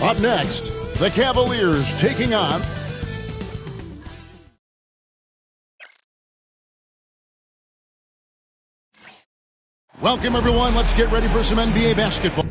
Up next, the Cavaliers taking on... Welcome, everyone. Let's get ready for some NBA basketball.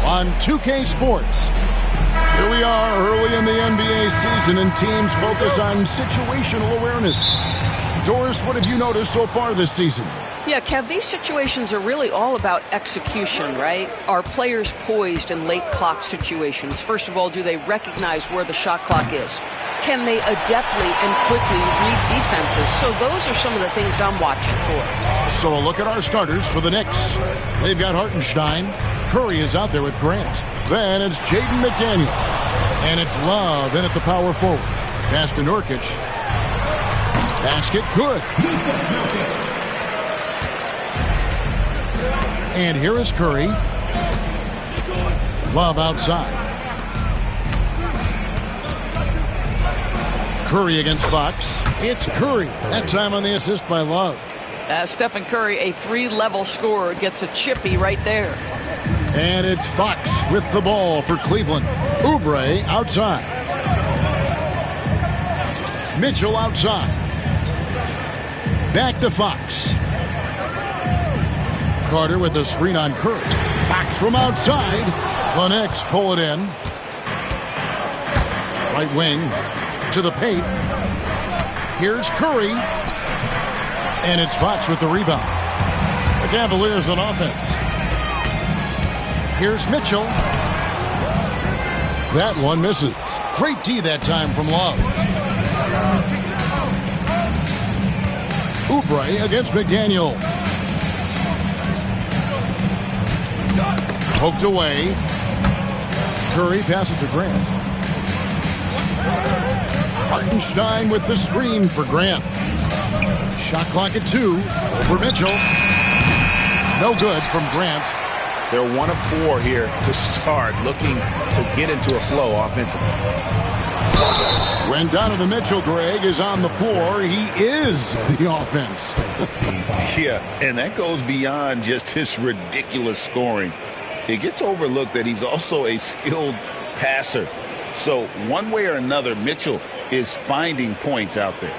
On 2K Sports. Here we are early in the NBA season, and teams focus on situational awareness. Doris, what have you noticed so far this season? Yeah, Kev, these situations are really all about execution, right? Are players poised in late clock situations? First of all, do they recognize where the shot clock is? Can they adeptly and quickly read defenses? So those are some of the things I'm watching for. So a look at our starters for the Knicks. They've got Hartenstein. Curry is out there with Grant. Then it's Jaden McDaniel. And it's Love in at the power forward. Pass to Nurkic. Basket good. And here is Curry. Love outside. Curry against Fox. It's Curry. That time on the assist by Love. Stephen Curry, a 3-level scorer, gets a chippy right there. And it's Fox with the ball for Cleveland. Oubre outside. Mitchell outside. Back to Fox. Carter with a screen on Curry. Fox from outside. The Knicks pull it in. Right wing to the paint. Here's Curry. And it's Fox with the rebound. The Cavaliers on offense. Here's Mitchell. That one misses. Great D that time from Love. Oubre against McDaniel. Poked away. Curry passes to Grant. Hartenstein with the screen for Grant. Shot clock at 2. Over Mitchell. No good from Grant. They're 1 of 4 here to start, looking to get into a flow offensively. When Donovan Mitchell, Greg, is on the floor, he is the offense. Yeah, and that goes beyond just his ridiculous scoring. It gets overlooked that he's also a skilled passer. So one way or another, Mitchell is finding points out there.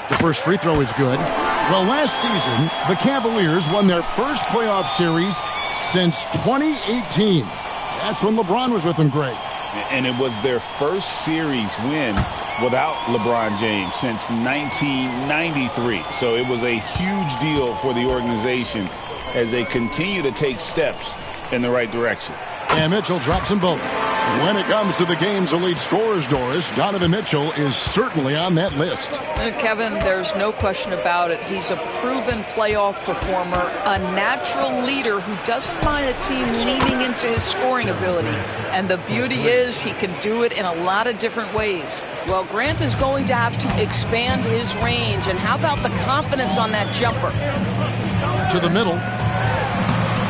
The first free throw is good. Well, last season, the Cavaliers won their first playoff series since 2018. That's when LeBron was with them, Greg. And it was their first series win without LeBron James since 1993. So it was a huge deal for the organization as they continue to take steps in the right direction. And Mitchell drops them both. When it comes to the game's elite scorers, Doris, Donovan Mitchell is certainly on that list. Kevin, there's no question about it. He's a proven playoff performer, a natural leader who doesn't mind a team leaning into his scoring ability. And the beauty is he can do it in a lot of different ways. Well, Grant is going to have to expand his range. And how about the confidence on that jumper? To the middle.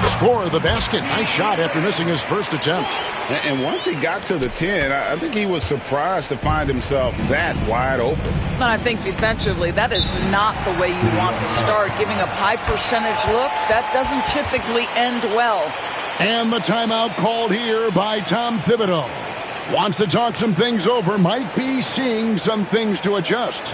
Score the basket. Nice shot after missing his first attempt. And once he got to the 10, I think he was surprised to find himself that wide open. And I think defensively, that is not the way you want to start. Giving up high percentage looks, that doesn't typically end well. And the timeout called here by Tom Thibodeau. Wants to talk some things over, might be seeing some things to adjust.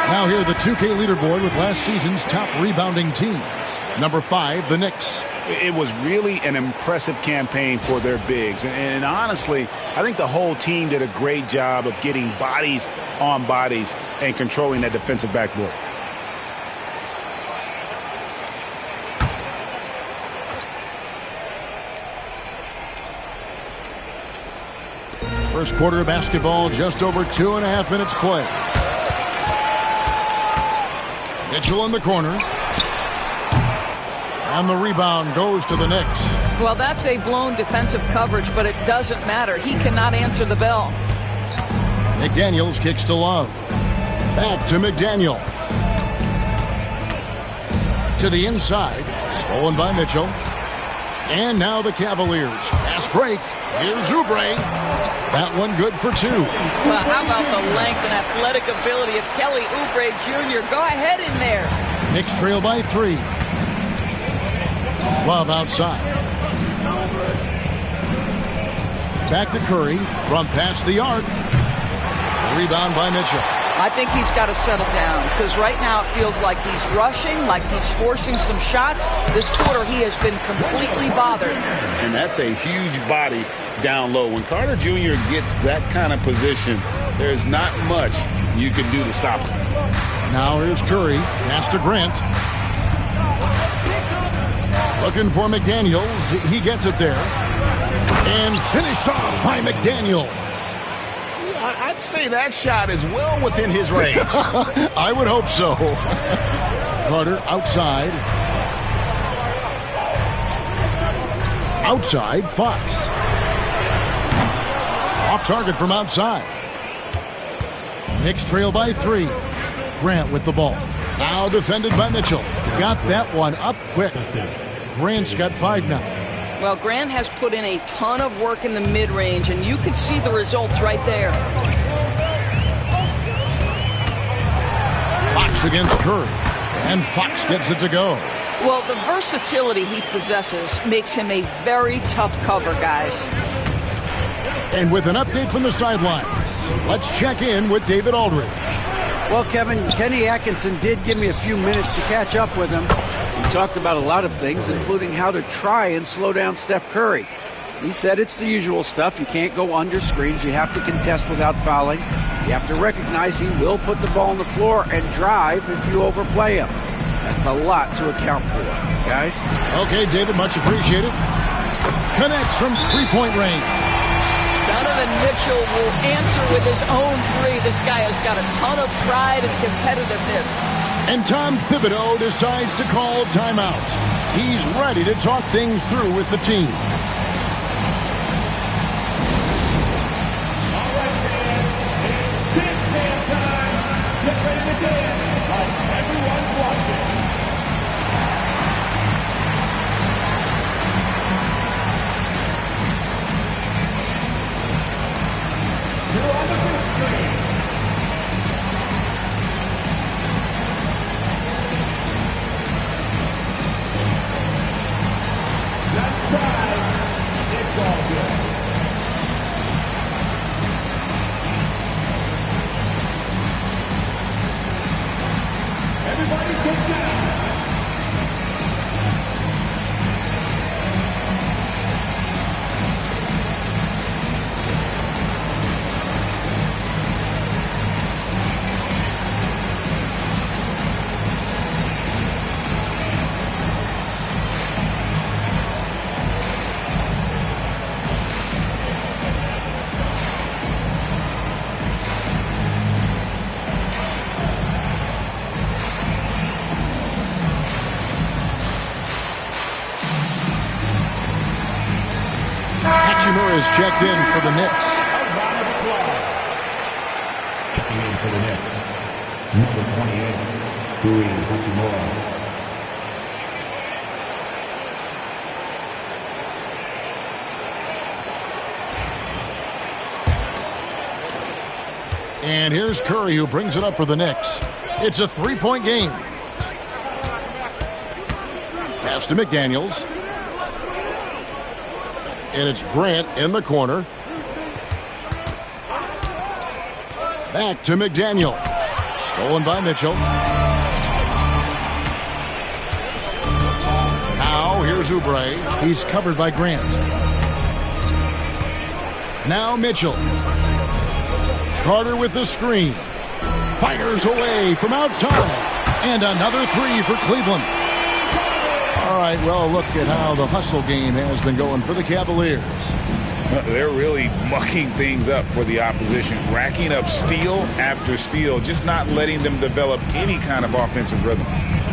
Now here, the 2K leaderboard with last season's top rebounding teams. Number 5, the Knicks. It was really an impressive campaign for their bigs. And honestly, I think the whole team did a great job of getting bodies on bodies and controlling that defensive backboard. First quarter of basketball, just over 2.5 minutes play. Mitchell in the corner. And the rebound goes to the Knicks. Well, that's a blown defensive coverage, but it doesn't matter. He cannot answer the bell. McDaniels kicks to Love. Back to McDaniels. To the inside. Stolen by Mitchell. And now the Cavaliers. Fast break. Here's Oubre. That one good for 2. Well, how about the length and athletic ability of Kelly Oubre Jr.? Go ahead in there. Knicks trail by 3. Love outside. Back to Curry from past the arc. Rebound by Mitchell. I think he's got to settle down because right now it feels like he's rushing, like he's forcing some shots. This quarter he has been completely bothered. And that's a huge body down low. When Carter Jr. gets that kind of position, there's not much you can do to stop him. Now here's Curry. Pass to Grant. Looking for McDaniels. He gets it there. And finished off by McDaniels. I'd say that shot is well within his range. I would hope so. Carter outside. Outside, Fox. Off target from outside. Knicks trail by 3. Grant with the ball. Now defended by Mitchell. Got that one up quick. Grant's got 5 now. Well, Grant has put in a ton of work in the mid-range, and you can see the results right there. Fox against Curry, and Fox gets it to go. Well, the versatility he possesses makes him a very tough cover, guys. And with an update from the sidelines, let's check in with David Aldridge. Well, Kevin, Kenny Atkinson did give me a few minutes to catch up with him. He talked about a lot of things, including how to try and slow down Steph Curry. He said it's the usual stuff. You can't go under screens. You have to contest without fouling. You have to recognize he will put the ball on the floor and drive if you overplay him. That's a lot to account for, guys. Okay, David, much appreciated. Connects from three-point range. Donovan Mitchell will answer with his own 3. This guy has got a ton of pride and competitiveness. And Tom Thibodeau decides to call timeout. He's ready to talk things through with the team. All right, fans, it's dance time. Get ready to dance like everyone's watching. You're on the big screen. That's right. It's all good. Everybody get down. Hachimura is checked in for the Knicks. Checking in for the Knicks, number 28, Rui Hachimura. And here's Curry, who brings it up for the Knicks. It's a 3-point game. Pass to McDaniels. And it's Grant in the corner. Back to McDaniels. Stolen by Mitchell. Now here's Oubre. He's covered by Grant. Now Mitchell. Carter with the screen. Fires away from outside. And another 3 for Cleveland. All right, well, look at how the hustle game has been going for the Cavaliers. They're really mucking things up for the opposition, racking up steal after steal, just not letting them develop any kind of offensive rhythm.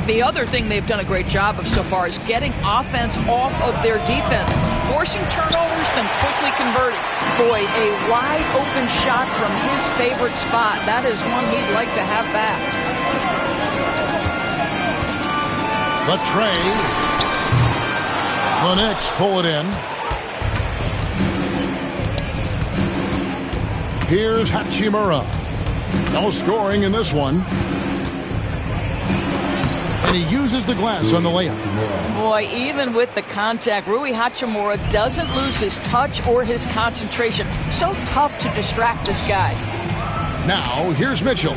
The other thing they've done a great job of so far is getting offense off of their defense, forcing turnovers, then quickly converting. Boy, a wide open shot from his favorite spot. That is one he'd like to have back. The tray. The Knicks pull it in. Here's Hachimura. No scoring in this one. And he uses the glass on the layup. Boy, even with the contact, Rui Hachimura doesn't lose his touch or his concentration. So tough to distract this guy. Now, here's Mitchell.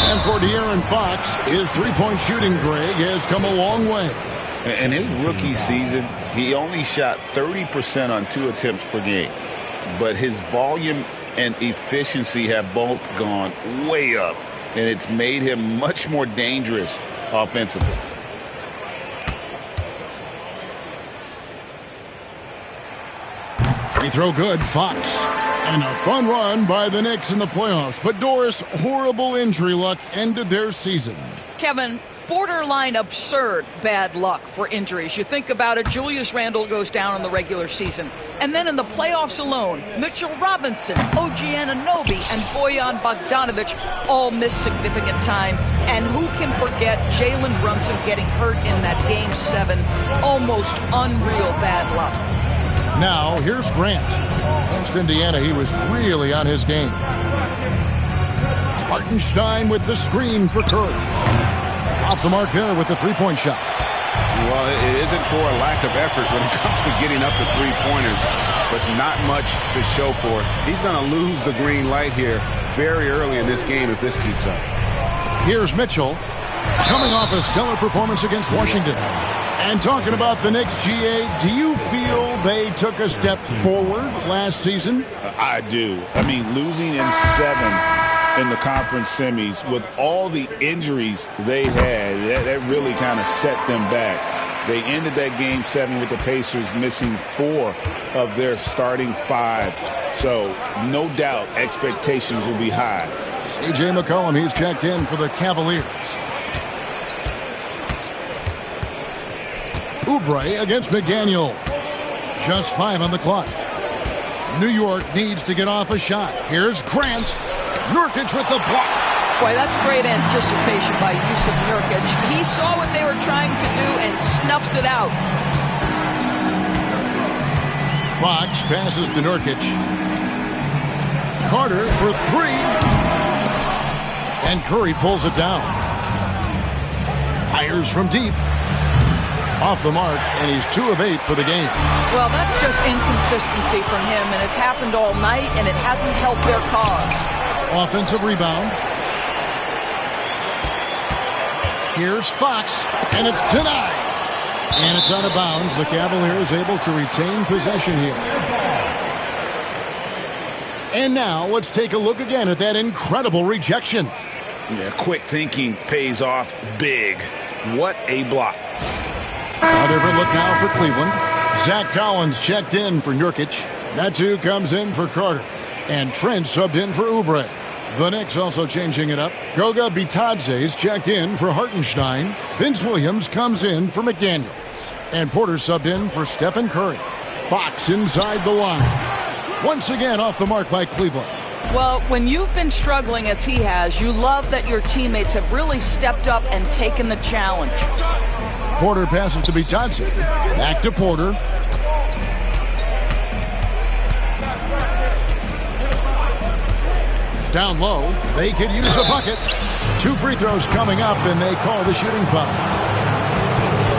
And for De'Aaron Fox, his three-point shooting, Greg, has come a long way. In his rookie season, he only shot 30% on 2 attempts per game. But his volume and efficiency have both gone way up. And it's made him much more dangerous offensively. Free throw good, Fox. And a fun run by the Knicks in the playoffs. But Doris, horrible injury luck ended their season. Kevin, borderline absurd bad luck for injuries. You think about it, Julius Randle goes down in the regular season. And then in the playoffs alone, Mitchell Robinson, OG Anunoby, and Bojan Bogdanovic all miss significant time. And who can forget Jalen Brunson getting hurt in that Game 7? Almost unreal bad luck. Now, here's Grant. Against Indiana, he was really on his game. Hartenstein with the screen for Curry. Off the mark there with the three-point shot. Well, it isn't for a lack of effort when it comes to getting up the three-pointers, but not much to show for it. He's going to lose the green light here very early in this game if this keeps up. Here's Mitchell, coming off a stellar performance against Washington. And talking about the Knicks, GA, do you feel they took a step forward last season? I do. I mean, losing in 7 in the conference semis with all the injuries they had, that really kind of set them back. They ended that Game 7 with the Pacers missing 4 of their starting 5. So, no doubt, expectations will be high. C.J. McCollum, he's checked in for the Cavaliers. Oubre against McDaniel. Just 5 on the clock. New York needs to get off a shot. Here's Grant. Nurkic with the block. Boy, that's great anticipation by Yusuf Nurkic. He saw what they were trying to do and snuffs it out. Fox passes to Nurkic. Carter for 3. And Curry pulls it down. Fires from deep. Off the mark, and he's 2 of 8 for the game. Well, that's just inconsistency from him, and it's happened all night, and it hasn't helped their cause. Offensive rebound. Here's Fox, and it's denied. And it's out of bounds. The Cavaliers able to retain possession here. And now let's take a look again at that incredible rejection. Yeah, quick thinking pays off big. What a block. A different look now for Cleveland. Zach Collins checked in for Nurkic. Natu comes in for Carter. And Trent subbed in for Oubre. The Knicks also changing it up. Goga Bitadze's checked in for Hartenstein. Vince Williams comes in for McDaniels. And Porter subbed in for Stephen Curry. Fox inside the line. Once again off the mark by Cleveland. Well, when you've been struggling as he has, you love that your teammates have really stepped up and taken the challenge. Porter passes to Bitadze. Back to Porter. Down low. They could use a bucket. 2 free throws coming up, and they call the shooting foul.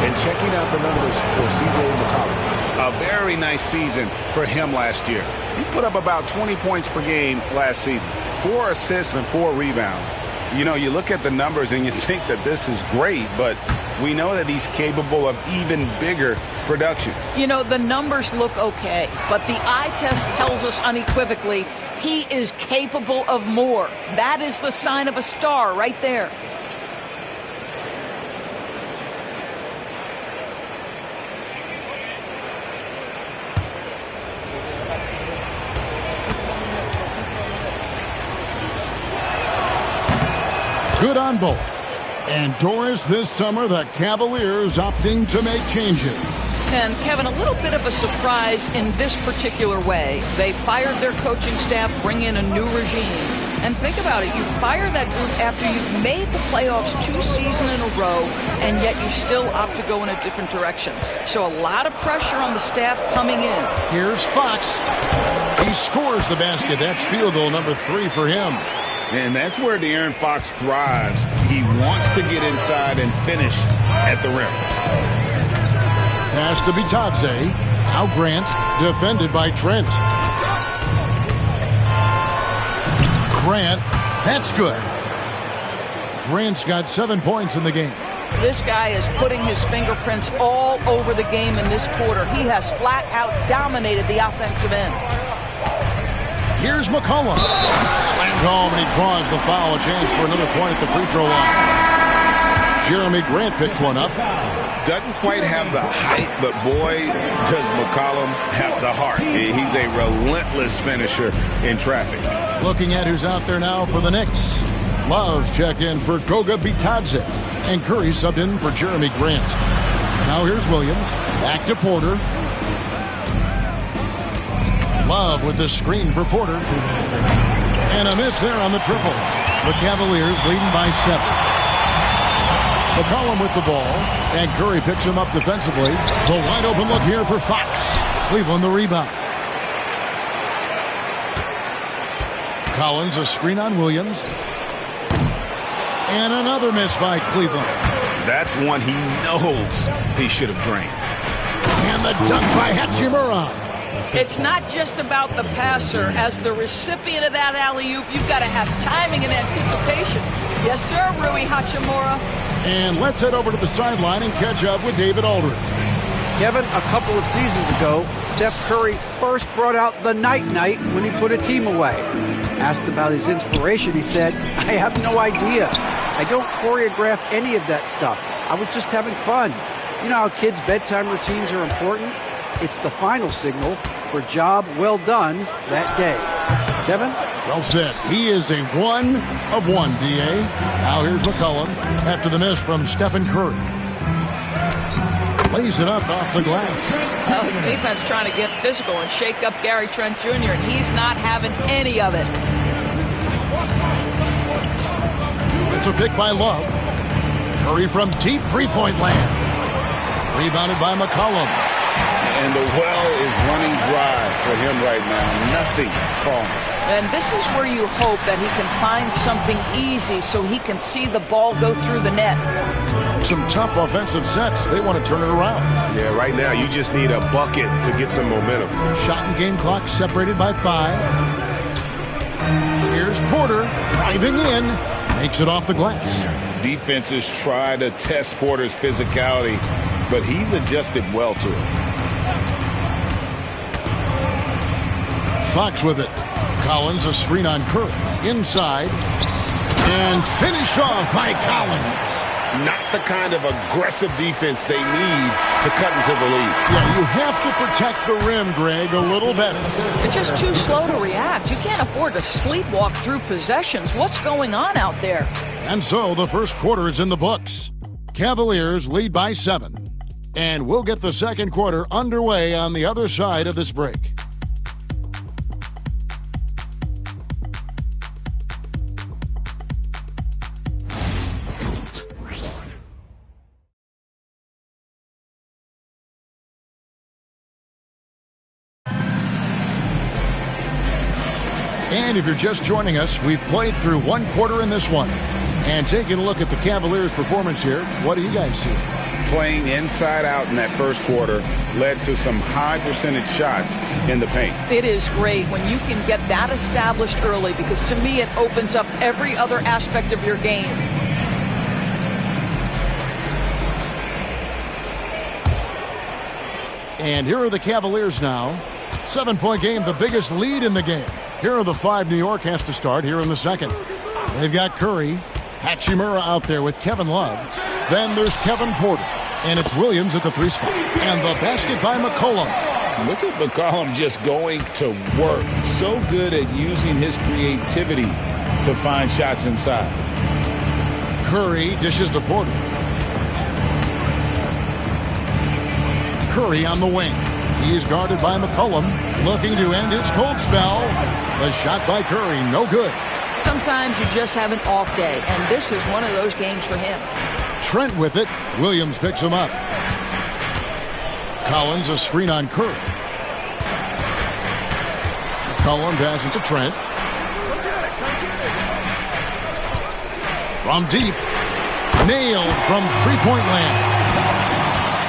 And checking out the numbers for C.J. McCollum. A very nice season for him last year. He put up about 20 points per game last season. 4 assists and 4 rebounds. You know, you look at the numbers and you think that this is great, but we know that he's capable of even bigger production. You know, the numbers look okay, but the eye test tells us unequivocally he is capable of more. That is the sign of a star right there. good on both. And Doris, this summer, the Cavaliers opting to make changes. And Kevin, a little bit of a surprise in this particular way. They fired their coaching staff, bring in a new regime. And think about it, you fire that group after you've made the playoffs 2 seasons in a row, and yet you still opt to go in a different direction. So a lot of pressure on the staff coming in. Here's Fox. He scores the basket. That's field goal number 3 for him. And that's where De'Aaron Fox thrives. He wants to get inside and finish at the rim. Pass to Bitadze. Now Grant, defended by Trent. Grant, that's good. Grant's got 7 points in the game. This guy is putting his fingerprints all over the game in this quarter. He has flat out dominated the offensive end. Here's McCollum. Slammed home, and he draws the foul. A chance for another point at the free throw line. Jeremy Grant picks one up. Doesn't quite have the height, but boy, does McCollum have the heart. He's a relentless finisher in traffic. Looking at who's out there now for the Knicks. Love checked in for Goga Bitadze. And Curry subbed in for Jeremy Grant. Now here's Williams. Back to Porter. Love with the screen for Porter. And a miss there on the triple. The Cavaliers leading by 7. McCollum with the ball. And Curry picks him up defensively. The wide open look here for Fox. Cleveland the rebound. Collins a screen on Williams. And another miss by Cleveland. That's one he knows he should have drained. And the dunk by Hachimura. It's not just about the passer. As the recipient of that alley-oop, you've got to have timing and anticipation. Yes, sir, Rui Hachimura. And let's head over to the sideline and catch up with David Aldridge. Kevin, a couple of seasons ago, Steph Curry first brought out the night-night when he put a team away. Asked about his inspiration, he said, "I have no idea. I don't choreograph any of that stuff. I was just having fun." You know how kids' bedtime routines are important? It's the final signal for job well done that day. Kevin? Well said. He is a 1 of 1, D.A. Now here's McCollum after the miss from Stephen Curry. Lays it up off the glass. Well, defense trying to get physical and shake up Gary Trent Jr., and he's not having any of it. It's a pick by Love. Curry from deep three-point land. Rebounded by McCollum. And the well is running dry for him right now. Nothing falling. And this is where you hope that he can find something easy so he can see the ball go through the net. Some tough offensive sets. They want to turn it around. Yeah, right now you just need a bucket to get some momentum. Shot and game clock separated by 5. Here's Porter driving in. Makes it off the glass. Defenses try to test Porter's physicality, but he's adjusted well to it. Fox with it. Collins a screen on Curry. Inside. And finish off by Collins. Not the kind of aggressive defense they need to cut into the lead. Yeah, you have to protect the rim, Greg, a little better. They're just too slow to react. You can't afford to sleepwalk through possessions. What's going on out there? And so the first quarter is in the books. Cavaliers lead by 7. And we'll get the second quarter underway on the other side of this break. And if you're just joining us, we've played through one quarter in this one. And taking a look at the Cavaliers' performance here, what do you guys see? Playing inside out in that first quarter led to some high percentage shots in the paint. It is great when you can get that established early, because to me it opens up every other aspect of your game. And here are the Cavaliers now. 7-point game, the biggest lead in the game. Here are the 5 New York has to start here in the second. They've got Curry, Hachimura out there with Kevin Love. Then there's Kevin Porter. And it's Williams at the 3 spot. And the basket by McCollum. Look at McCollum just going to work. So good at using his creativity to find shots inside. Curry dishes to Porter. Curry on the wing. He's guarded by McCollum, looking to end his cold spell. The shot by Curry, no good. Sometimes you just have an off day, and this is one of those games for him. Trent with it. Williams picks him up. Collins a screen on Curry. McCollum passes to Trent. From deep. Nailed from three-point land.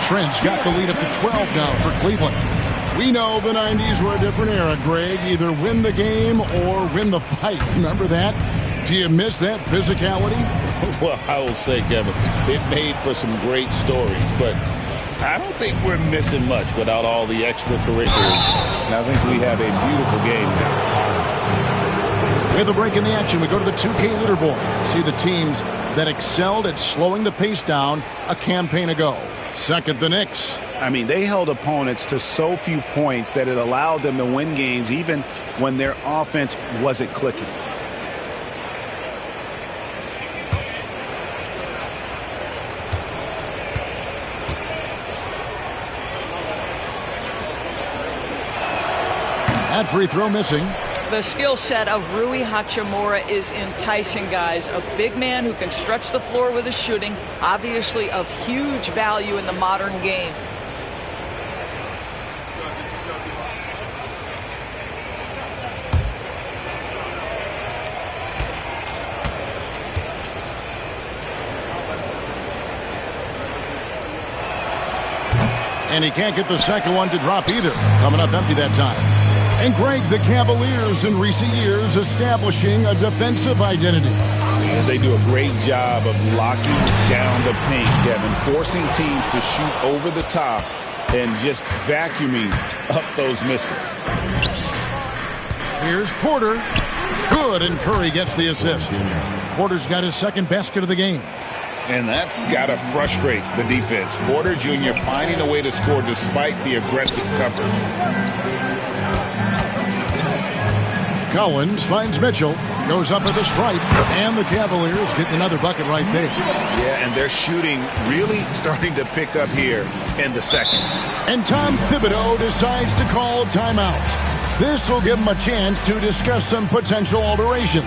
Trent's got the lead up to 12 now for Cleveland. We know the 90s were a different era, Greg. Either win the game or win the fight. Remember that? Do you miss that physicality? Well, I will say, Kevin, it made for some great stories, but I don't think we're missing much without all the extracurriculars. And I think we have a beautiful game now. With a break in the action, we go to the 2K leaderboard. See the teams that excelled at slowing the pace down a campaign ago. Second, the Knicks. I mean, they held opponents to so few points that it allowed them to win games even when their offense wasn't clicking. That free throw missing. The skill set of Rui Hachimura is enticing, guys. A big man who can stretch the floor with his shooting, obviously of huge value in the modern game. And he can't get the second one to drop either. Coming up empty that time. And Greg, the Cavaliers in recent years establishing a defensive identity. And they do a great job of locking down the paint, Kevin, forcing teams to shoot over the top and just vacuuming up those misses. Here's Porter. Good, and Curry gets the assist. Porter's got his second basket of the game. And that's got to frustrate the defense. Porter Jr. finding a way to score despite the aggressive coverage. Collins finds Mitchell, goes up at the stripe, and the Cavaliers get another bucket right there. Yeah, and their shooting really starting to pick up here in the second. And Tom Thibodeau decides to call timeout. This will give him a chance to discuss some potential alterations.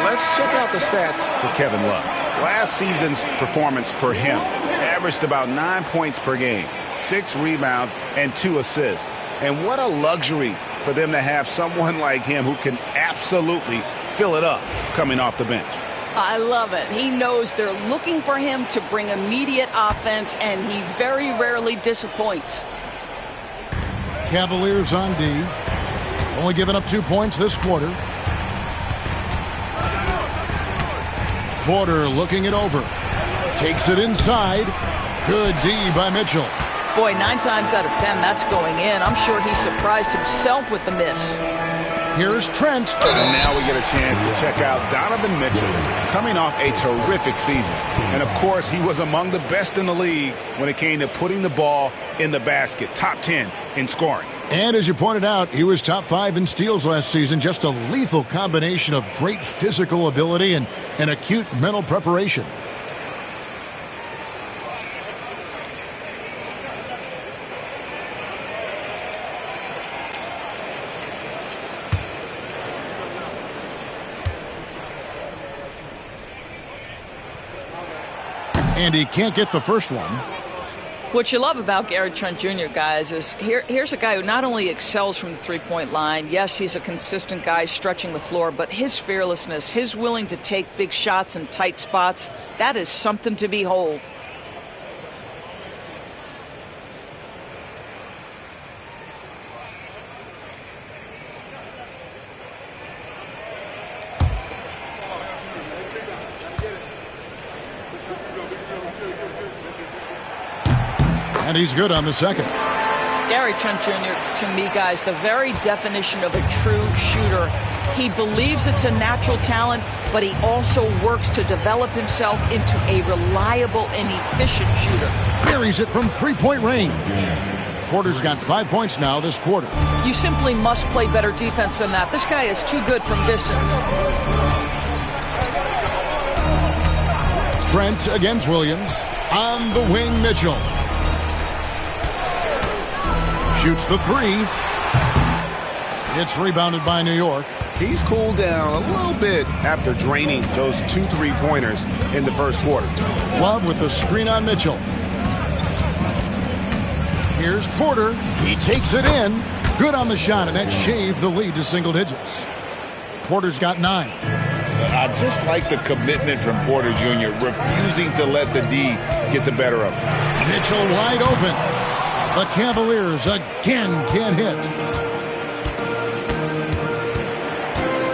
Let's check out the stats for Kevin Love. Last season's performance for him averaged about 9 points per game, 6 rebounds, and 2 assists. And what a luxury for them to have someone like him who can absolutely fill it up coming off the bench. I love it. He knows they're looking for him to bring immediate offense, and he very rarely disappoints. Cavaliers on D. Only giving up 2 points this quarter. Porter looking it over. Takes it inside. Good D by Mitchell. Boy, 9 times out of 10, that's going in. I'm sure he surprised himself with the miss. Here's Trent. And now we get a chance to check out Donovan Mitchell, coming off a terrific season. And, of course, he was among the best in the league when it came to putting the ball in the basket. Top 10 in scoring. And as you pointed out, he was top 5 in steals last season. Just a lethal combination of great physical ability and acute mental preparation. And he can't get the first one. What you love about Gary Trent Jr., guys, is here's a guy who not only excels from the three-point line. Yes, he's a consistent guy stretching the floor, but his fearlessness, his willing to take big shots in tight spots, that is something to behold. And he's good on the second. Gary Trent Jr., to me, guys, the very definition of a true shooter. He believes it's a natural talent, but he also works to develop himself into a reliable and efficient shooter. Carries it from three-point range. Porter's got 5 points now this quarter. You simply must play better defense than that. This guy is too good from distance. Trent against Williams. On the wing, Mitchell. Shoots the three. It's rebounded by New York. He's cooled down a little bit after draining those 2 3-pointers in the first quarter. Love with the screen on Mitchell. Here's Porter. He takes it in. Good on the shot, and that shaves the lead to single digits. Porter's got 9. I just like the commitment from Porter Jr., refusing to let the D get the better of him. Mitchell wide open. The Cavaliers again can't hit.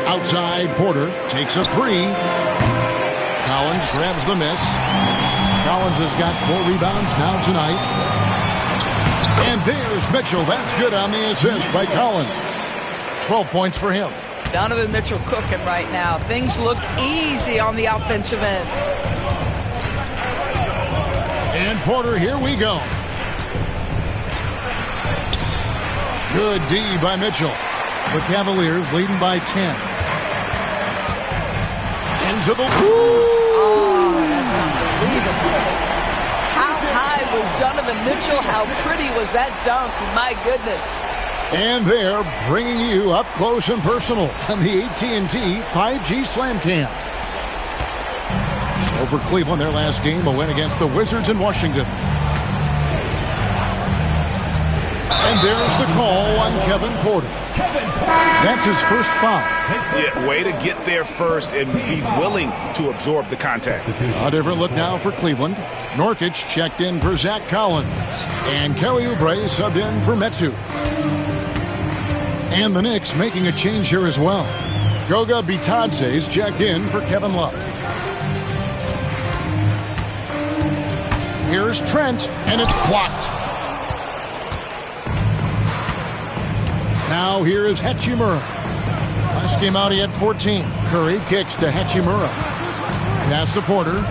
Outside, Porter takes a three. Collins grabs the miss. Collins has got 4 rebounds now tonight. And there's Mitchell. That's good on the assist by Collins. 12 points for him. Donovan Mitchell cooking right now. Things look easy on the offensive end. And Porter, here we go. Good D by Mitchell. The Cavaliers leading by 10. Into the... Oh, that's unbelievable. How high was Donovan Mitchell? How pretty was that dunk? My goodness. And they're bringing you up close and personal on the AT&T 5G Slam Cam. So for Cleveland, their last game, a win against the Wizards in Washington. And there's the call on Kevin Porter. That's his first foul. Yeah, way to get there first and be willing to absorb the contact. A different look now for Cleveland. Nurkic checked in for Zach Collins. And Kelly Oubre subbed in for Metu. And the Knicks making a change here as well. Goga Bitadze's checked in for Kevin Love. Here's Trent, and it's blocked. Now here is Hachimura. Last game out he had 14. Curry kicks to Hachimura. Pass to Porter.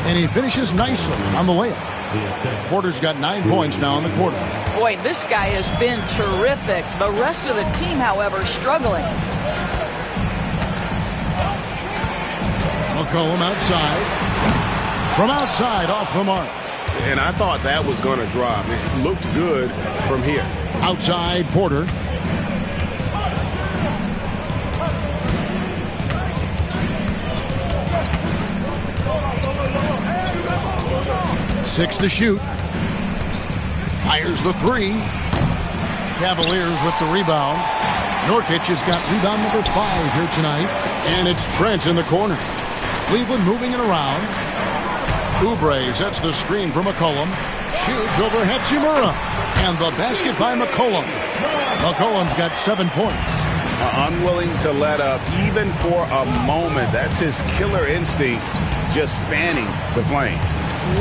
And he finishes nicely on the layup. Porter's got 9 points now in the quarter. Boy, this guy has been terrific. The rest of the team, however, struggling. McCollum outside. From outside, off the mark. And I thought that was going to drop. It looked good from here. Outside, Porter. Six to shoot. Fires the three. Cavaliers with the rebound. Nurkic has got rebound number 5 here tonight. And it's Trent in the corner. Cleveland moving it around. Oubre sets the screen for McCollum. Shoots over Hachimura. And the basket by McCollum. McCollum's got 7 points. Unwilling to let up even for a moment. That's his killer instinct, just fanning the flame.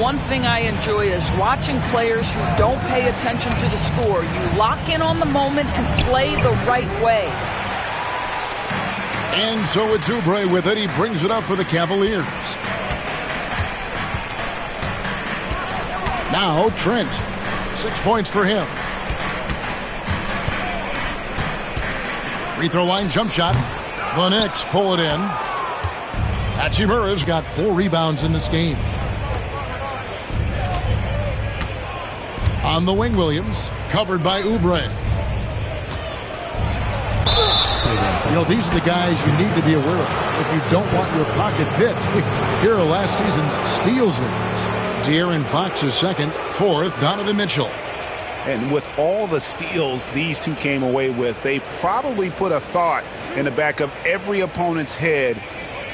One thing I enjoy is watching players who don't pay attention to the score. You lock in on the moment and play the right way. And so it's Oubre with it. He brings it up for the Cavaliers. Now Trent. 6 points for him. Free throw line jump shot. The Knicks pull it in. Hachimura's got 4 rebounds in this game. On the wing, Williams, covered by Oubre. You know, these are the guys you need to be aware of if you don't want your pocket picked. Here are last season's steals leaders. De'Aaron Fox is second, fourth, Donovan Mitchell. And with all the steals these two came away with, they probably put a thought in the back of every opponent's head,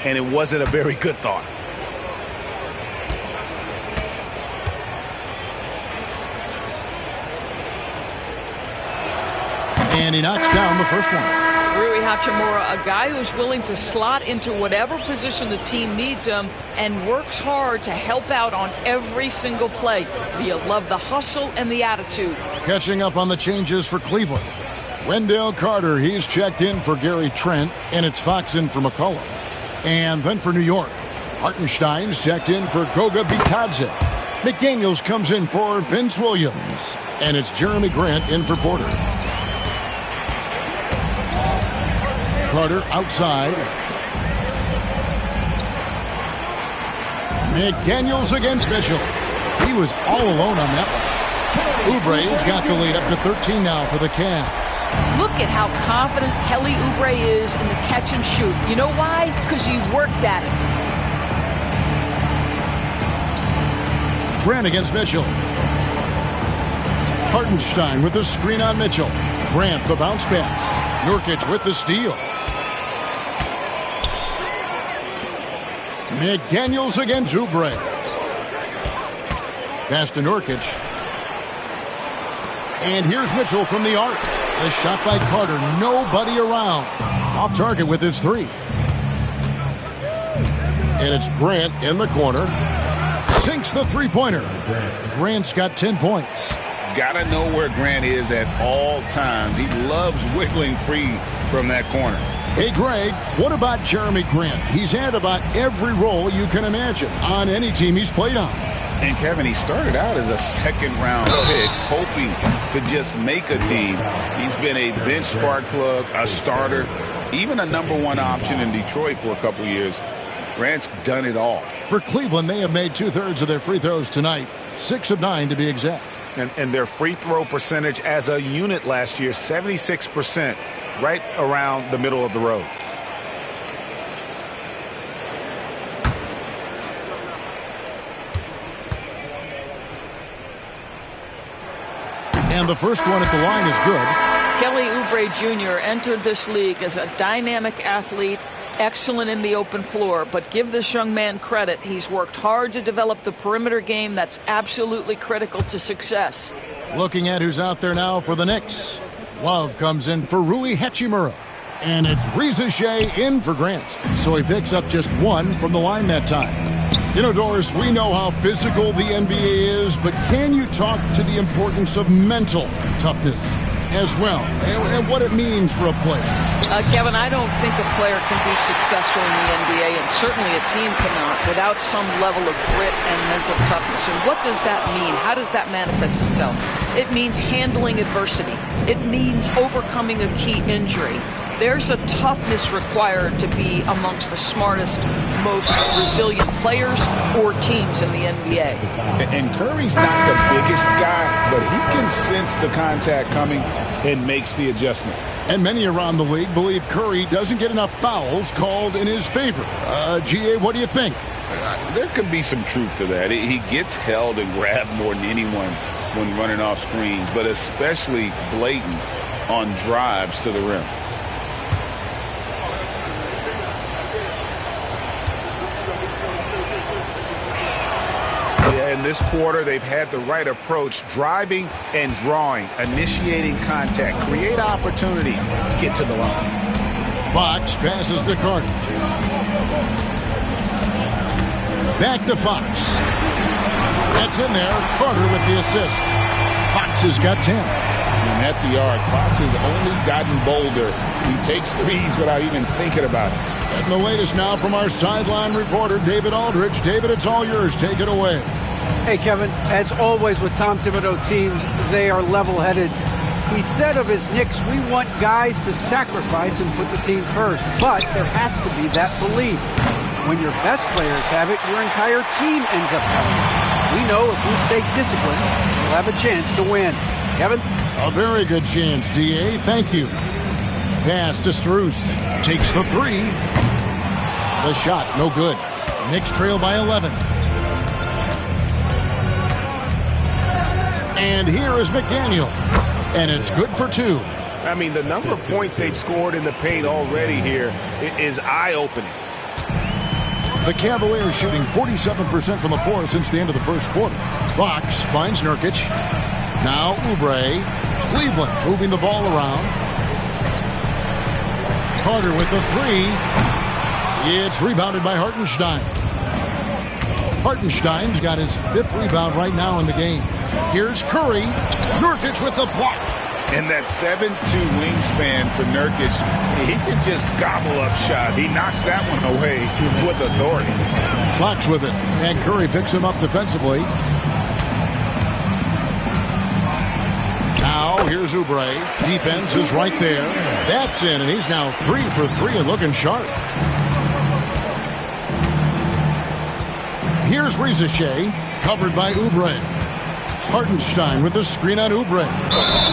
and it wasn't a very good thought. And he knocks down the first one. Rui Hachimura, a guy who's willing to slot into whatever position the team needs him and works hard to help out on every single play. You love the hustle and the attitude. Catching up on the changes for Cleveland. Wendell Carter, he's checked in for Gary Trent, and it's Fox in for McCollum. And then for New York, Hartenstein's checked in for Goga Bitadze. McDaniels comes in for Vince Williams. And it's Jeremy Grant in for Porter. Carter outside. McDaniels against Mitchell. He was all alone on that one. Oubre's got the lead up to 13 now for the Cavs. Look at how confident Kelly Oubre is in the catch and shoot. You know why? Because he worked at it. Grant against Mitchell. Hartenstein with the screen on Mitchell. Grant the bounce pass. Nurkic with the steal. McDaniels against Oubre. Pass to Nurkic. And here's Mitchell from the arc. The shot by Carter. Nobody around. Off target with his 3. And it's Grant in the corner. Sinks the three-pointer. Grant's got 10 points. Gotta know where Grant is at all times. He loves wiggling free from that corner. Hey, Greg, what about Jeremy Grant? He's had about every role you can imagine on any team he's played on. And, Kevin, he started out as a second-round pick, hoping to just make a team. He's been a bench spark plug, a starter, even a number 1 option in Detroit for a couple years. Grant's done it all. For Cleveland, they have made 2/3 of their free throws tonight, 6 of 9 to be exact. And their free throw percentage as a unit last year, 76%, right around the middle of the road. And the first one at the line is good. Kelly Oubre Jr. entered this league as a dynamic athlete, excellent in the open floor, but give this young man credit. He's worked hard to develop the perimeter game that's absolutely critical to success. Looking at who's out there now for the Knicks. Love comes in for Rui Hachimura. And it's Reza Shea in for Grant. So he picks up just 1 from the line that time. You know, Doris, we know how physical the NBA is, but can you talk to the importance of mental toughness as well, and what it means for a player? Kevin, I don't think a player can be successful in the NBA, and certainly a team cannot, without some level of grit and mental toughness. And what does that mean? How does that manifest itself? It means handling adversity. It means overcoming a key injury. There's a toughness required to be amongst the smartest, most resilient players or teams in the NBA. And Curry's not the biggest guy, but he can sense the contact coming and makes the adjustment. And many around the league believe Curry doesn't get enough fouls called in his favor. GA, what do you think? There could be some truth to that. He gets held and grabbed more than anyone when running off screens, but especially blatant on drives to the rim. In this quarter, they've had the right approach, driving and drawing, initiating contact, create opportunities, get to the line. Fox passes to Carter. Back to Fox. That's in there. Carter with the assist. Fox has got 10. And at the arc, Fox has only gotten bolder. He takes threes without even thinking about it. And the latest now from our sideline reporter, David Aldridge. David, it's all yours. Take it away. Hey, Kevin, as always with Tom Thibodeau teams, they are level-headed. He said of his Knicks, we want guys to sacrifice and put the team first, but there has to be that belief. When your best players have it, your entire team ends up having it. We know if we stay disciplined, we'll have a chance to win. Kevin? A very good chance, D.A. Thank you. Pass to Strus. Takes the three. The shot, no good. Knicks trail by 11. And here is McDaniel. And it's good for 2. I mean, the number of points they've scored in the paint already here is eye-opening. The Cavaliers shooting 47% from the floor since the end of the first quarter. Fox finds Nurkic. Now Oubre. Cleveland moving the ball around. Carter with the three. It's rebounded by Hartenstein. Hartenstein's got his 5th rebound right now in the game. Here's Curry. Nurkic with the block. And that 7'2" wingspan for Nurkic, he can just gobble up shots. He knocks that one away with authority. Fox with it. And Curry picks him up defensively. Now here's Oubre. Defense is right there. That's in, and he's now 3 for 3 and looking sharp. Here's Rizachet, covered by Oubre. Hartenstein with the screen on Oubre.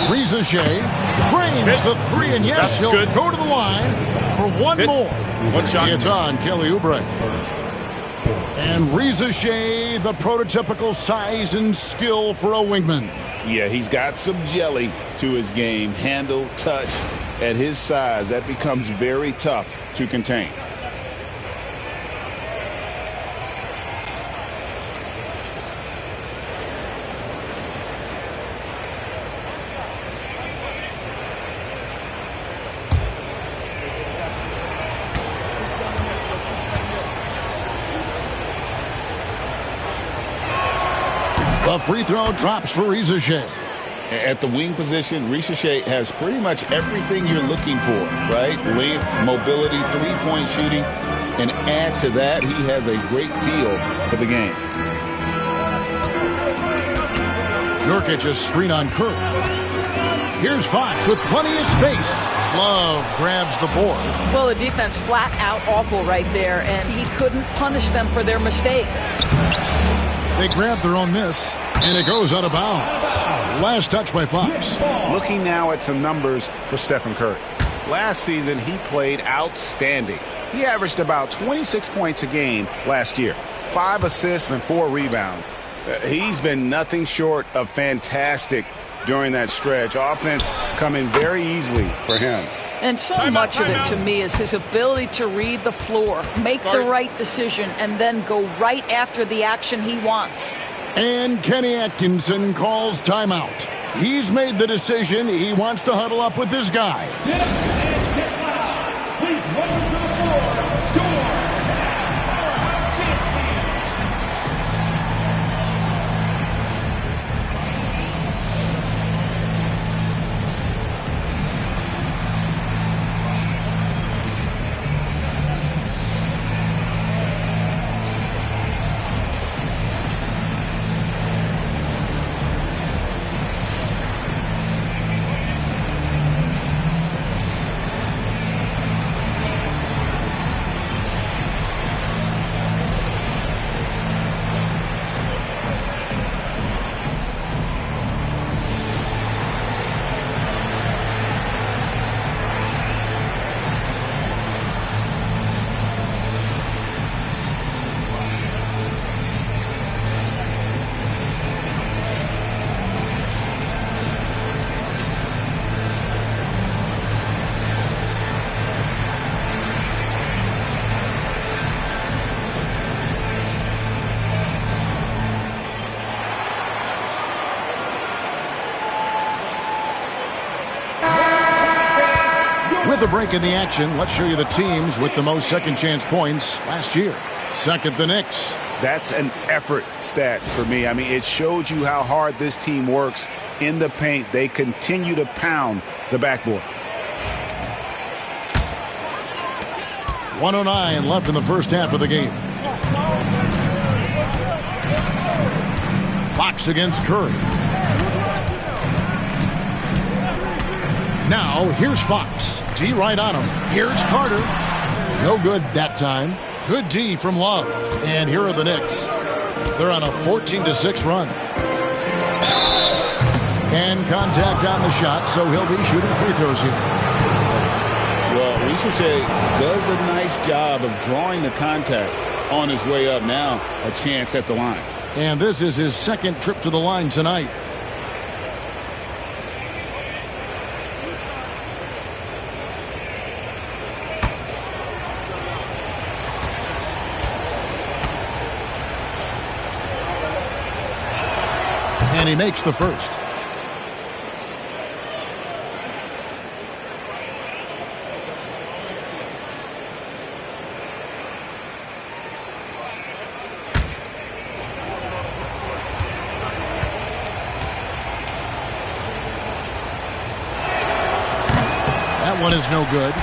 Rizachet frames the three, and yes, he'll go to the line for one more. One shot. It's on Kelly Oubre. And Rizachet, the prototypical size and skill for a wingman. Yeah, he's got some jelly to his game. Handle, touch. At his size, that becomes very tough to contain. The free throw drops for Rizachet. At the wing position, Rizachet has pretty much everything you're looking for, right? Length, mobility, three-point shooting. And add to that, he has a great feel for the game. Nurkic a screen on Curry. Here's Fox with plenty of space. Love grabs the board. Well, the defense flat out awful right there, and he couldn't punish them for their mistake. They grab their own miss, and it goes out of bounds. Last touch by Fox. Looking now at some numbers for Stephen Curry. Last season, he played outstanding. He averaged about 26 points a game last year, 5 assists and 4 rebounds. He's been nothing short of fantastic during that stretch. Offense coming very easily for him. And so much of it, to me, is his ability to read the floor, make the right decision, and then go right after the action he wants. And Kenny Atkinson calls timeout. He's made the decision. He wants to huddle up with his guy. Please welcome to the floor, With a break in the action, let's show you the teams with the most second chance points last year. Second, the Knicks. That's an effort stat for me. I mean, it shows you how hard this team works in the paint. They continue to pound the backboard. 1:09 left in the first half of the game. Fox against Curry. Now, here's Fox. D right on him. Here's Carter. No good that time. Good D from Love. And here are the Knicks. They're on a 14-6 run. And contact on the shot, so he'll be shooting free throws here. Well, Ricochet does a nice job of drawing the contact on his way up. Now a chance at the line. And this is his second trip to the line tonight. And he makes the first. That one is no good.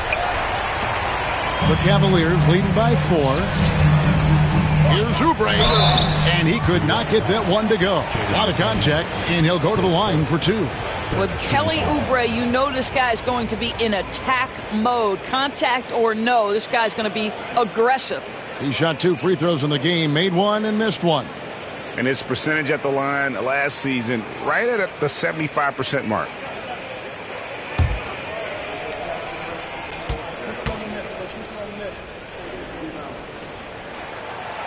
The Cavaliers leading by 4. Here's Oubre, and he could not get that one to go. A lot of contact, and he'll go to the line for 2. With Kelly Oubre, you know this guy's going to be in attack mode. Contact or no, this guy's going to be aggressive. He shot 2 free throws in the game, made 1 and missed 1. And his percentage at the line last season, right at the 75% mark.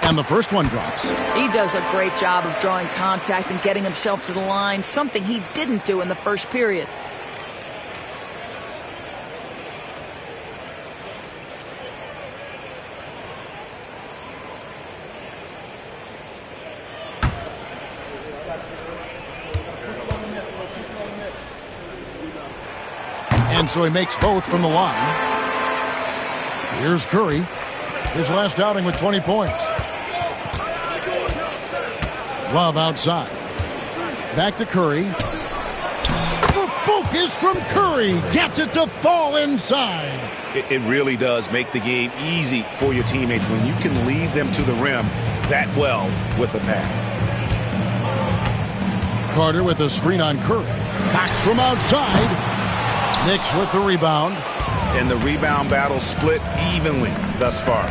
And the first one drops. He does a great job of drawing contact and getting himself to the line, something he didn't do in the first period. And so he makes both from the line. Here's Curry. His last outing with 20 points. Love outside. Back to Curry. The focus from Curry gets it to fall inside. It really does make the game easy for your teammates when you can lead them to the rim that well with a pass. Carter with a screen on Curry. Back from outside. Knicks with the rebound. And the rebound battle split evenly thus far.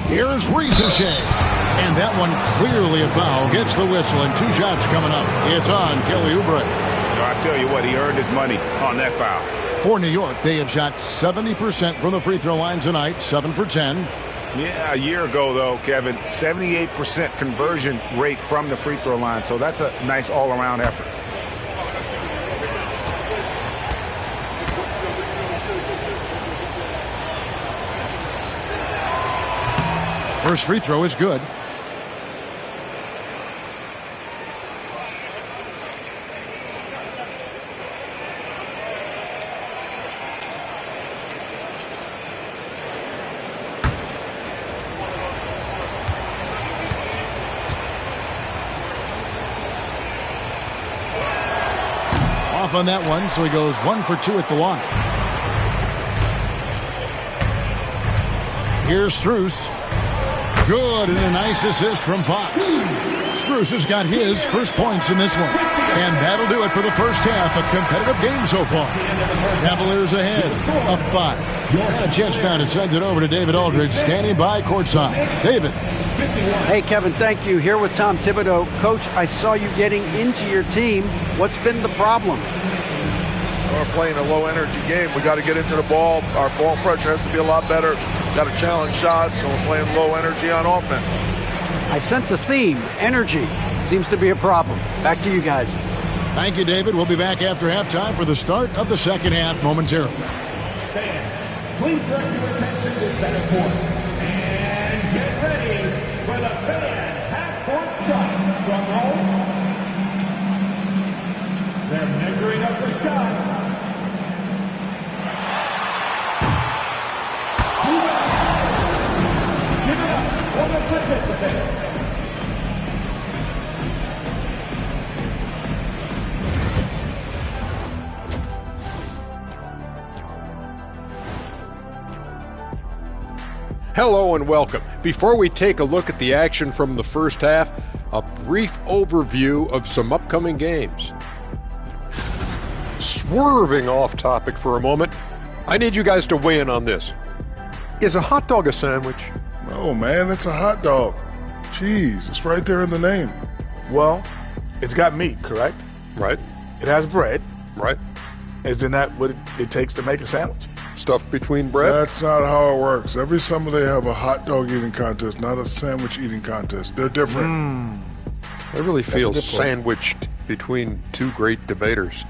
Here's Ricochet. And that one clearly a foul. Gets the whistle and 2 shots coming up. It's on Kelly Oubre. I tell you what, he earned his money on that foul. For New York, they have shot 70% from the free throw line tonight, 7 for 10. Yeah, a year ago, though, Kevin, 78% conversion rate from the free throw line. So that's a nice all-around effort. First free throw is good. Off on that one, so he goes 1 for 2 at the line. Here's Strus. Good, and a nice assist from Fox. Strus has got his first points in this one. And that'll do it for the first half. A competitive game so far. Cavaliers ahead, up 5. And a chance now to send it over to David Aldridge, standing by courtside. David. Hey, Kevin, thank you. Here with Tom Thibodeau. Coach, I saw you getting into your team. What's been the problem? We're playing a low-energy game. We got to get into the ball. Our ball pressure has to be a lot better. Got to challenge shots, so we're playing low energy on offense. I sense a theme. Energy seems to be a problem. Back to you guys. Thank you, David. We'll be back after halftime for the start of the second half momentarily. Fans, please direct your attention to center court. And get ready for the fans' half-court shot. Drum roll. They're measuring up for shots. Hello and welcome. Before we take a look at the action from the first half, a brief overview of some upcoming games. Swerving off topic for a moment, I need you guys to weigh in on this. Is a hot dog a sandwich? Oh, man, it's a hot dog. Jeez, it's right there in the name. Well, it's got meat, correct? Right. It has bread. Right. Isn't that what it takes to make a sandwich? Stuff between bread? That's not how it works. Every summer they have a hot dog eating contest, not a sandwich eating contest. They're different. I really feel a good point. sandwiched between two great debaters.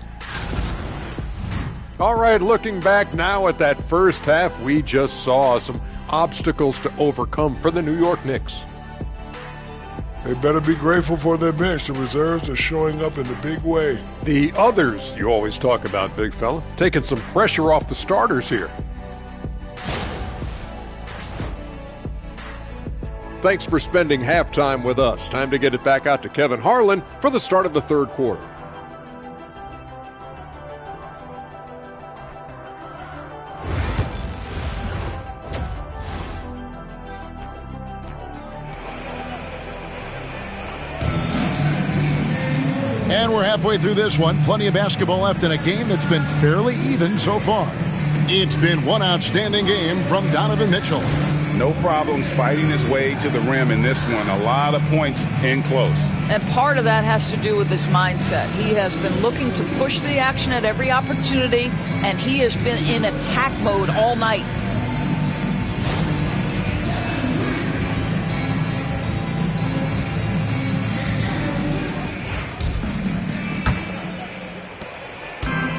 All right, looking back now at that first half, we just saw some obstacles to overcome for the New York Knicks. They better be grateful for their bench. The reserves are showing up in a big way. The others you always talk about, big fella, taking some pressure off the starters here. Thanks for spending halftime with us. Time to get it back out to Kevin Harlan for the start of the third quarter. And we're halfway through this one. Plenty of basketball left in a game that's been fairly even so far. It's been one outstanding game from Donovan Mitchell. No problems fighting his way to the rim in this one. A lot of points in close. And part of that has to do with his mindset. He has been looking to push the action at every opportunity, and he has been in attack mode all night.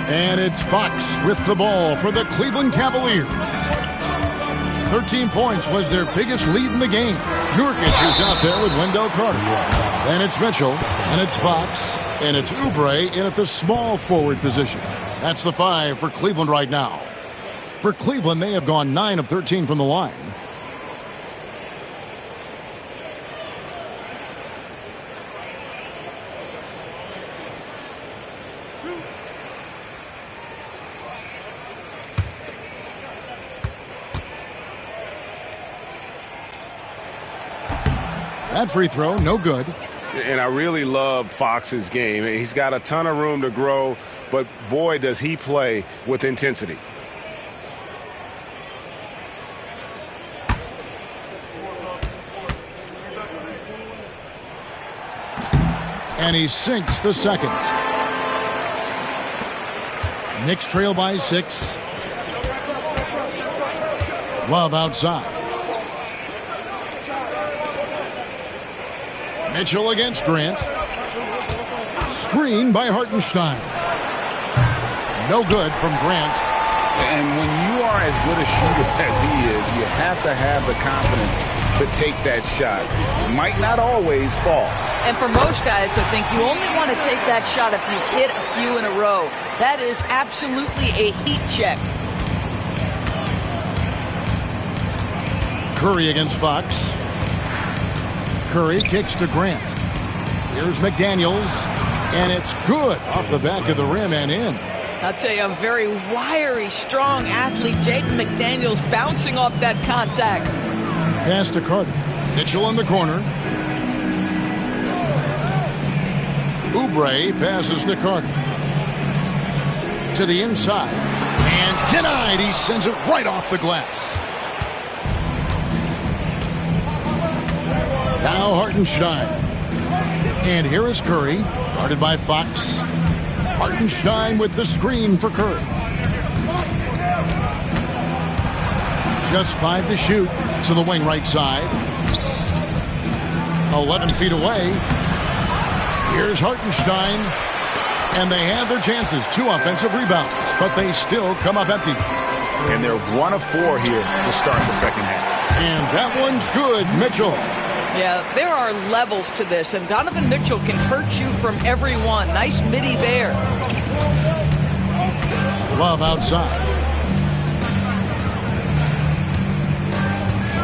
And it's Fox with the ball for the Cleveland Cavaliers. 13 points was their biggest lead in the game. Nurkic is out there with Wendell Carter. Then it's Mitchell, and it's Fox, and it's Oubre in at the small forward position. That's the 5 for Cleveland right now. For Cleveland, they have gone 9 of 13 from the line. That free throw, no good. And I really love Fox's game. He's got a ton of room to grow, but boy, does he play with intensity. And he sinks the second. Knicks trail by 6. Love outside. Mitchell against Grant. Screen by Hartenstein. No good from Grant. And when you are as good a shooter as he is, you have to have the confidence to take that shot. It might not always fall. And for most guys, I think you only want to take that shot if you hit a few in a row. That is absolutely a heat check. Curry against Fox. Curry kicks to Grant. Here's McDaniels, and it's good off the back of the rim and in. I'll tell you, a very wiry, strong athlete, Jaden McDaniels, bouncing off that contact. Pass to Carter. Mitchell in the corner. Oubre passes to Carter. To the inside. And denied. He sends it right off the glass. Now Hartenstein. And here is Curry, guarded by Fox. Hartenstein with the screen for Curry. Just 5 to shoot to the wing right side. 11 feet away. Here's Hartenstein. And they have their chances. 2 offensive rebounds, but they still come up empty. And they're 1 of 4 here to start the second half. And that one's good, Mitchell. Yeah, there are levels to this, and Donovan Mitchell can hurt you from every one. Nice midi there. Love outside.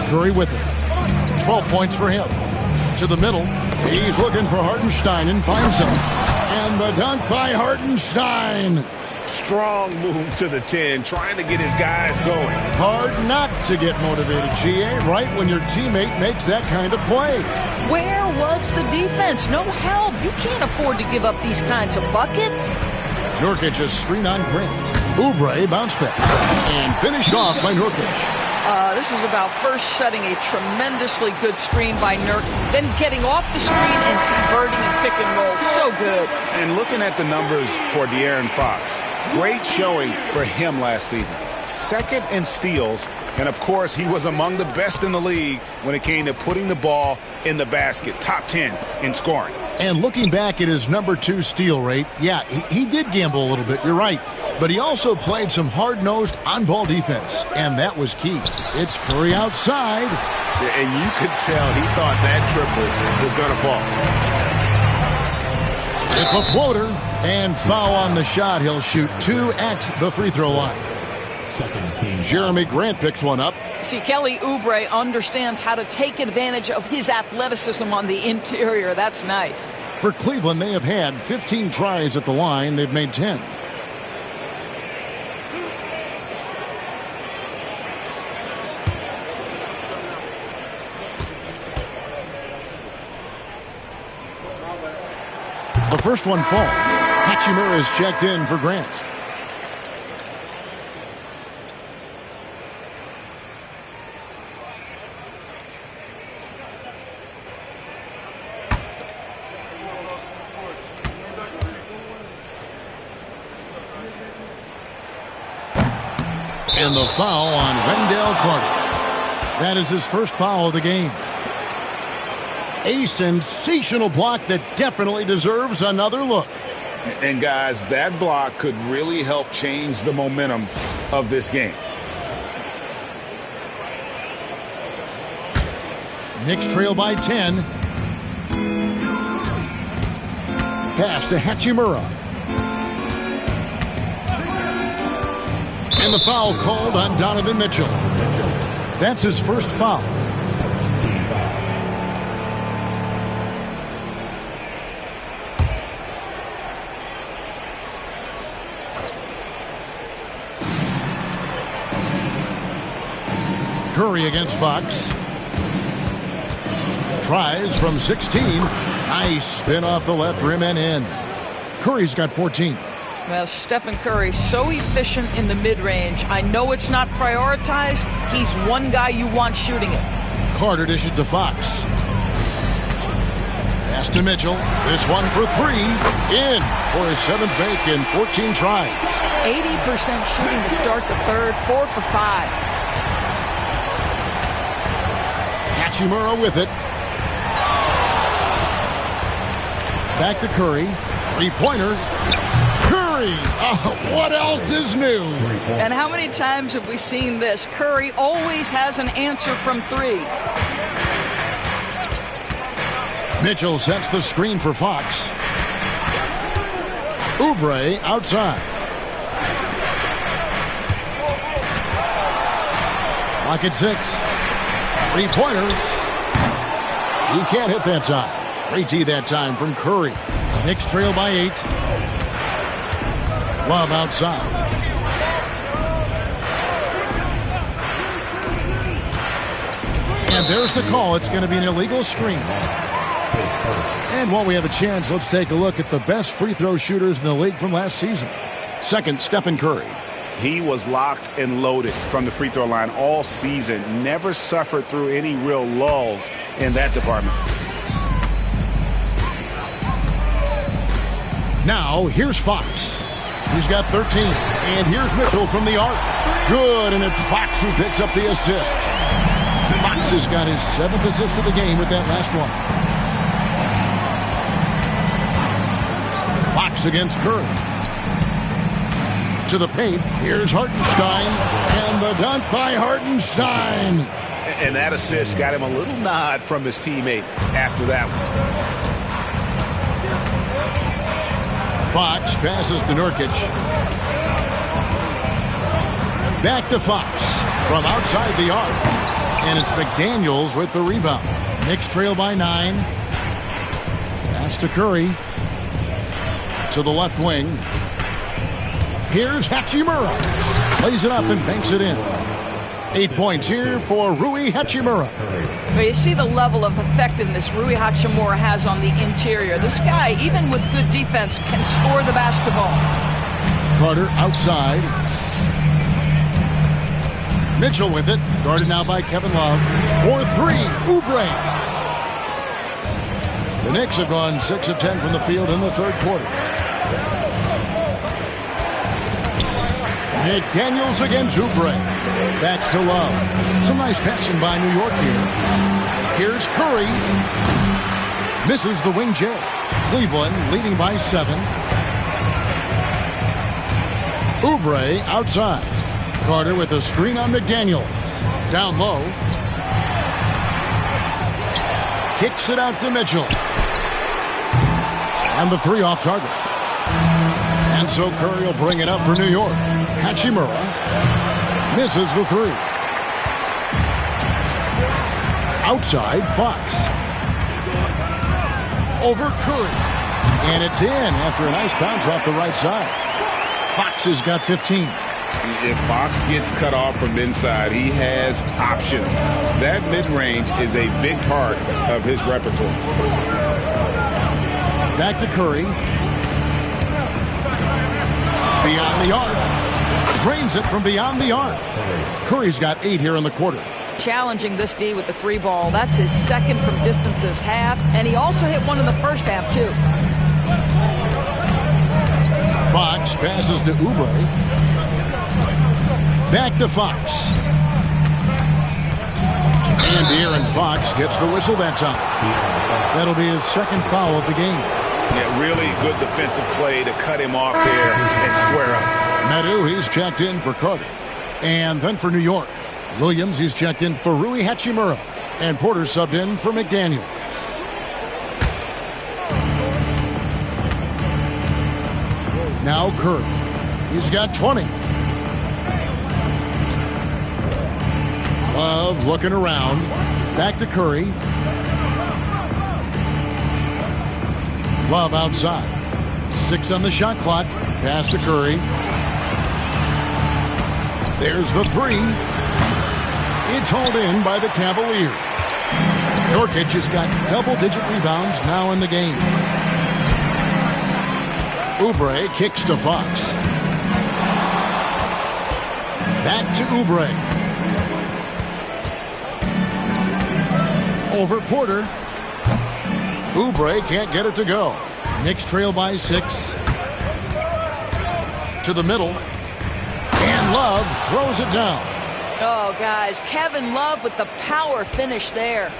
Curry with it. 12 points for him. To the middle. He's looking for Hartenstein and finds him. And the dunk by Hartenstein. Strong move to the 10, trying to get his guys going. Hard not to get motivated, GA, right when your teammate makes that kind of play. Where was the defense? No help. You can't afford to give up these kinds of buckets. Nurkic a screen on Grant. Oubre bounce back. And finished off by Nurkic. This is about first setting a tremendously good screen by Nurk, then getting off the screen and converting and pick and roll. So good. And looking at the numbers for De'Aaron Fox, great showing for him last season. Second in steals, and of course he was among the best in the league when it came to putting the ball in the basket. Top 10 in scoring. And looking back at his #2 steal rate, yeah, he did gamble a little bit, you're right. But he also played some hard-nosed on-ball defense, and that was key. It's Curry outside. Yeah, and you could tell he thought that triple was going to fall. Tip a floater, and foul on the shot. He'll shoot 2 at the free throw line. Jeremy Grant picks one up. See, Kelly Oubre understands how to take advantage of his athleticism on the interior. That's nice. For Cleveland, they have had 15 tries at the line. They've made 10. The first one falls. Hachimura is checked in for Grant. And the foul on Wendell Carter. That is his first foul of the game. A sensational block that definitely deserves another look. And guys, that block could really help change the momentum of this game. Knicks trail by 10. Pass to Hachimura. And the foul called on Donovan Mitchell. That's his first foul. Curry against Fox. Tries from 16. Nice spin off the left rim and in. Curry's got 14. Well, Stephen Curry, so efficient in the mid-range. I know it's not prioritized. He's one guy you want shooting it. Carter dishes to Fox. Pass to Mitchell. This one for 3. In for his 7th make in 14 tries. 80% shooting to start the third. 4 for 5. Hachimura with it. Back to Curry. 3-pointer. Curry! Oh, what else is new? And how many times have we seen this? Curry always has an answer from 3. Mitchell sets the screen for Fox. Oubre outside. Lock at 6. 3-pointer. He can't hit that time. Great tee that time from Curry. Knicks trail by 8. Love outside. And there's the call. It's going to be an illegal screen. And while we have a chance, let's take a look at the best free throw shooters in the league from last season. Second, Stephen Curry. He was locked and loaded from the free throw line all season. Never suffered through any real lulls in that department. Now, here's Fox. He's got 13. And here's Mitchell from the arc. Good, and it's Fox who picks up the assist. Fox has got his 7th assist of the game with that last one. Fox against Curry. To the paint. Here's Hartenstein. And the dunk by Hartenstein. And that assist got him a little nod from his teammate after that one. Fox passes to Nurkic. Back to Fox from outside the arc. And it's McDaniels with the rebound. Knicks trail by 9. Pass to Curry. To the left wing. Here's Hachimura. Plays it up and banks it in. 8 points here for Rui Hachimura. Well, you see the level of effectiveness Rui Hachimura has on the interior. This guy, even with good defense, can score the basketball. Carter outside. Mitchell with it. Guarded now by Kevin Love. For 3, Oubre. The Knicks have gone 6 of 10 from the field in the third quarter. McDaniels against Oubre. Back to Love. Some nice passing by New York here. Here's Curry. Misses the wing J. Cleveland leading by 7. Oubre outside. Carter with a screen on McDaniels. Down low. Kicks it out to Mitchell. And the 3 off target. And so Curry will bring it up for New York. Hachimura misses the 3. Outside, Fox. Over Curry. And it's in after a nice bounce off the right side. Fox has got 15. If Fox gets cut off from inside, he has options. That mid-range is a big part of his repertoire. Back to Curry. Beyond the arc. Drains it from beyond the arc. Curry's got 8 here in the quarter. Challenging this D with the 3 ball. That's his second from distance this half. And he also hit one in the first half, too. Fox passes to Oubre. Back to Fox. And De'Aaron Fox gets the whistle that time. That'll be his second foul of the game. Yeah, really good defensive play to cut him off there and square up. Medu, he's checked in for Carter. And then for New York, Williams, he's checked in for Rui Hachimura. And Porter subbed in for McDaniels. Now Curry. He's got 20. Love looking around. Back to Curry. Love outside. 6 on the shot clock. Pass to Curry. There's the 3. It's hauled in by the Cavaliers. Nurkic has got double-digit rebounds now in the game. Oubre kicks to Fox. Back to Oubre. Over Porter. Oubre can't get it to go. Knicks trail by 6. To the middle. And Love throws it down. Oh, guys, Kevin Love with the power finish there.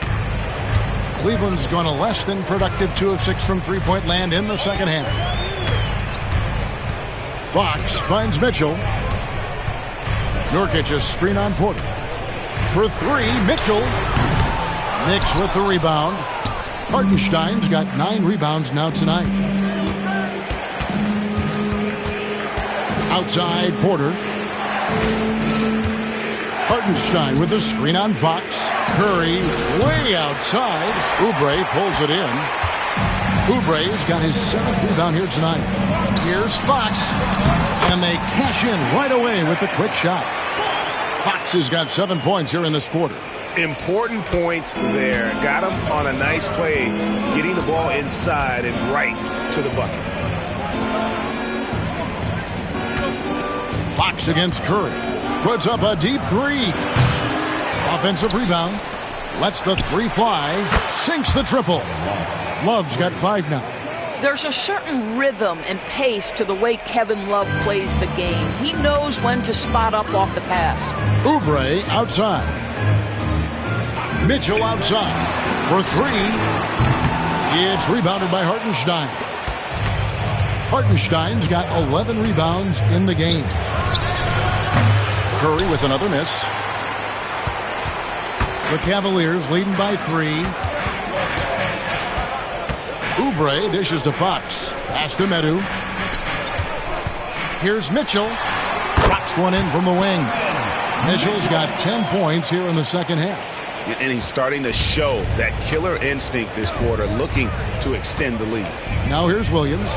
Cleveland's gone a less than productive 2 of 6 from three-point land in the second half. Fox finds Mitchell. Nurkic a screen on Porter. For 3, Mitchell. Knicks with the rebound. Hartenstein's got 9 rebounds now tonight. Outside, Porter. Hartenstein with a screen on Fox. Curry way outside. Oubre pulls it in. Oubre's got his 7th rebound here tonight. Here's Fox. And they cash in right away with the quick shot. Fox has got 7 points here in this quarter. Important points there. Got him on a nice play, getting the ball inside and right to the bucket. Fox against Curry. Puts up a deep 3. Offensive rebound. Lets the 3 fly. Sinks the triple. Love's got 5 now. There's a certain rhythm and pace to the way Kevin Love plays the game. He knows when to spot up off the pass. Oubre outside. Mitchell outside. For 3. It's rebounded by Hartenstein. Hartenstein's got 11 rebounds in the game. Curry with another miss. The Cavaliers leading by 3. Oubre dishes to Fox. Pass to Medu. Here's Mitchell. Drops one in from the wing. Mitchell's got 10 points here in the second half. And he's starting to show that killer instinct this quarter, looking to extend the lead. Now here's Williams.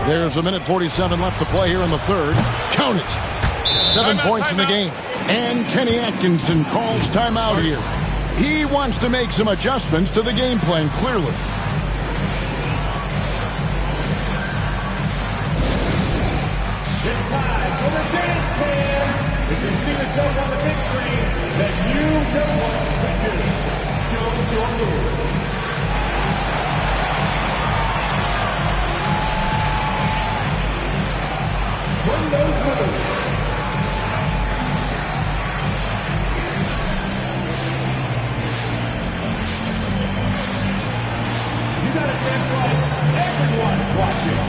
There's 1:47 left to play here in the third. Count it. 7 points in the game. And Kenny Atkinson calls timeout here. He wants to make some adjustments to the game plan, clearly. It's time for the dance man. If you see yourself on the big screen, then you know what to do. Show us your move. Bring those moves. You got to dance like everyone's watching.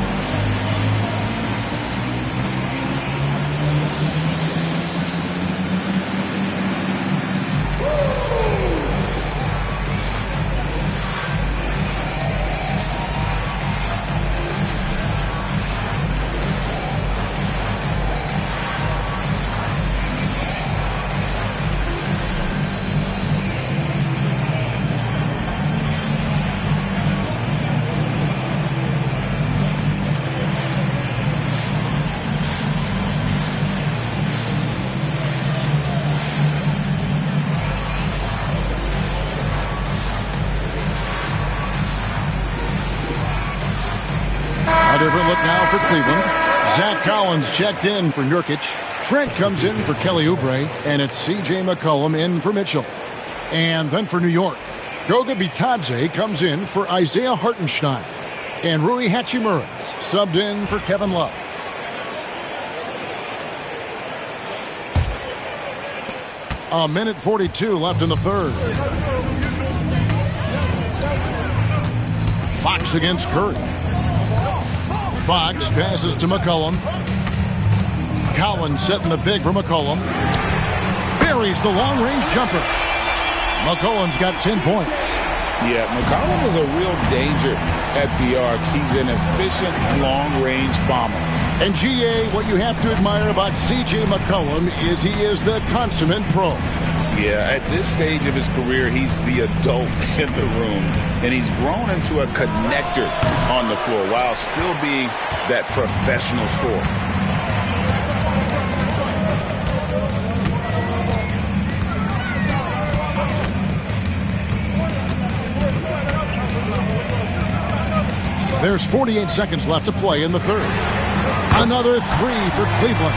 A different look now for Cleveland. Zach Collins checked in for Nurkic. Trent comes in for Kelly Oubre. And it's C.J. McCollum in for Mitchell. And then for New York, Goga Bitadze comes in for Isaiah Hartenstein. And Rui Hachimura subbed in for Kevin Love. A minute 42 left in the third. Fox against Curry. Fox passes to McCollum. Collins setting the big for McCollum. Buries the long-range jumper. McCollum's got 10 points. Yeah, McCollum is a real danger at the arc. He's an efficient long-range bomber. And GA, what you have to admire about C.J. McCollum is he is the consummate pro. Yeah, at this stage of his career, he's the adult in the room. And he's grown into a connector on the floor while still being that professional scorer. There's 48 seconds left to play in the third. Another three for Cleveland.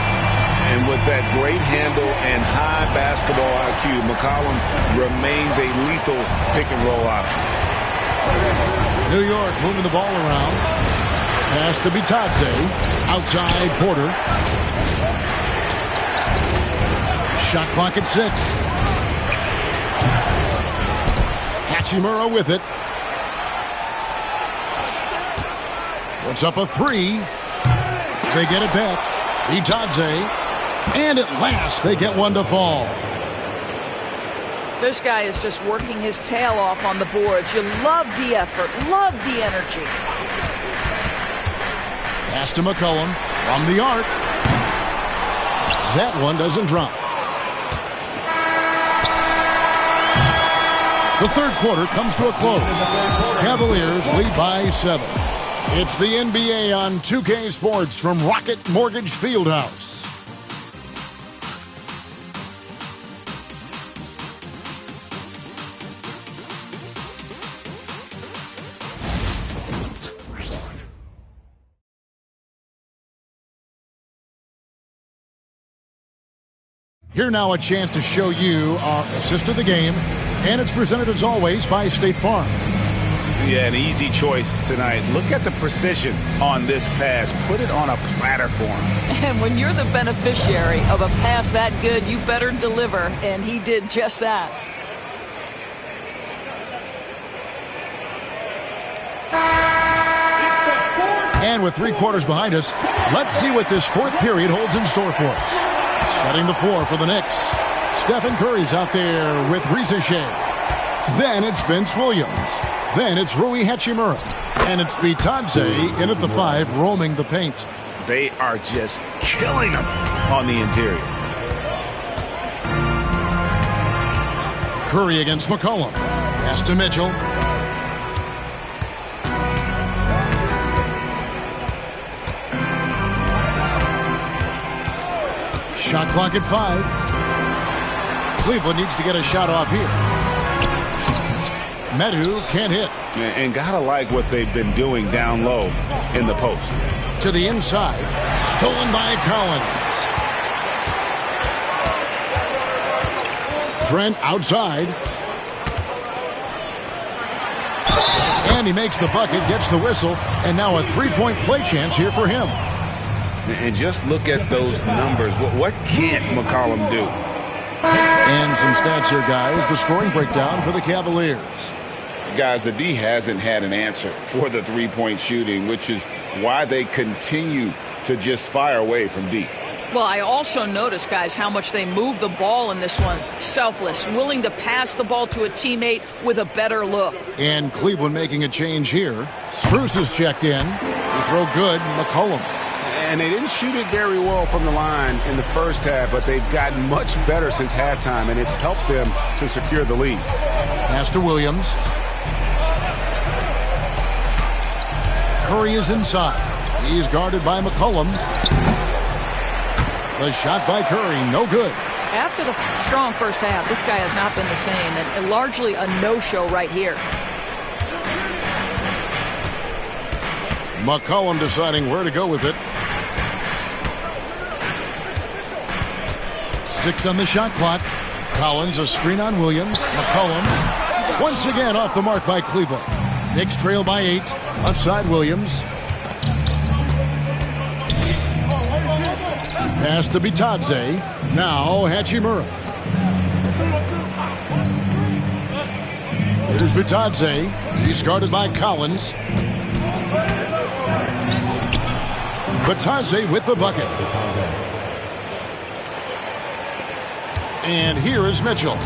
And with that great handle and high basketball IQ, McCollum remains a lethal pick-and-roll option. New York moving the ball around. Pass to Bitadze. Outside Porter. Shot clock at 6. Hachimura with it. Puts up a three. They get it back. Bitadze. And at last, they get one to fall. This guy is just working his tail off on the boards. You love the effort, love the energy. Pass to McCollum from the arc. That one doesn't drop. The third quarter comes to a close. Cavaliers lead by 7. It's the NBA on 2K Sports from Rocket Mortgage Fieldhouse. Here now a chance to show you our assist of the game, and it's presented as always by State Farm. Yeah, an easy choice tonight. Look at the precision on this pass. Put it on a platter for him. And when you're the beneficiary of a pass that good, you better deliver, and he did just that. And with 3 quarters behind us, let's see what this fourth period holds in store for us. Setting the floor for the Knicks. Stephen Curry's out there with Ricochet. Then it's Vince Williams. Then it's Rui Hachimura. And it's Bitadze in at the 5, roaming the paint. They are just killing them on the interior. Curry against McCollum. Pass to Mitchell. Shot clock at 5. Cleveland needs to get a shot off here. Medu can't hit. And gotta like what they've been doing down low in the post. To the inside. Stolen by Collins. Trent outside. And he makes the bucket, gets the whistle, and now a three-point play chance here for him. And just look at those numbers. What can't McCollum do? And some stats here, guys. The scoring breakdown for the Cavaliers. Guys, the D hasn't had an answer for the three-point shooting, which is why they continue to just fire away from deep. Well, I also noticed, guys, how much they move the ball in this one. Selfless, willing to pass the ball to a teammate with a better look. And Cleveland making a change here. Spruce is checked in. The throw good. McCollum. And they didn't shoot it very well from the line in the first half, but they've gotten much better since halftime, and it's helped them to secure the lead. Pass to Williams. Curry is inside. He's guarded by McCollum. The shot by Curry, no good. After the strong first half, this guy has not been the same, and largely a no-show right here. McCollum deciding where to go with it. 6 on the shot clock. Collins, a screen on Williams. McCollum once again off the mark by Cleveland. Knicks trail by 8. Left side Williams. Pass to Bitadze. Now Hachimura. Here's Bitadze. He's guarded by Collins. Bitadze with the bucket. And here is Mitchell.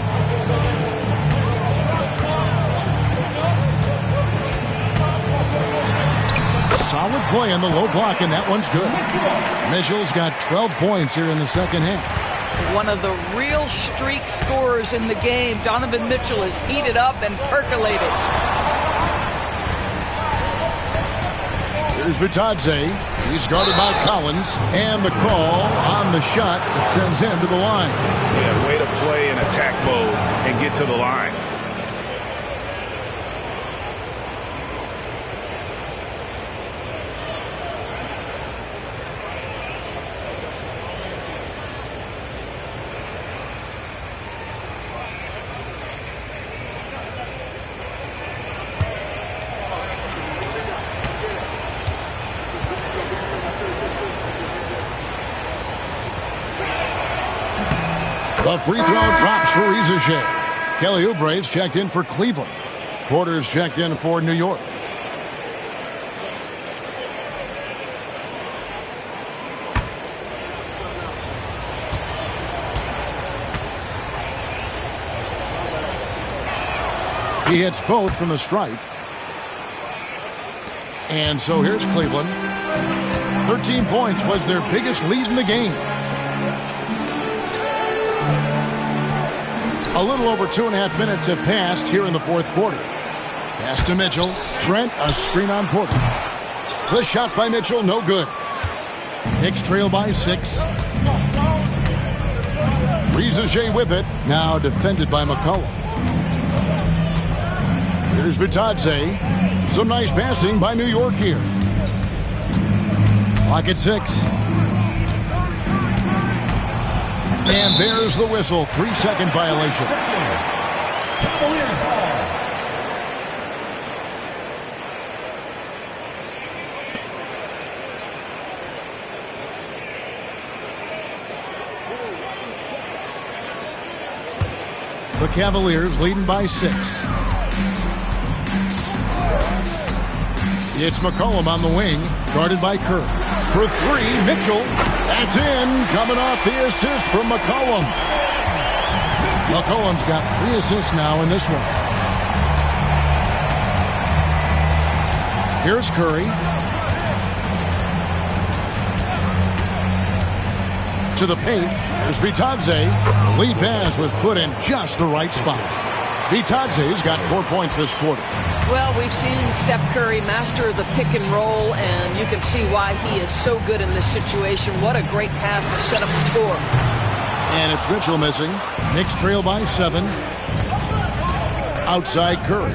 Solid play on the low block, and that one's good. Mitchell's got 12 points here in the second half. One of the real streak scorers in the game. Donovan Mitchell is heated up and percolated. Here's Bitadze. He's guarded by Collins. And the call on the shot that sends him to the line. Yeah, way to play in attack mode and get to the line. The free throw drops for Rizachet. Kelly Oubre's checked in for Cleveland. Porter's checked in for New York. He hits both from the stripe. And so here's Cleveland. 13 points was their biggest lead in the game. A little over 2.5 minutes have passed here in the fourth quarter. Pass to Mitchell. Trent, a screen on Porter. The shot by Mitchell, no good. Knicks trail by 6. Rizachet with it. Now defended by McCollum. Here's Bitadze. Some nice passing by New York here. Clock at 6. And there's the whistle. 3-second violation. The Cavaliers leading by 6. It's McCollum on the wing, guarded by Kerr. For 3, Mitchell. That's in, coming off the assist from McCollum. McCollum's got 3 assists now in this one. Here's Curry. To the paint. Here's Bitadze. The lead pass was put in just the right spot. Bitadze's got 4 points this quarter. Well, we've seen Steph Curry master the pick and roll, and you can see why he is so good in this situation. What a great pass to set up the score. And it's Mitchell missing. Knicks trail by 7. Outside Curry.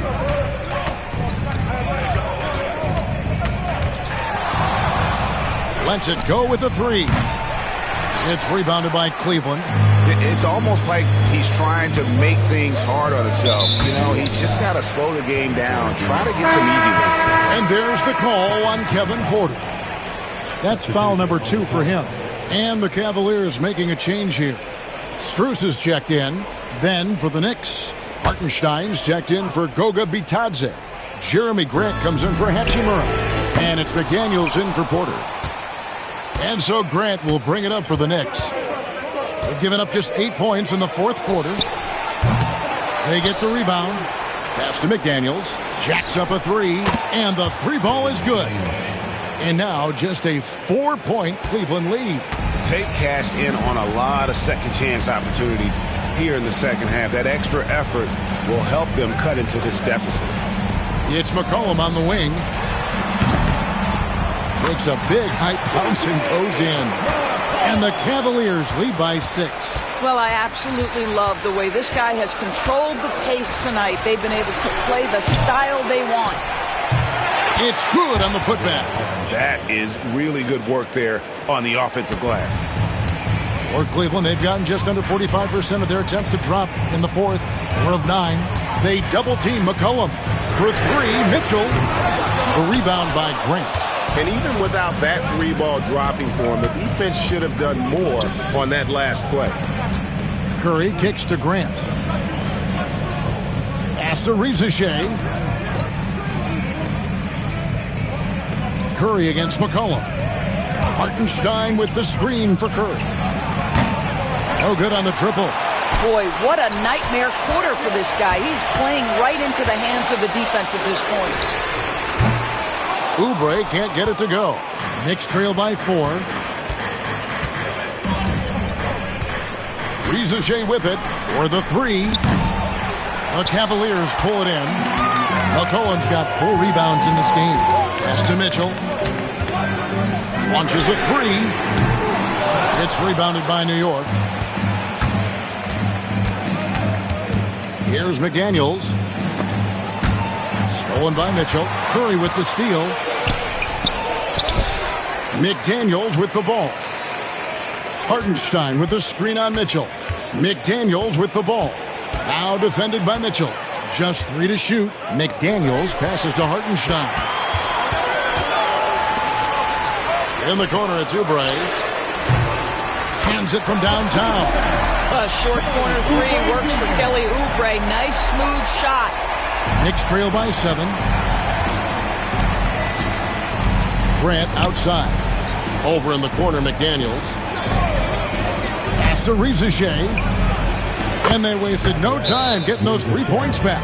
Lets it go with a 3. It's rebounded by Cleveland. It's almost like he's trying to make things hard on himself. You know, he's just got to slow the game down, try to get some easy ones. And there's the call on Kevin Porter. That's foul number 2 for him. And the Cavaliers making a change here. Strus is checked in. Then for the Knicks, Hartenstein's checked in for Goga Bitadze. Jeremy Grant comes in for Hachimura. And it's McDaniels in for Porter. And so Grant will bring it up for the Knicks. They've given up just 8 points in the fourth quarter. They get the rebound. Pass to McDaniels. Jacks up a 3. And the 3 ball is good. And now just a 4-point Cleveland lead. They cashed in on a lot of second chance opportunities here in the second half. That extra effort will help them cut into this deficit. It's McCollum on the wing. Makes a big high bounce and goes in. And the Cavaliers lead by 6. Well, I absolutely love the way this guy has controlled the pace tonight. They've been able to play the style they want. It's good on the putback. That is really good work there on the offensive glass. For Cleveland, they've gotten just under 45% of their attempts to drop in the fourth. 4 of 9. They double-team McCollum. For 3, Mitchell. A rebound by Grant. And even without that 3 ball dropping for him, the defense should have done more on that last play. Curry kicks to Grant. Pass to Rizachet. Curry against McCollum. Hartenstein with the screen for Curry. No good on the triple. Boy, what a nightmare quarter for this guy. He's playing right into the hands of the defense at this point. Oubre can't get it to go. Knicks trail by 4. Rizachet with it for the 3. The Cavaliers pull it in. McCollum's got 4 rebounds in this game. Pass to Mitchell. Launches a 3. It's rebounded by New York. Here's McDaniels. Stolen by Mitchell. Curry with the steal. McDaniels with the ball. Hartenstein with the screen on Mitchell. McDaniels with the ball. Now defended by Mitchell. Just 3 to shoot. McDaniels passes to Hartenstein. In the corner, it's Oubre. Hands it from downtown. A short corner 3 works for Kelly Oubre. Nice, smooth shot. Knicks trail by 7. Grant outside. Over in the corner, McDaniels. Pass to Rizachet. And they wasted no time getting those 3 points back.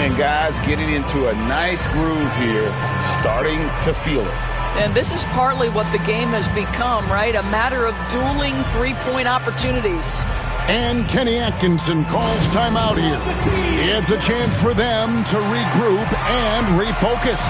And guys getting into a nice groove here, starting to feel it. And this is partly what the game has become, right? A matter of dueling 3-point opportunities. And Kenny Atkinson calls timeout here. It's a chance for them to regroup and refocus.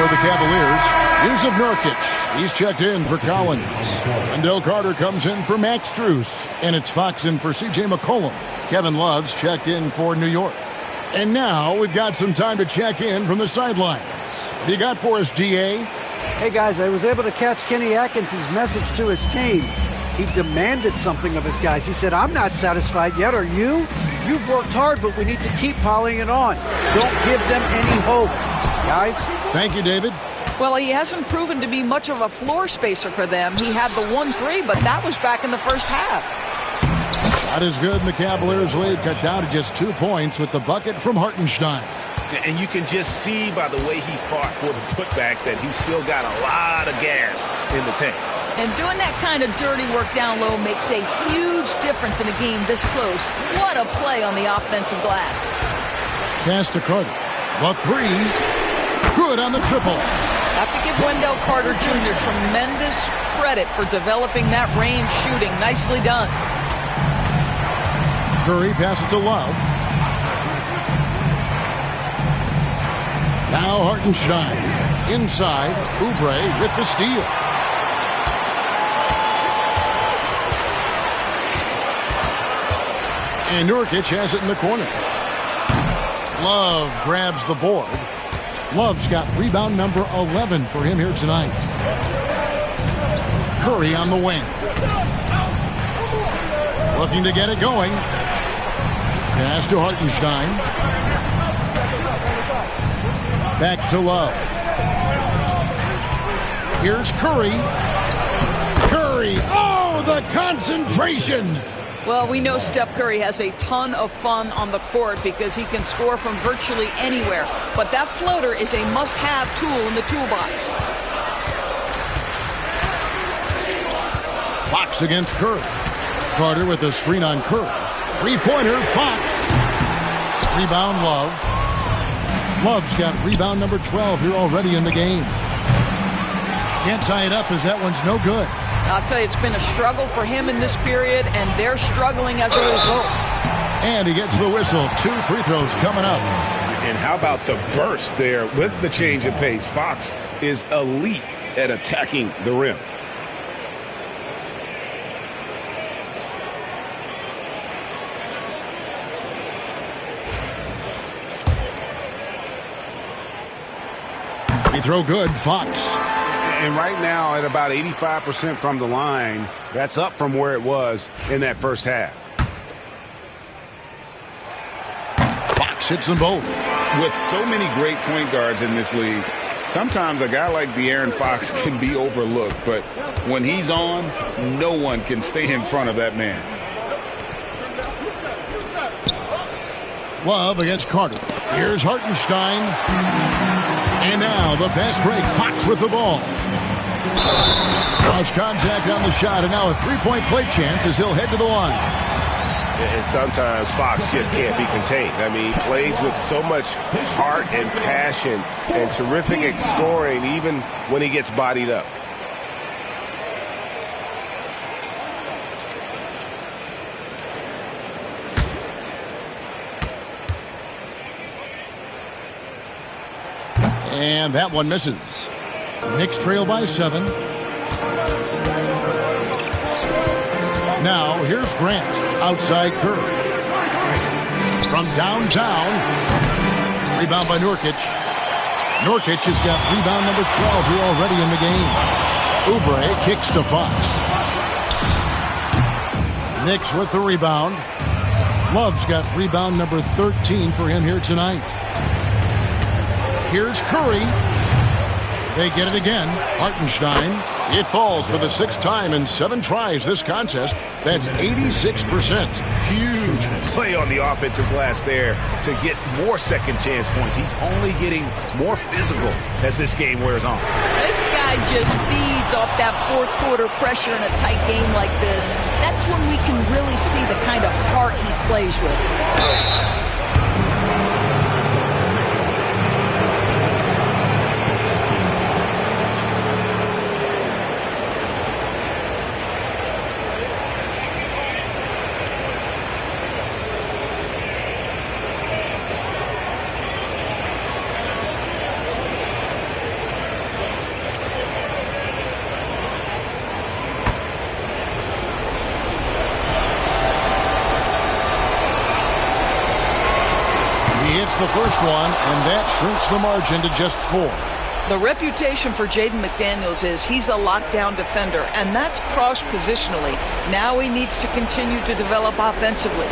For the Cavaliers, Yusuf Nurkic, he's checked in for Collins. Wendell Carter comes in for Max Strus. And it's Fox in for C.J. McCollum. Kevin Love's checked in for New York. And now we've got some time to check in from the sidelines. What do you got for us, DA? Hey, guys, I was able to catch Kenny Atkinson's message to his team. He demanded something of his guys. He said, I'm not satisfied yet, are you? You've worked hard, but we need to keep piling it on. Don't give them any hope. Guys? Thank you, David. Well, he hasn't proven to be much of a floor spacer for them. He had the 1-3, but that was back in the first half. Shot is good, and the Cavaliers' lead cut down to just 2 points with the bucket from Hartenstein. And you can just see by the way he fought for the putback that he's still got a lot of gas in the tank. And doing that kind of dirty work down low makes a huge difference in a game this close. What a play on the offensive glass. Pass to Carter. The three. Good on the triple. Have to give Wendell Carter Jr. tremendous credit for developing that range shooting. Nicely done. Curry passes to Love. Now Hartenstein. Inside. Oubre with the steal. And Nurkic has it in the corner. Love grabs the board. Love's got rebound number 11 for him here tonight. Curry on the wing. Looking to get it going. Pass to Hartenstein. Back to Love. Here's Curry. Curry. Oh, the concentration. Well, we know Steph Curry has a ton of fun on the court because he can score from virtually anywhere. But that floater is a must-have tool in the toolbox. Fox against Curry. Carter with a screen on Curry. Three-pointer, Fox. Rebound, Love. Love's got rebound number 12 here already in the game. Can't tie it up as that one's no good. I'll tell you, it's been a struggle for him in this period, and they're struggling as a result. And he gets the whistle. 2 free throws coming up. And how about the burst there with the change of pace? Fox is elite at attacking the rim. Free throw good, Fox. And right now at about 85% from the line, that's up from where it was in that first half. Fox hits them both. With so many great point guards in this league, sometimes a guy like De'Aaron Fox can be overlooked, but when he's on, no one can stay in front of that man. Love against Carter. Here's Hartenstein. And now the fast break. Fox with the ball. Cross contact on the shot, and now a three-point play chance as he'll head to the line. And sometimes Fox just can't be contained. I mean, he plays with so much heart and passion and terrific at scoring even when he gets bodied up. And that one misses. Knicks trail by 7. Now here's Grant. Outside Curry. From downtown. Rebound by Nurkic. Nurkic has got rebound number 12 here already in the game. Oubre kicks to Fox. Knicks with the rebound. Love's got rebound number 13 for him here tonight. Here's Curry. They get it again. Hartenstein. It falls for the 6th time in 7 tries this contest. That's 86%. Huge play on the offensive glass there to get more second chance points. He's only getting more physical as this game wears on. This guy just feeds off that fourth quarter pressure in a tight game like this. That's when we can really see the kind of heart he plays with. the first one, and that shrinks the margin to just 4. The reputation for Jaden McDaniels is he's a lockdown defender, and that's cross-positionally. Now he needs to continue to develop offensively.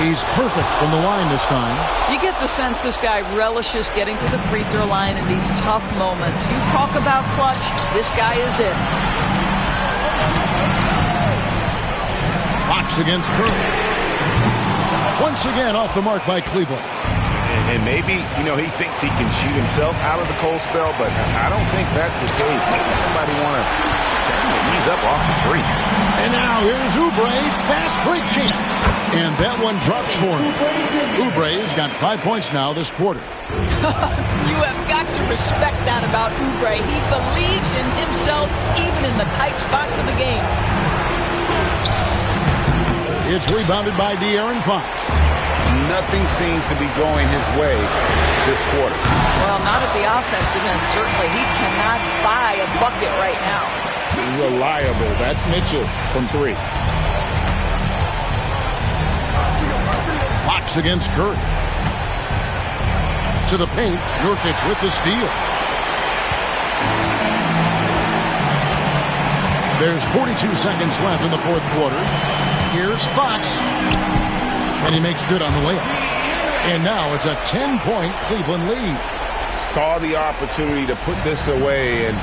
He's perfect from the line this time. You get the sense this guy relishes getting to the free throw line in these tough moments. You talk about clutch, this guy is it. Fox against Curry. Once again off the mark by Cleveland. And maybe, he thinks he can shoot himself out of the cold spell, but I don't think that's the case. Maybe somebody want to turn the ease up off the freeze. And now here's Oubre, fast break chance. And that one drops for him. Oubre's got 5 points now this quarter. You have got to respect that about Oubre. He believes in himself even in the tight spots of the game. It's rebounded by De'Aaron Fox. Nothing seems to be going his way this quarter. Well, not at the offensive end, certainly. He cannot buy a bucket right now. Reliable. That's Mitchell from 3. Fox against Curry. To the paint, Nurkic with the steal. There's 42 seconds left in the fourth quarter. Here's Fox. And he makes good on the layup. And now it's a 10-point Cleveland lead. Saw the opportunity to put this away and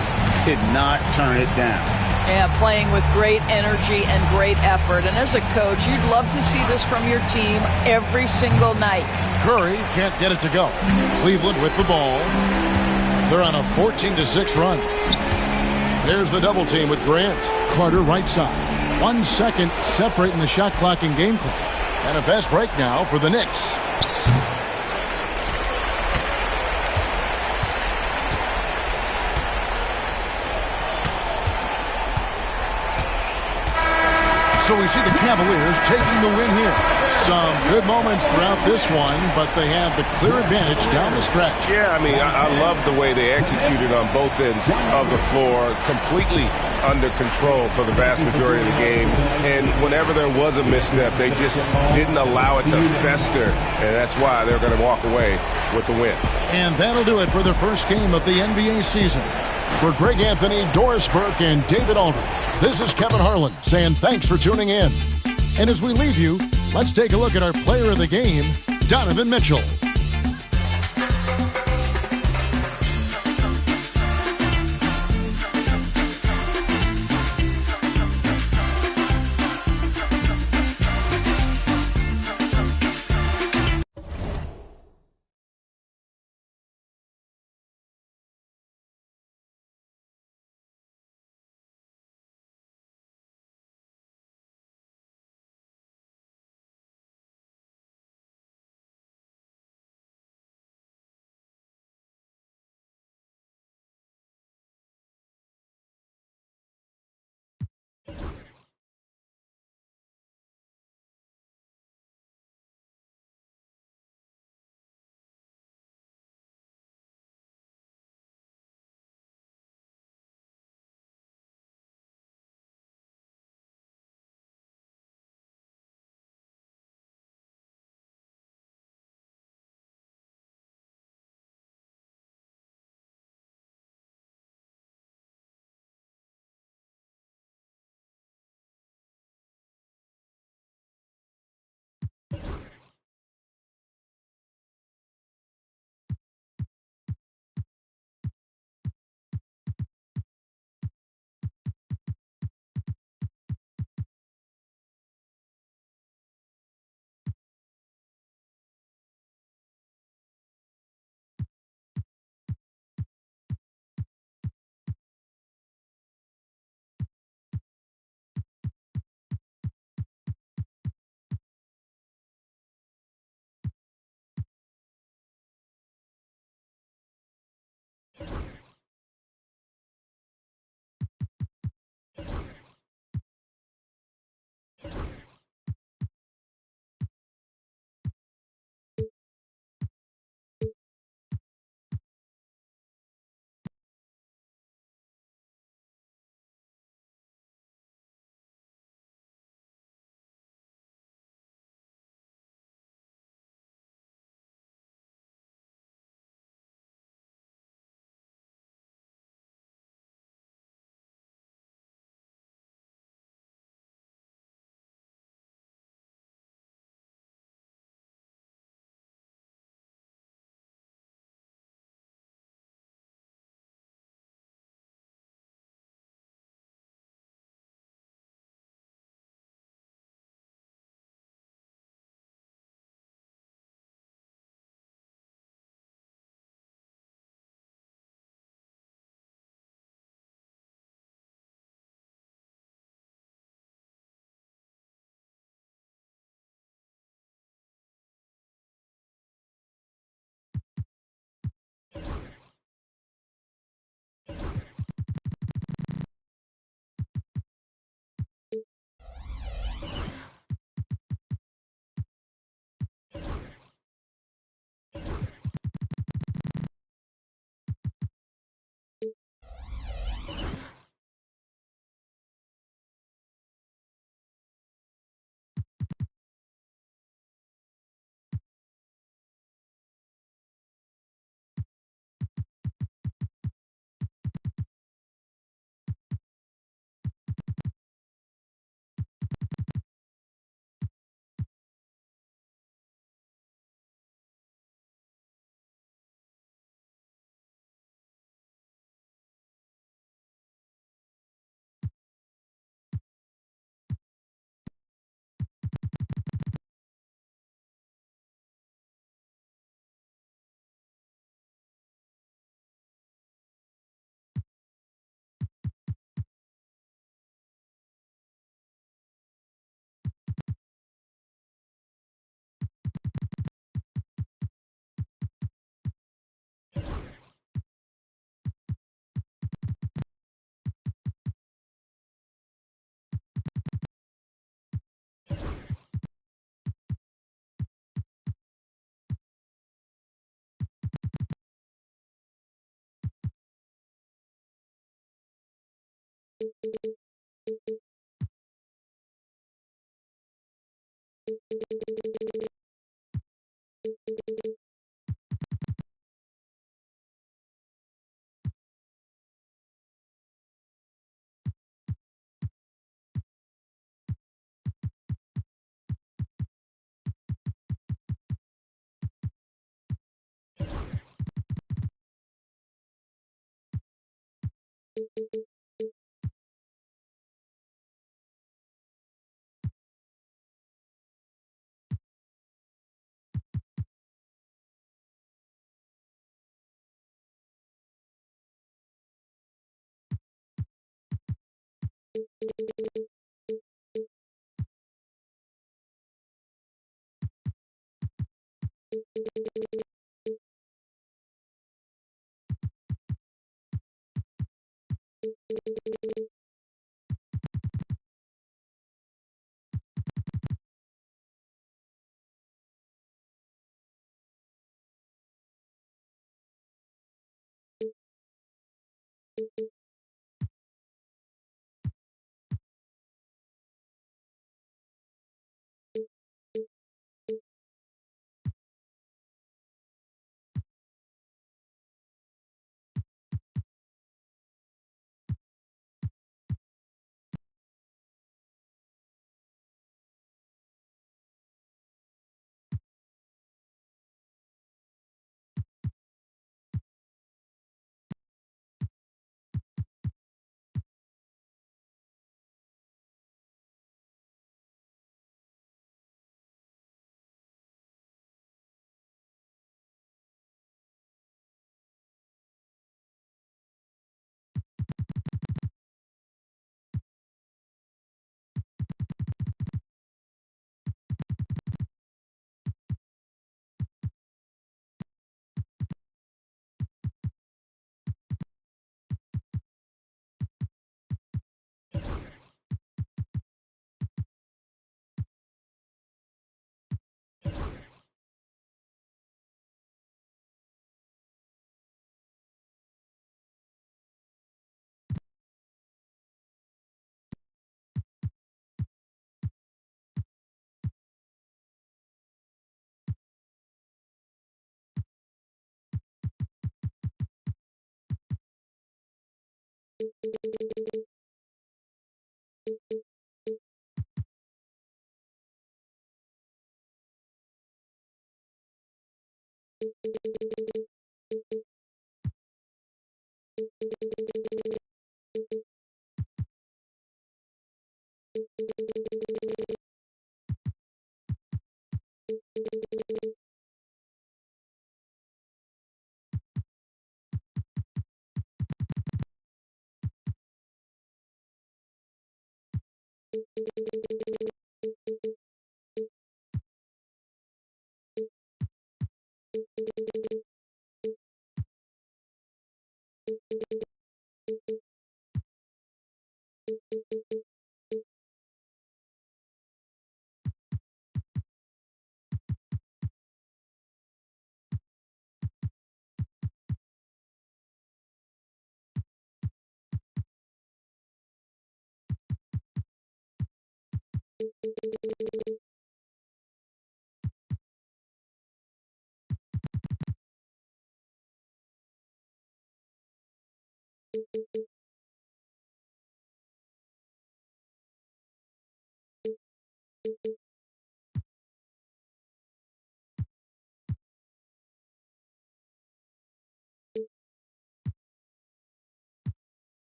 did not turn it down. Yeah, playing with great energy and great effort. And as a coach, you'd love to see this from your team every single night. Curry can't get it to go. Cleveland with the ball. They're on a 14-6 run. There's the double team with Grant. Carter right side. 1 second separating the shot clock and game clock. And a fast break now for the Knicks. So we see the Cavaliers taking the win here. Some good moments throughout this one, but they have the clear advantage down the stretch. Yeah, I love the way they executed on both ends of the floor, completely under control for the vast majority of the game. And whenever there was a misstep, they just didn't allow it to fester, and that's why they're going to walk away with the win. And that'll do it for the first game of the NBA season. For Greg Anthony, Doris Burke, and David Aldridge, this is Kevin Harlan saying thanks for tuning in. And as we leave you, let's take a look at our player of the game, Donovan Mitchell.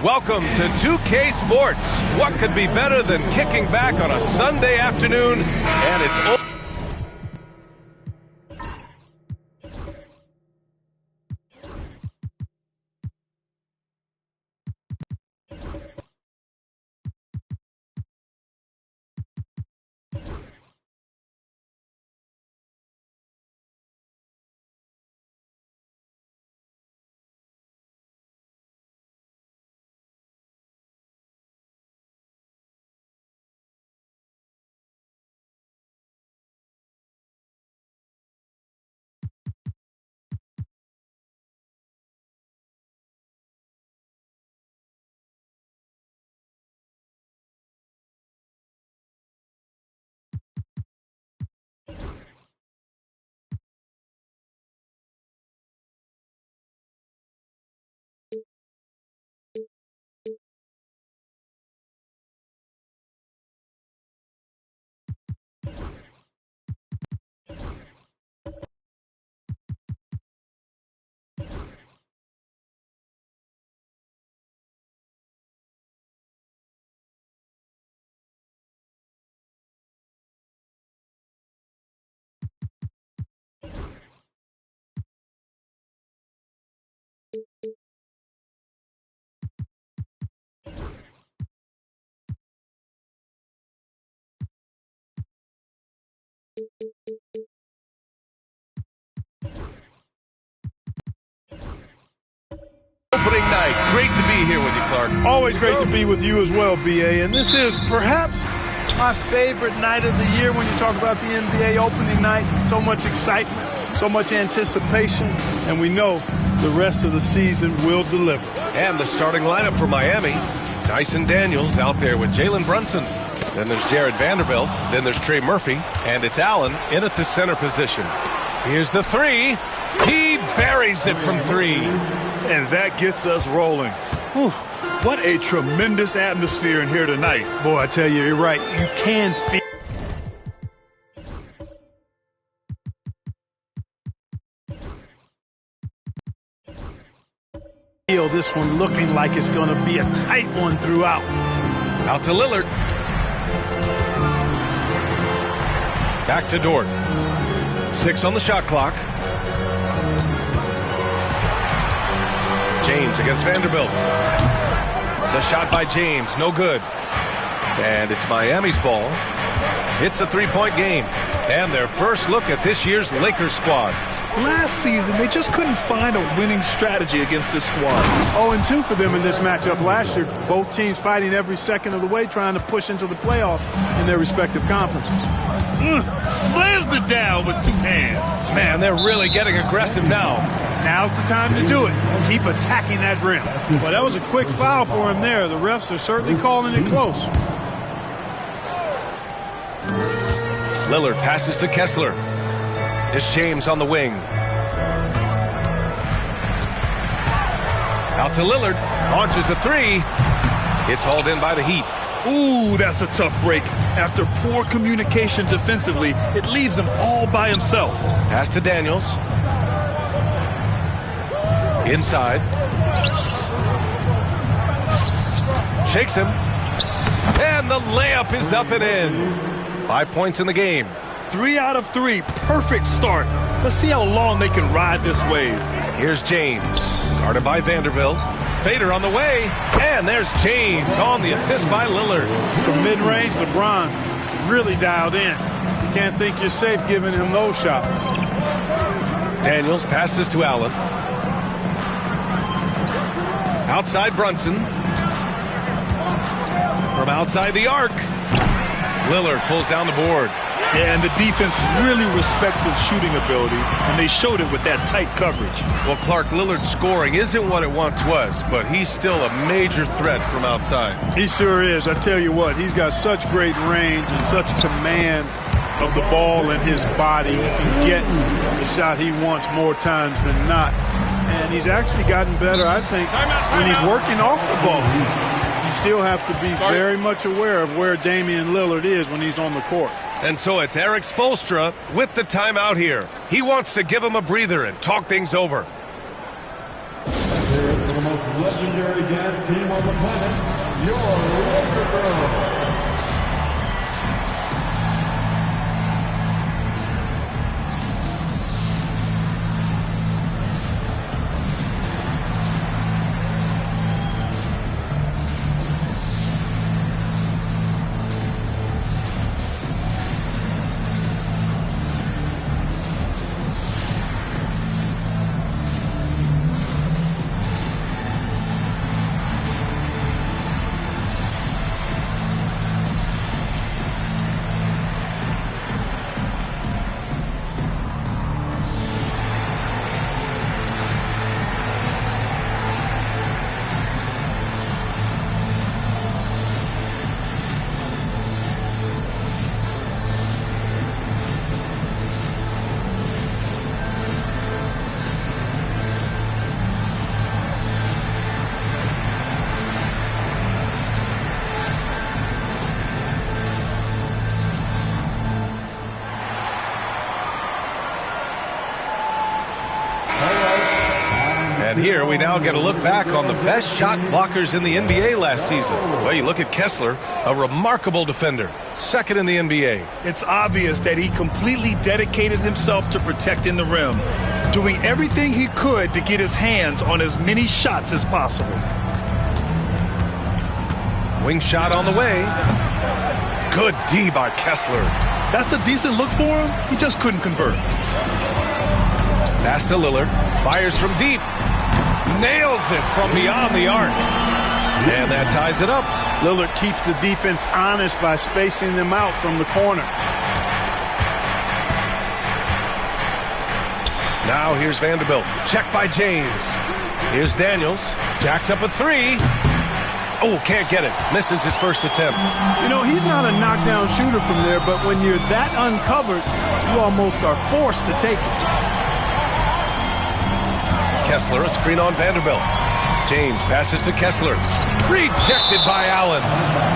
Welcome to 2K Sports. What could be better than kicking back on a Sunday afternoon? And it's opening night. Great to be here with you, Clark. Always great to be with you as well, BA. And this is perhaps my favorite night of the year when you talk about the NBA opening night. So much excitement, so much anticipation, and we know the rest of the season will deliver. And the starting lineup for Miami. Dyson Daniels out there with Jalen Brunson. Then there's Jared Vanderbilt. Then there's Trey Murphy. And it's Allen in at the center position. Here's the three. He buries it from three. And that gets us rolling. Whew. What a tremendous atmosphere in here tonight. Boy, I tell you, you're right. You can feel this one looking like it's going to be a tight one throughout. Out to Lillard. Back to Dort. 6 on the shot clock. James against Vanderbilt. The shot by James, no good. And it's Miami's ball. It's a three-point game. And their first look at this year's Lakers squad. Last season, they just couldn't find a winning strategy against this squad. 0-2 for them in this matchup last year. Both teams fighting every second of the way, trying to push into the playoffs in their respective conferences. Slams it down with two hands. Man, they're really getting aggressive now. Now's the time to do it. Keep attacking that rim. Well, that was a quick foul for him there. The refs are certainly calling it close. Lillard passes to Kessler. It's James on the wing. Out to Lillard. Launches a three. It's hauled in by the Heat. Ooh, that's a tough break. After poor communication defensively, it leaves him all by himself. Pass to Daniels. Inside. Shakes him. And the layup is up and in. 5 points in the game. 3 out of 3. Perfect start. Let's see how long they can ride this wave. Here's James. Guarded by Vanderbilt. Fader on the way. And there's James on the assist by Lillard. From mid-range, LeBron really dialed in. You can't think you're safe giving him those shots. Daniels passes to Allen. Outside Brunson. From outside the arc. Lillard pulls down the board. And the defense really respects his shooting ability, and they showed it with that tight coverage. Well, Clark, Lillard's scoring isn't what it once was, but he's still a major threat from outside. He sure is. I tell you what, he's got such great range and such command of the ball in his body. He can get the shot he wants more times than not. And he's actually gotten better, I think, when he's working off the ball. You still have to be very much aware of where Damian Lillard is when he's on the court. And so it's Eric Spoelstra with the timeout here. He wants to give him a breather and talk things over. Here for the most legendary dance team on the planet, your Laker Girls. And here we now get a look back on the best shot blockers in the NBA last season. Well, you look at Kessler, a remarkable defender, second in the NBA. It's obvious that he completely dedicated himself to protecting the rim, doing everything he could to get his hands on as many shots as possible. Wing shot on the way. Good D by Kessler. That's a decent look for him. He just couldn't convert. Pass to Lillard. Fires from deep. Nails it from beyond the arc. And that ties it up. Lillard keeps the defense honest by spacing them out from the corner. Now here's Vanderbilt. Check by James. Here's Daniels. Jacks up a three. Oh, can't get it. Misses his first attempt. You know, he's not a knockdown shooter from there, but when you're that uncovered, you almost are forced to take it. Kessler, a screen on Vanderbilt. James passes to Kessler. Rejected by Allen.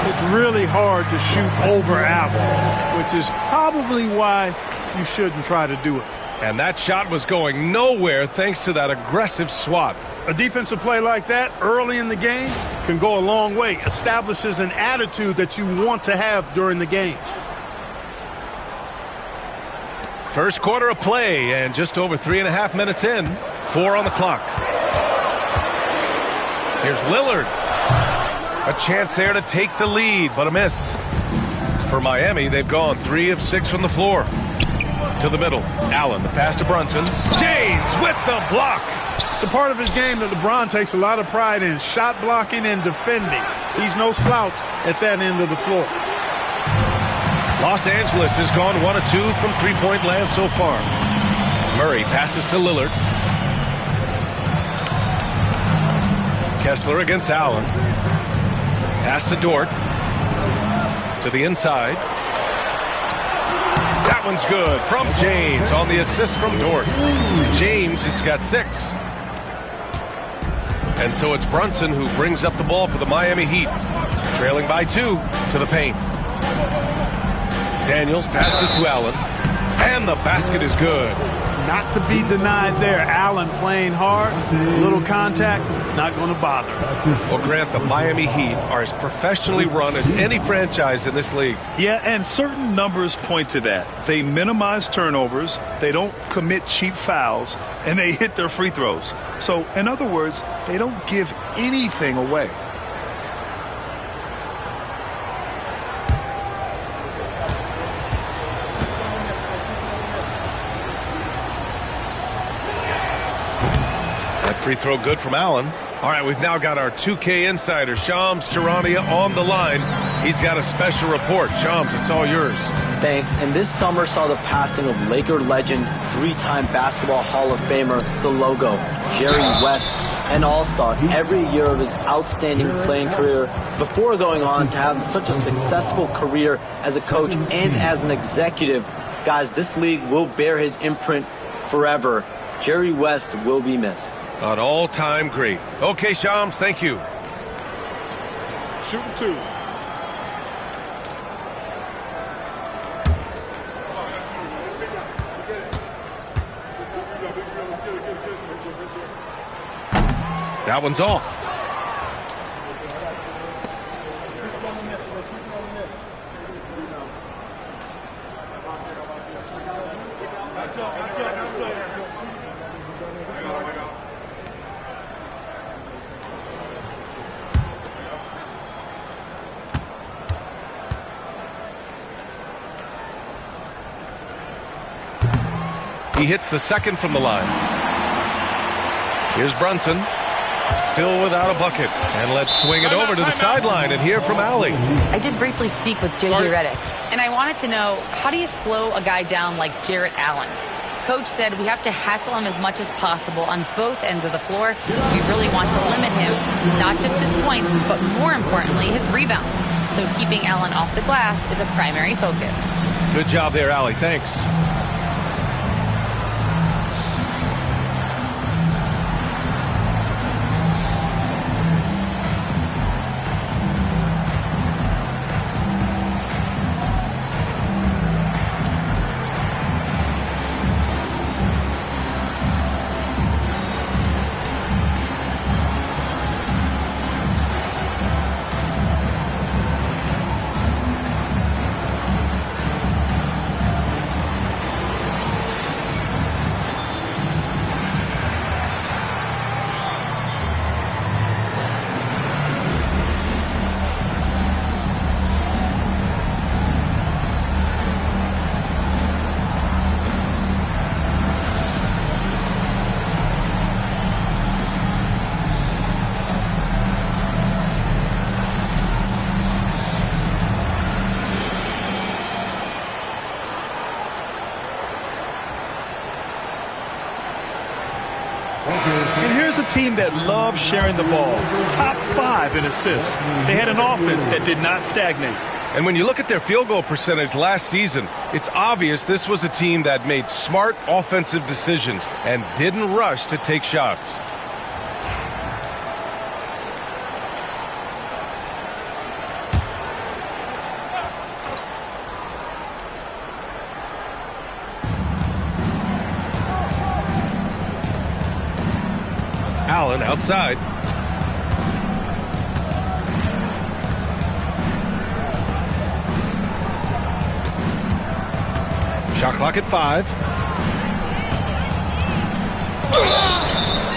It's really hard to shoot over Allen, which is probably why you shouldn't try to do it. And that shot was going nowhere thanks to that aggressive swat. A defensive play like that early in the game can go a long way. Establishes an attitude that you want to have during the game. First quarter of play and just over 3.5 minutes in. 4 on the clock. Here's Lillard. A chance there to take the lead, but a miss. For Miami, they've gone 3 of 6 from the floor. To the middle. Allen, the pass to Brunson. James with the block. It's a part of his game that LeBron takes a lot of pride in, shot blocking and defending. He's no slouch at that end of the floor. Los Angeles has gone 1 of 2 from three-point land so far. Murray passes to Lillard. Kessler against Allen. Pass to Dort. To the inside. That one's good from James on the assist from Dort. James has got 6. And so it's Brunson who brings up the ball for the Miami Heat. Trailing by 2 to the paint. Daniels passes to Allen. And the basket is good. Not to be denied there. Allen playing hard. Little contact. Not going to bother. Well, Grant, the Miami Heat are as professionally run as any franchise in this league. Yeah, and certain numbers point to that. They minimize turnovers, they don't commit cheap fouls, and they hit their free throws. So, in other words, they don't give anything away. Free throw good from Allen. All right, we've now got our 2K insider, Shams Charania, on the line. He's got a special report. Shams, it's all yours. Thanks. And this summer saw the passing of Laker legend, 3-time Basketball Hall of Famer, the logo, Jerry West, an all-star every year of his outstanding playing career before going on to have such a successful career as a coach and as an executive. Guys, this league will bear his imprint forever. Jerry West will be missed. An all-time great. Okay, Shams, thank you. Shooting 2. That one's off. He hits the second from the line. Here's Brunson. Still without a bucket. And let's swing it over to the sideline and hear from Allie. I did briefly speak with J.J. Redick, and I wanted to know, how do you slow a guy down like Jarrett Allen? Coach said we have to hassle him as much as possible on both ends of the floor. We really want to limit him, not just his points, but more importantly, his rebounds. So keeping Allen off the glass is a primary focus. Good job there, Allie. Thanks. And here's a team that loves sharing the ball. Top 5 in assists. They had an offense that did not stagnate. And when you look at their field goal percentage last season, it's obvious this was a team that made smart offensive decisions and didn't rush to take shots. Allen outside. Shot clock at 5.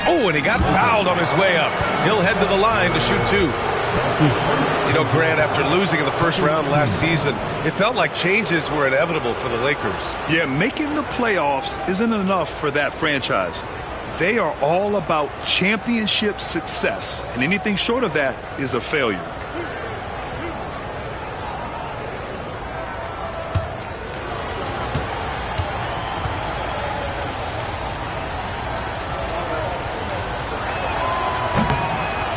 Oh, and he got fouled on his way up. He'll head to the line to shoot 2. You know, Grant, after losing in the first round last season, it felt like changes were inevitable for the Lakers. Yeah, making the playoffs isn't enough for that franchise. They are all about championship success, and anything short of that is a failure.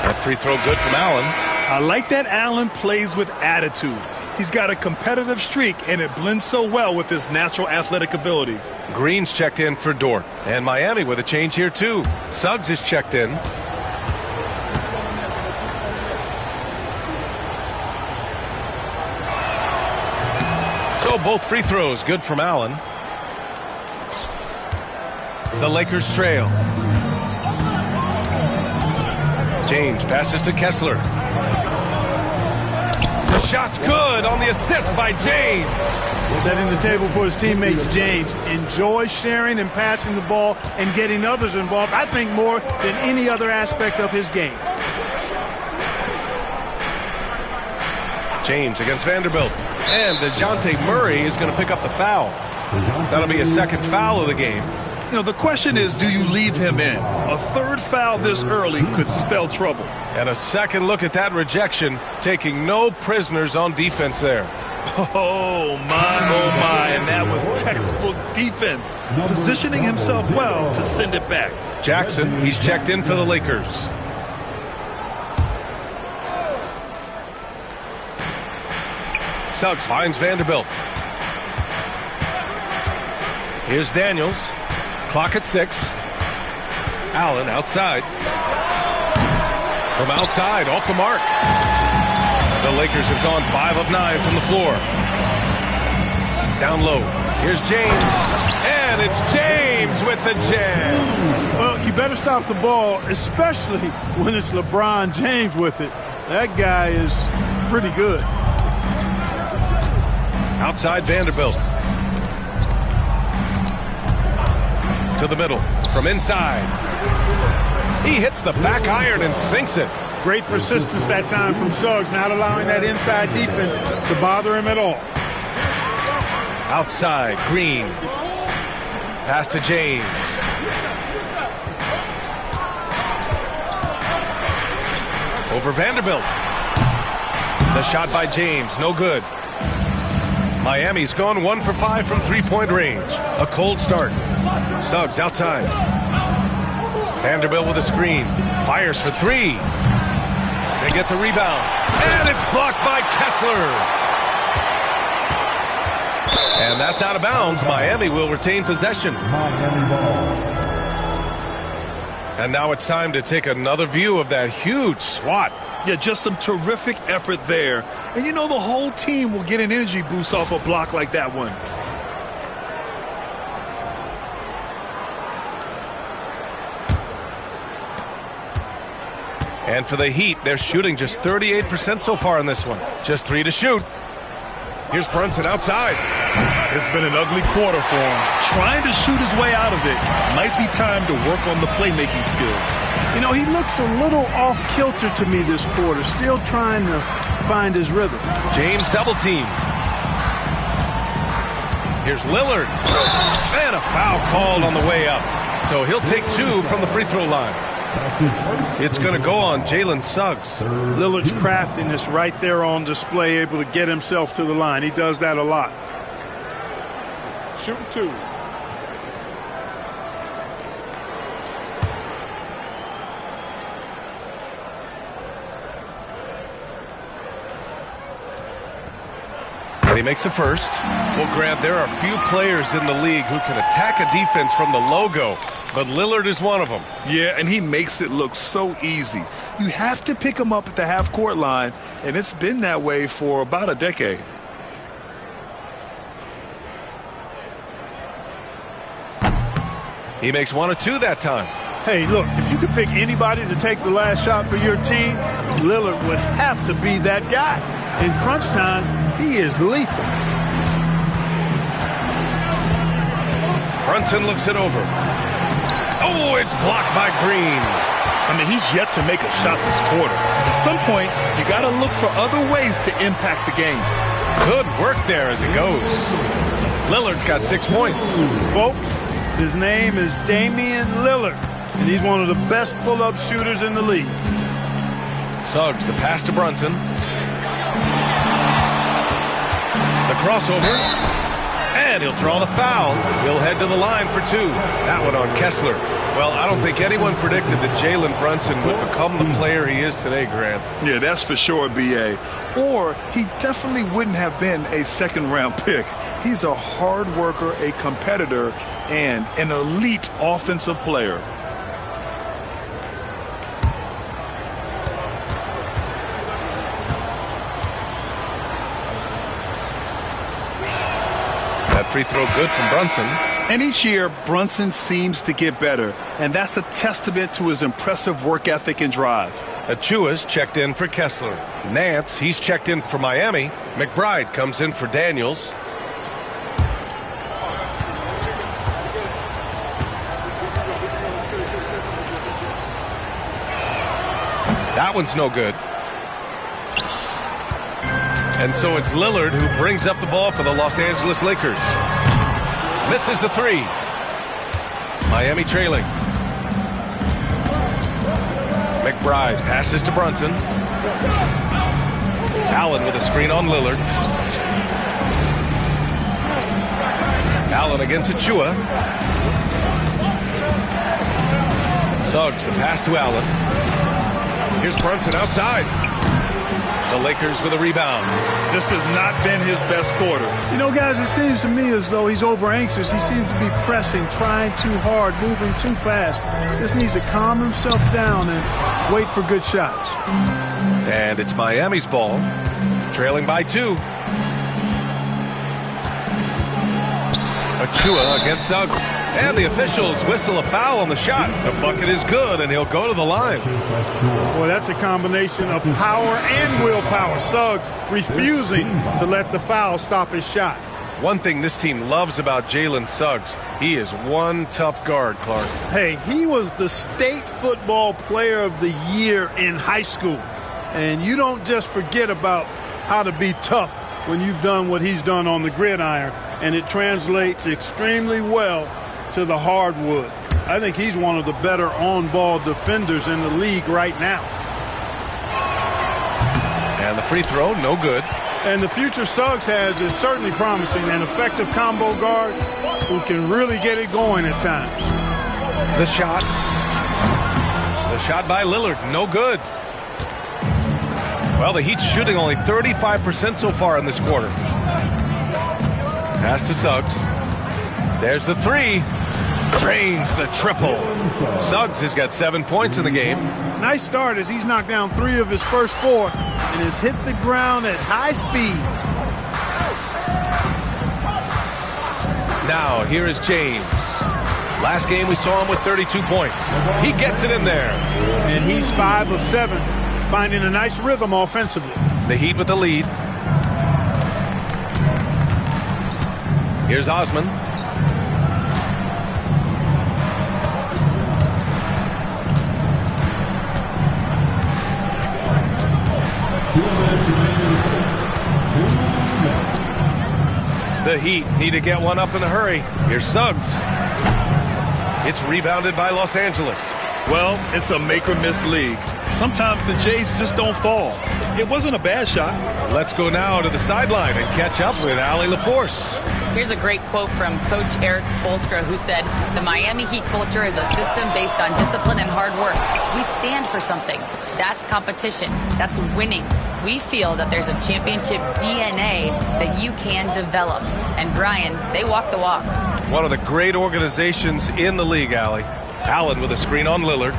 That free throw good from Allen. I like that Allen plays with attitude. He's got a competitive streak, and it blends so well with his natural athletic ability. Green's checked in for Dort. And Miami with a change here, too. Suggs is checked in. So both free throws good from Allen. The Lakers trail. James passes to Kessler. The shot's good on the assist by James. Setting the table for his teammates. James enjoys sharing and passing the ball and getting others involved, I think, more than any other aspect of his game. James against Vanderbilt. And DeJounte Murray is going to pick up the foul. That'll be a second foul of the game. You know, the question is, do you leave him in? A third foul this early could spell trouble. And a second look at that rejection, taking no prisoners on defense there. Oh, my, and that was textbook defense. Positioning himself well to send it back. Jackson, he's checked in for the Lakers. Suggs finds Vanderbilt. Here's Daniels. Clock at 6. Allen outside. From outside, off the mark. The Lakers have gone 5 of 9 from the floor. Down low. Here's James. And it's James with the jam. Well, you better stop the ball, especially when it's LeBron James with it. That guy is pretty good. Outside Vanderbilt. To the middle. From inside. He hits the back iron and sinks it. Great persistence that time from Suggs, not allowing that inside defense to bother him at all. Outside, Green. Pass to James. Over Vanderbilt. The shot by James, no good. Miami's gone 1 for 5 from three-point range. A cold start. Suggs outside. Vanderbilt with a screen. Fires for three. They get the rebound. And it's blocked by Kessler. And that's out of bounds. Miami will retain possession. And now it's time to take another view of that huge swat. Yeah, just some terrific effort there. And you know the whole team will get an energy boost off a block like that one. And for the Heat, they're shooting just 38% so far in this one. Just 3 to shoot. Here's Brunson outside. It's been an ugly quarter for him. Trying to shoot his way out of it. Might be time to work on the playmaking skills. You know, he looks a little off-kilter to me this quarter. Still trying to find his rhythm. James double-teamed. Here's Lillard. And a foul called on the way up. So he'll take 2 from the free throw line. It's going to go on Jalen Suggs. Lillard's craftiness right there on display, able to get himself to the line. He does that a lot. Shooting 2. He makes a first. Well, Grant, there are few players in the league who can attack a defense from the logo, but Lillard is one of them. Yeah, and he makes it look so easy. You have to pick him up at the half-court line, and it's been that way for about a decade. He makes 1 of 2 that time. Hey, look, if you could pick anybody to take the last shot for your team, Lillard would have to be that guy. In crunch time, he is lethal. Brunson looks it over. Oh, it's blocked by Green. I mean, he's yet to make a shot this quarter. At some point, you got to look for other ways to impact the game. Good work there as it goes. Lillard's got 6 points. Folks, his name is Damian Lillard, and he's one of the best pull-up shooters in the league. Suggs, the pass to Brunson. The crossover. And he'll draw the foul. He'll head to the line for 2. That one on Kessler. Well, I don't think anyone predicted that Jalen Brunson would become the player he is today, Grant. Yeah, that's for sure, B.A. Or he definitely wouldn't have been a second-round pick. He's a hard worker, a competitor, and an elite offensive player. That free throw good from Brunson. And each year, Brunson seems to get better, and that's a testament to his impressive work ethic and drive. Achua's checked in for Kessler. Nance, he's checked in for Miami. McBride comes in for Daniels. That one's no good. And so it's Lillard who brings up the ball for the Los Angeles Lakers. Misses the 3. Miami trailing. McBride passes to Brunson. Allen with a screen on Lillard. Allen against Achua. Suggs, the pass to Allen. Here's Brunson outside. The Lakers with a rebound. This has not been his best quarter. You know, guys, it seems to me as though he's over-anxious. He seems to be pressing, trying too hard, moving too fast. Just needs to calm himself down and wait for good shots. And it's Miami's ball, trailing by 2. Achua against Suggs. And the officials whistle a foul on the shot. The bucket is good, and he'll go to the line. Well, that's a combination of power and willpower. Suggs refusing to let the foul stop his shot. One thing this team loves about Jalen Suggs, he is one tough guard, Clark. Hey, he was the state football player of the year in high school. And you don't just forget about how to be tough when you've done what he's done on the gridiron. And it translates extremely well to the hardwood. I think he's one of the better on-ball defenders in the league right now. And the free throw, no good. And the future Suggs has is certainly promising, an effective combo guard who can really get it going at times. The shot. The shot by Lillard, no good. Well, the Heat's shooting only 35% so far in this quarter. Pass to Suggs. There's the three. Drains the triple. Suggs has got 7 points in the game. Nice start as he's knocked down 3 of his first 4 and has hit the ground at high speed. Now, here is James. Last game we saw him with 32 points. He gets it in there. And he's 5 of 7, finding a nice rhythm offensively. The Heat with the lead. Here's Osman. The Heat need to get one up in a hurry. Here's Suggs. It's rebounded by Los Angeles. Well, it's a make-or-miss league. Sometimes the Jays just don't fall. It wasn't a bad shot. Let's go now to the sideline and catch up with Allie LaForce. Here's a great quote from Coach Eric Spoelstra, who said, "The Miami Heat culture is a system based on discipline and hard work. We stand for something. That's competition. That's winning. We feel that there's a championship DNA that you can develop." And Brian, they walk the walk. One of the great organizations in the league, Allie. Allen with a screen on Lillard.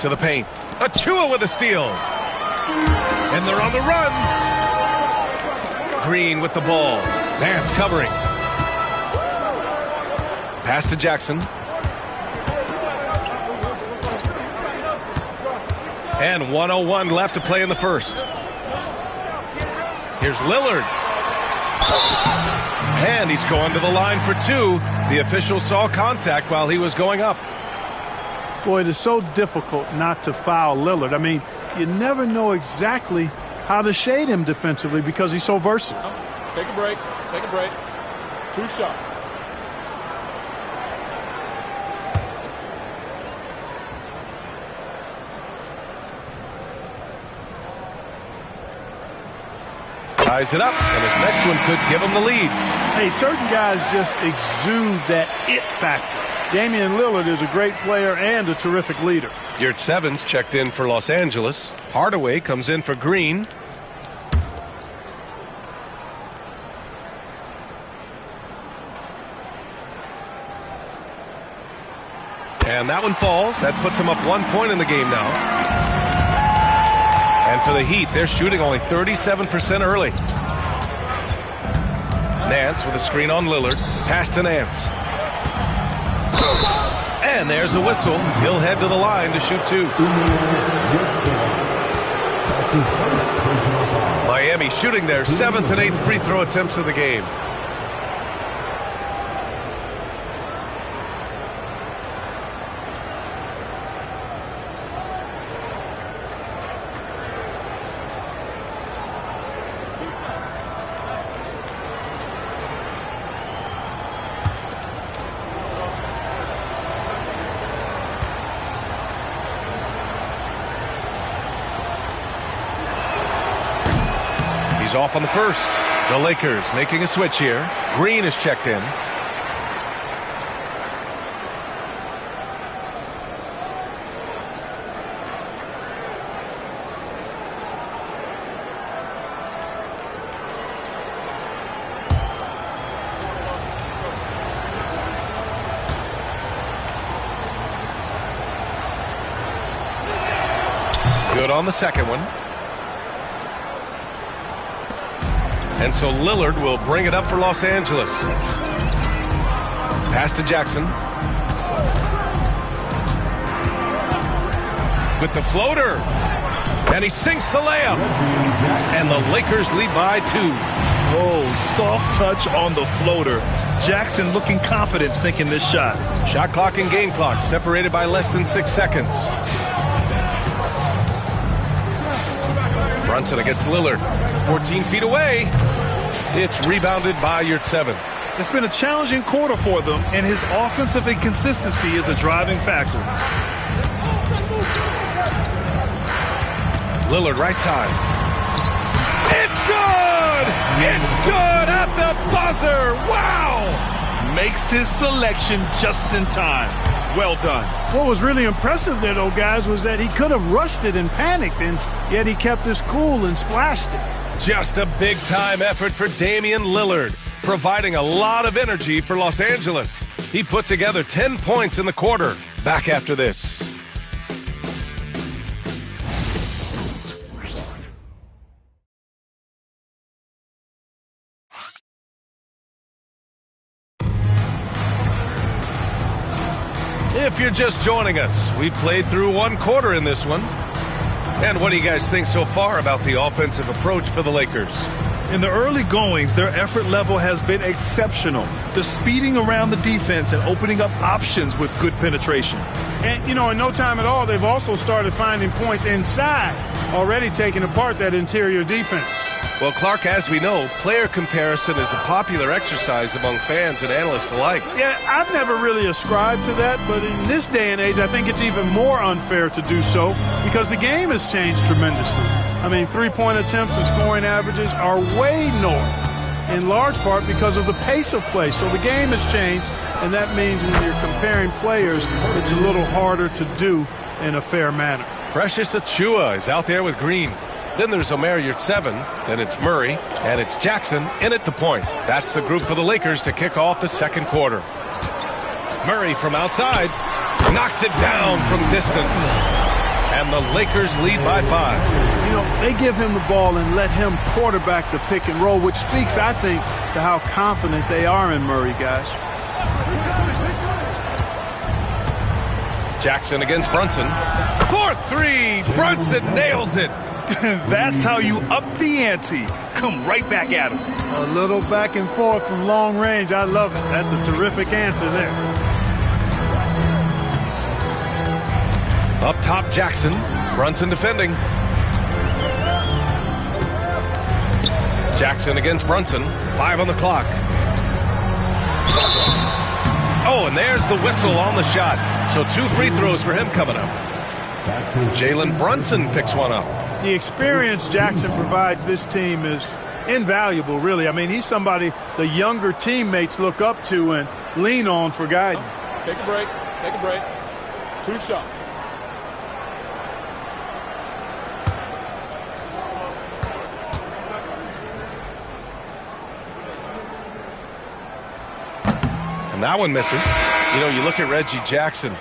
To the paint. Achua with a steal. And they're on the run. Green with the ball. Nance covering. Pass to Jackson. And 1:01 left to play in the first. Here's Lillard. And he's going to the line for 2. The official saw contact while he was going up. Boy, it is so difficult not to foul Lillard. I mean, you never know exactly how to shade him defensively because he's so versatile. Take a break. Take a break. 2 shots. Ties it up, and his next one could give him the lead. Hey, certain guys just exude that it factor. Damian Lillard is a great player and a terrific leader. Yurt Sevens checked in for Los Angeles. Hardaway comes in for Green. And that one falls. That puts him up 1 point in the game now. And for the Heat, they're shooting only 37% early. Nance with a screen on Lillard. Pass to Nance. And there's a whistle. He'll head to the line to shoot 2. Miami shooting their 7th and 8th free throw attempts of the game. Off on the first. The Lakers making a switch here. Green is checked in. Good on the second one. And so Lillard will bring it up for Los Angeles. Pass to Jackson. With the floater. And he sinks the layup. And the Lakers lead by 2. Oh, soft touch on the floater. Jackson looking confident sinking this shot. Shot clock and game clock separated by less than 6 seconds. Brunson against Lillard. 14 feet away. It's rebounded by rd11. It's been a challenging quarter for them, and his offensive inconsistency is a driving factor. Lillard right side. It's good! It's good at the buzzer! Wow! Makes his selection just in time. Well done. What was really impressive there, though, guys, was that he could have rushed it and panicked, and yet he kept his cool and splashed it. Just a big-time effort for Damian Lillard, providing a lot of energy for Los Angeles. He put together 10 points in the quarter. Back after this. If you're just joining us, we played through 1 quarter in this one. And what do you guys think so far about the offensive approach for the Lakers? In the early goings, their effort level has been exceptional. The speeding around the defense and opening up options with good penetration. And, in no time at all, they've also started finding points inside, already taking apart that interior defense. Well, Clark, as we know, player comparison is a popular exercise among fans and analysts alike. Yeah, I've never really ascribed to that, but in this day and age, I think it's even more unfair to do so because the game has changed tremendously. I mean, three-point attempts and scoring averages are way north, in large part because of the pace of play. So the game has changed, and that means when you're comparing players, it's a little harder to do in a fair manner. Precious Achiuwa is out there with Green. Then there's Omer rd11, then it's Murray, and it's Jackson in at the point. That's the group for the Lakers to kick off the second quarter. Murray from outside knocks it down from distance. And the Lakers lead by 5. They give him the ball and let him quarterback the pick and roll, which speaks, I think, to how confident they are in Murray, guys. Jackson against Brunson. 4-3. Brunson nails it. That's how you up the ante. Come right back at him. A little back and forth from long range. I love it. That's a terrific answer there. Up top, Jackson. Brunson defending. Jackson against Brunson. 5 on the clock. Oh, and there's the whistle on the shot. So 2 free throws for him coming up. Jalen Brunson picks one up. The experience Jackson provides this team is invaluable, really. I mean, he's somebody the younger teammates look up to and lean on for guidance. Take a break. Take a break. 2 shots. And that one misses. You look at Reggie Jackson.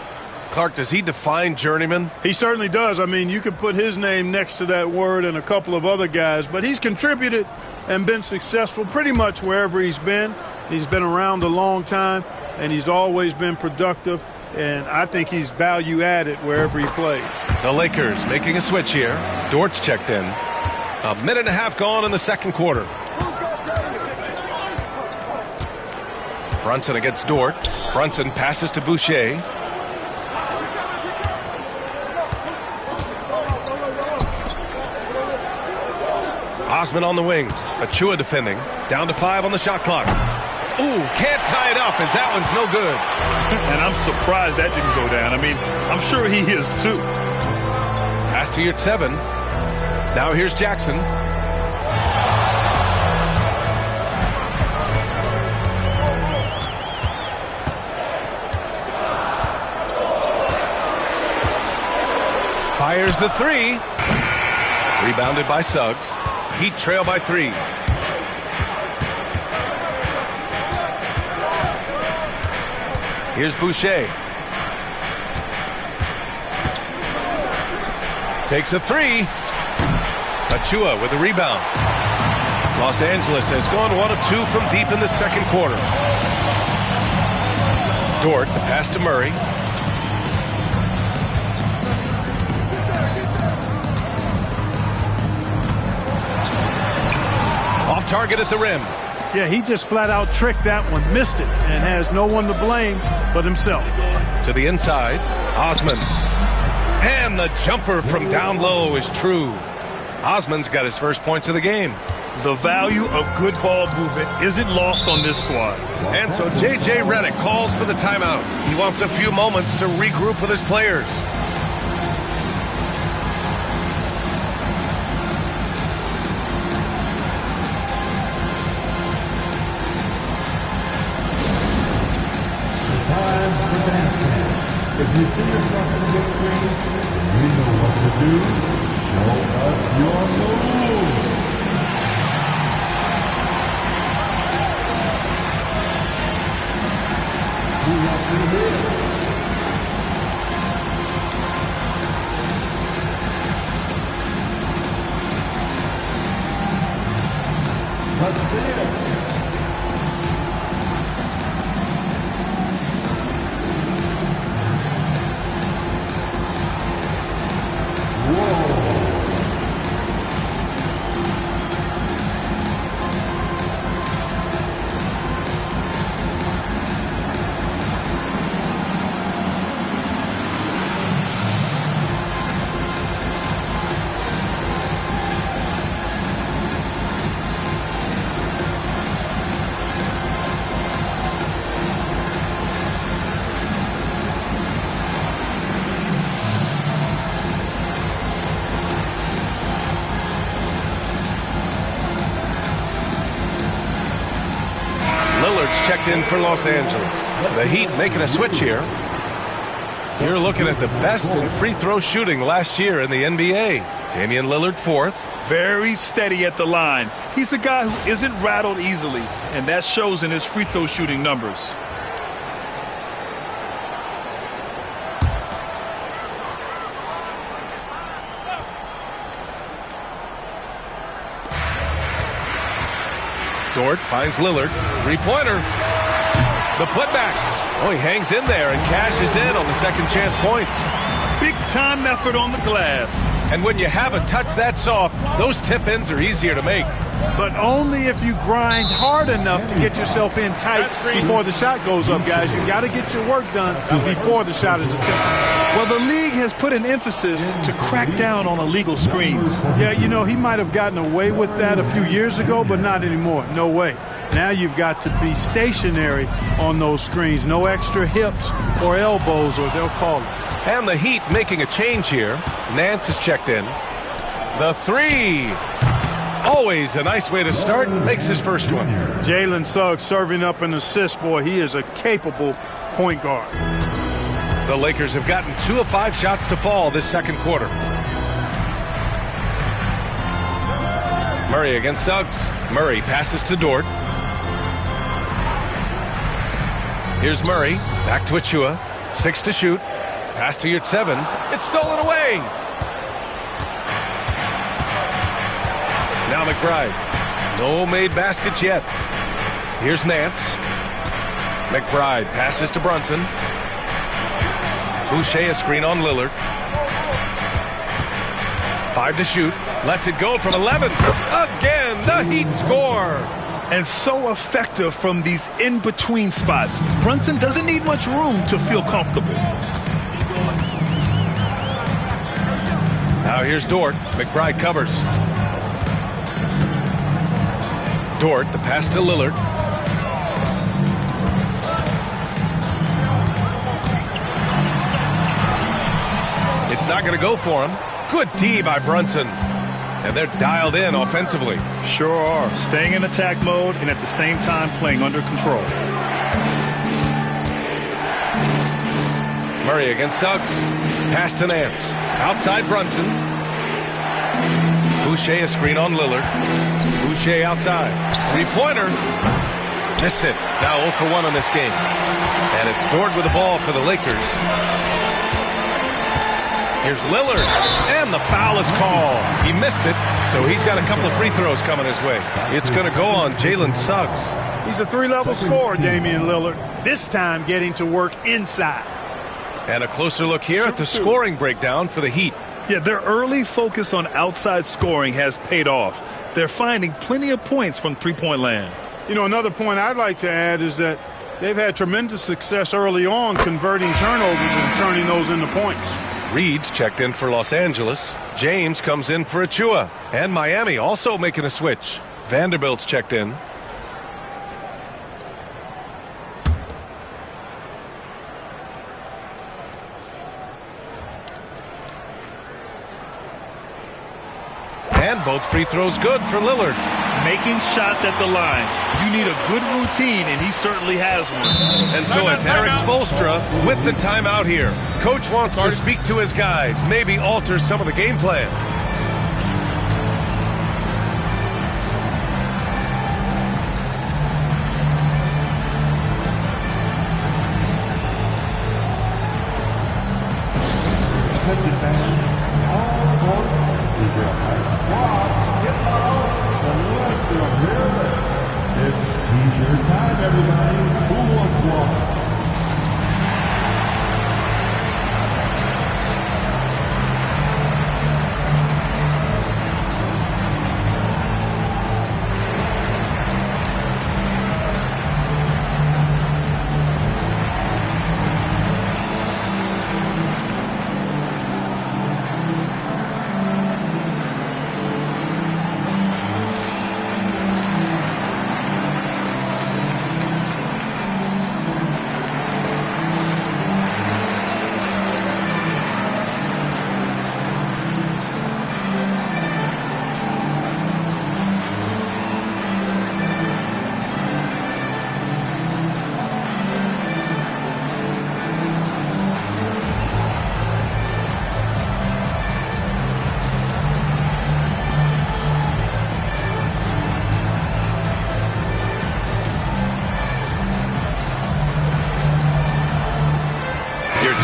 Clark, does he define journeyman? He certainly does. I mean, you could put his name next to that word and a couple of other guys, but he's contributed and been successful pretty much wherever he's been. He's been around a long time, and he's always been productive, and I think he's value added wherever he plays. The Lakers making a switch here. Dort's checked in. 1.5 minutes gone in the second quarter. Brunson against Dort. Brunson passes to Boucher. Osman on the wing. Achiuwa defending. Down to 5 on the shot clock. Ooh, can't tie it up as that one's no good. And I'm surprised that didn't go down. I mean, I'm sure he is too. Pass to rd7. Now here's Jackson. Fires the 3. Rebounded by Suggs. Heat trail by 3. Here's Boucher. Takes a 3. Achiuwa with a rebound. Los Angeles has gone 1 of 2 from deep in the second quarter. Dort, the pass to Murray. Off target at the rim. Yeah, he just flat out tricked that one, missed it, and has no one to blame but himself. To the inside, Osman. And the jumper from down low is true. Osman's got his first points of the game. The value of good ball movement isn't lost on this squad. And so J.J. Redick calls for the timeout. He wants a few moments to regroup with his players. If you see yourself in the big screen, you know what to do. Show us your move. We want you here. Let's see it. Checked in for Los Angeles. The Heat making a switch here. You're looking at the best in free throw shooting last year in the NBA. Damian Lillard, fourth. Very steady at the line. He's a guy who isn't rattled easily, and that shows in his free throw shooting numbers. Dort finds Lillard. Three-pointer. The putback. Oh, he hangs in there and cashes in on the second chance points. Big-time effort on the glass. And when you have a touch that soft, those tip-ins are easier to make. But only if you grind hard enough to get yourself in tight before the shot goes up, guys. You got to get your work done before the shot is attempted. Well, the league has put an emphasis to crack down on illegal screens. Yeah, you know, he might have gotten away with that a few years ago, but not anymore. No way. Now you've got to be stationary on those screens. No extra hips or elbows, or they'll call it. And the Heat making a change here. Nance is checked in. The three. Always a nice way to start. Makes his first one. Jalen Suggs serving up an assist. Boy, he is a capable point guard. The Lakers have gotten 2 of 5 shots to fall this second quarter. Murray against Suggs. Murray passes to Dort. Here's Murray. Back to Achua. 6 to shoot. Pass to Yurtseven. It's stolen away. Now McBride. No made baskets yet. Here's Nance. McBride passes to Brunson. Boucher a screen on Lillard. 5 to shoot. Lets it go from 11. Again, the Heat score. And so effective from these in-between spots. Brunson doesn't need much room to feel comfortable. Now here's Dort. McBride covers. Dort, the pass to Lillard. It's not going to go for him. Good D by Brunson. And they're dialed in offensively. Sure are. Staying in attack mode and at the same time playing under control. Murray against Suggs. Pass to Nance. Outside Brunson. Boucher a screen on Lillard. Boucher outside. Three-pointer. Missed it. Now 0 for 1 in this game. And it's Dort with the ball for the Lakers. Here's Lillard, and the foul is called. He missed it, so he's got a couple of free throws coming his way. It's going to go on Jalen Suggs. He's a three-level scorer, Damian Lillard, this time getting to work inside. And a closer look here at the scoring breakdown for the Heat. Yeah, their early focus on outside scoring has paid off. They're finding plenty of points from three-point land. You know, another point I'd like to add is that they've had tremendous success early on converting turnovers and turning those into points. Reed's checked in for Los Angeles. James comes in for Achua. And Miami also making a switch. Vanderbilt's checked in. And both free throws good for Lillard. Making shots at the line. You need a good routine, and he certainly has one. And so it's Eric Spoelstra with the timeout here. Coach wants to speak to his guys, maybe alter some of the game plan.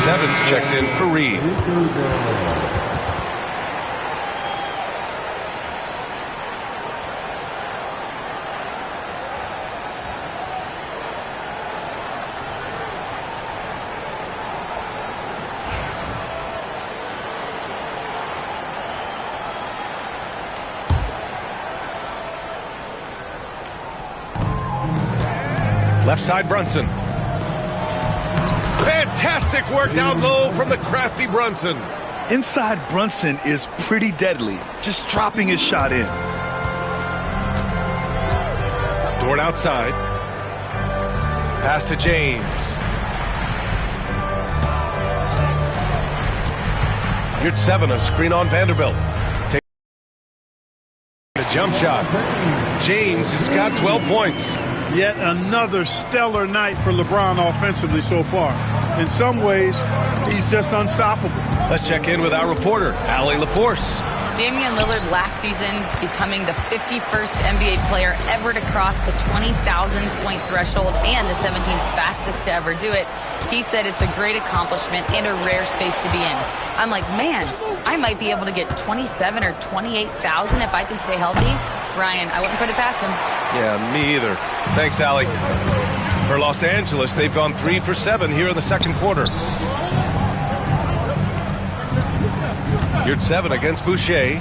Evans checked in for Reed. Left side, Brunson. Fantastic work down low from the crafty Brunson. Inside Brunson is pretty deadly, just dropping his shot in. Dort outside. Pass to James. Here's 7, a screen on Vanderbilt. Take the jump shot. James has got 12 points. Yet another stellar night for LeBron offensively so far. In some ways, he's just unstoppable. Let's check in with our reporter, Allie LaForce. Damian Lillard last season becoming the 51st NBA player ever to cross the 20,000-point threshold and the 17th fastest to ever do it. He said it's a great accomplishment and a rare space to be in. I'm like, man, I might be able to get 27 or 28,000 if I can stay healthy. Ryan, I wouldn't put it past him. Yeah, me either. Thanks, Allie. For Los Angeles, they've gone 3 for 7 here in the second quarter. Yurt 7 against Boucher.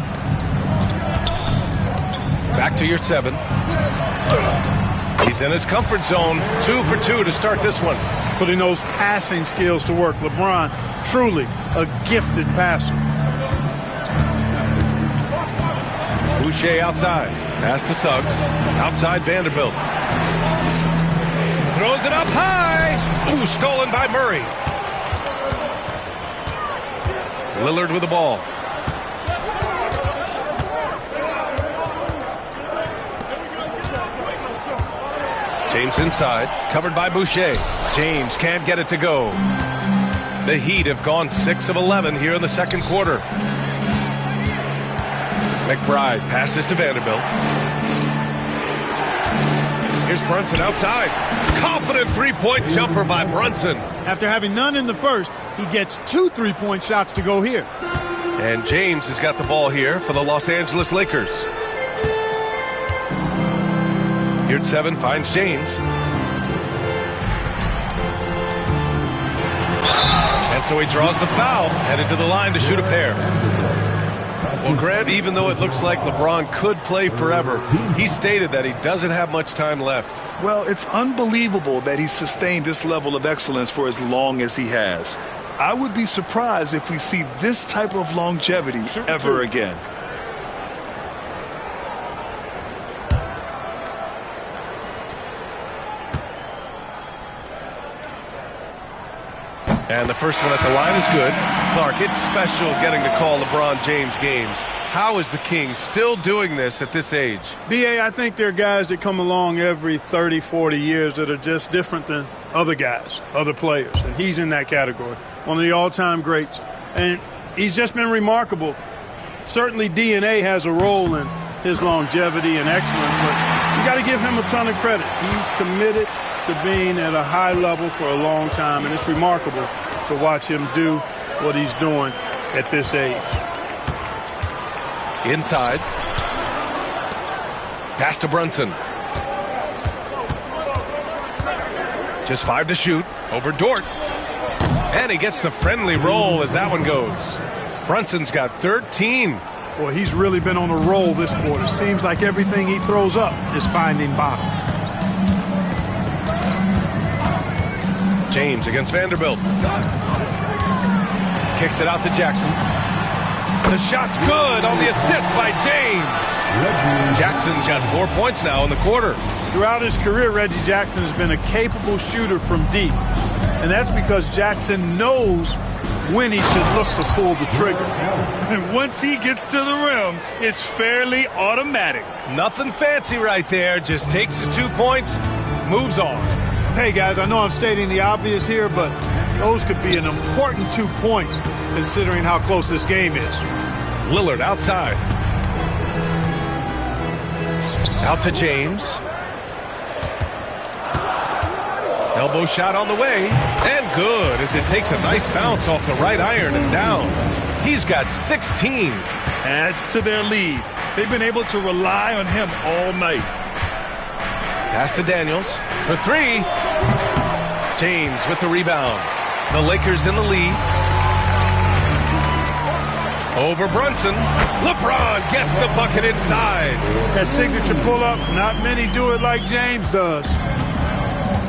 Back to Yurt 7. He's in his comfort zone. 2 for 2 to start this one. Putting those passing skills to work. LeBron, truly a gifted passer. Boucher outside. Pass to Suggs. Outside Vanderbilt. Throws it up high. Ooh, stolen by Murray. Lillard with the ball. James inside. Covered by Boucher. James can't get it to go. The Heat have gone 6 of 11 here in the second quarter. McBride passes to Vanderbilt. Here's Brunson outside. Confident three-point jumper by Brunson. After having none in the first, He gets 2 3-point shots to go here. And James has got the ball here for the Los Angeles Lakers. Here at 7 finds James. And so he draws the foul, headed to the line to shoot a pair. Well, Grant, even though it looks like LeBron could play forever, he stated that he doesn't have much time left. Well, it's unbelievable that he's sustained this level of excellence for as long as he has. I would be surprised if we see this type of longevity ever again. And the first one at the line is good. Clark, it's special getting to call LeBron James games. How is the King still doing this at this age? B.A., I think there are guys that come along every 30, 40 years that are just different than other guys, other players. And he's in that category. One of the all-time greats. And he's just been remarkable. Certainly DNA has a role in his longevity and excellence, but you got to give him a ton of credit. He's committed to being at a high level for a long time, and it's remarkable to watch him do what he's doing at this age. Inside. Pass to Brunson. Just 5 to shoot. Over Dort. And he gets the friendly roll as that one goes. Brunson's got 13. Boy, he's really been on a roll this quarter. Seems like everything he throws up is finding bottom. James against Vanderbilt. Kicks it out to Jackson. The shot's good on the assist by James. Jackson's got 4 points now in the quarter. Throughout his career, Reggie Jackson has been a capable shooter from deep. And that's because Jackson knows when he should look to pull the trigger. And once he gets to the rim, it's fairly automatic. Nothing fancy right there. Just takes his 2 points, moves on. Hey, guys, I know I'm stating the obvious here, but those could be an important 2 points considering how close this game is. Lillard outside. Out to James. Elbow shot on the way. And good as it takes a nice bounce off the right iron and down. He's got 16. Adds to their lead. They've been able to rely on him all night. Pass to Daniels for 3. James with the rebound. The Lakers in the lead. Over Brunson. LeBron gets the bucket inside. That signature pull-up, not many do it like James does.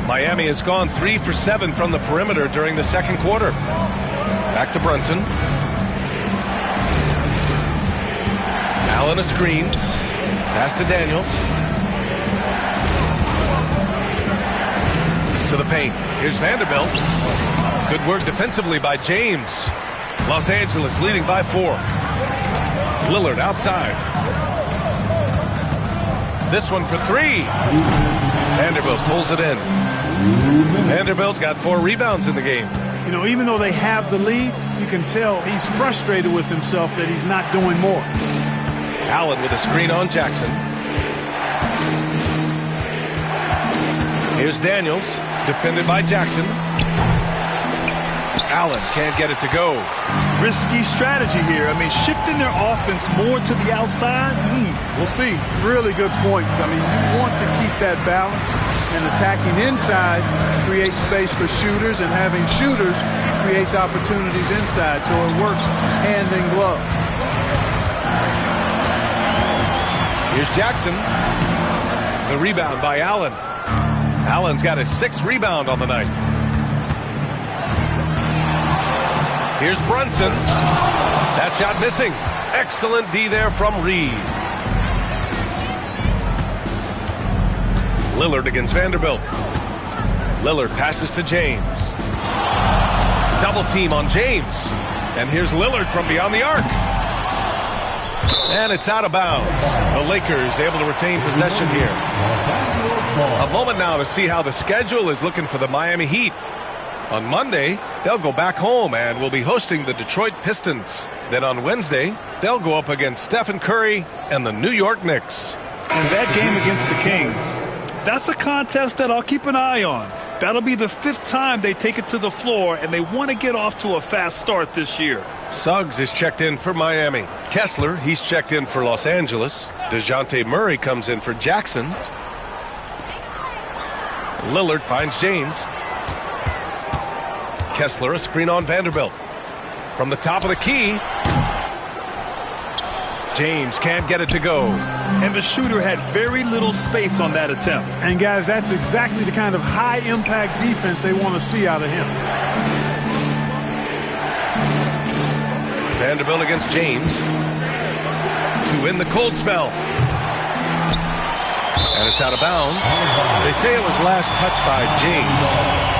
Miami has gone 3 for 7 from the perimeter during the second quarter. Back to Brunson. Allen a screen. Pass to Daniels. To the paint. Here's Vanderbilt. Good work defensively by James. Los Angeles leading by 4. Lillard outside. This one for 3. Vanderbilt pulls it in. Vanderbilt's got 4 rebounds in the game. You know, even though they have the lead, you can tell he's frustrated with himself that he's not doing more. Allen with a screen on Jackson. Here's Daniels, defended by Jackson. Allen can't get it to go. Risky strategy here. I mean, shifting their offense more to the outside, we'll see. Really good point. I mean, you want to keep that balance, and attacking inside creates space for shooters, and having shooters creates opportunities inside, so it works hand in glove. Here's Jackson. The rebound by Allen. Allen's got his 6th rebound on the night. Here's Brunson. That shot missing. Excellent D there from Reed. Lillard against Vanderbilt. Lillard passes to James. Double team on James. And here's Lillard from beyond the arc. And it's out of bounds. The Lakers able to retain possession here. A moment now to see how the schedule is looking for the Miami Heat. On Monday, they'll go back home and will be hosting the Detroit Pistons. Then on Wednesday, they'll go up against Stephen Curry and the New York Knicks. And that game against the Kings, that's a contest that I'll keep an eye on. That'll be the 5th time they take it to the floor, and they want to get off to a fast start this year. Suggs is checked in for Miami. Kessler, he's checked in for Los Angeles. DeJounte Murray comes in for Jackson. Lillard finds James. Kessler, a screen on Vanderbilt. From the top of the key, James can't get it to go. And the shooter had very little space on that attempt. And guys, that's exactly the kind of high-impact defense they want to see out of him. Vanderbilt against James to win the cold spell. And it's out of bounds. They say it was last touched by James.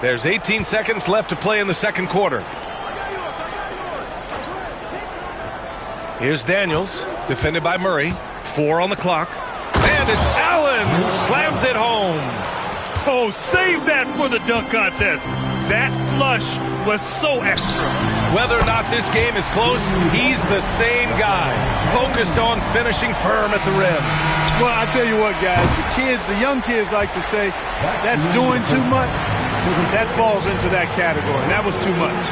There's 18 seconds left to play in the second quarter. Here's Daniels, defended by Murray. 4 on the clock. And it's Allen who slams it home. Oh, save that for the dunk contest. That flush was so extra. Whether or not this game is close, he's the same guy, focused on finishing firm at the rim. Well, I tell you what, guys, the young kids like to say, that's doing too much. That falls into that category. That was too much.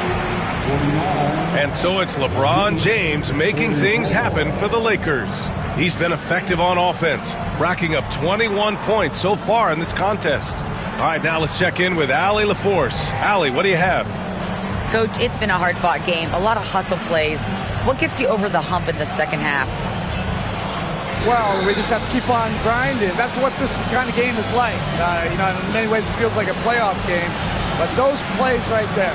And so it's LeBron James making things happen for the Lakers. He's been effective on offense, racking up 21 points so far in this contest. All right, now let's check in with Allie LaForce. Allie, what do you have? Coach, it's been a hard-fought game, a lot of hustle plays. What gets you over the hump in the second half? Well, we just have to keep on grinding. That's what this kind of game is like. In many ways it feels like a playoff game, but those plays right there,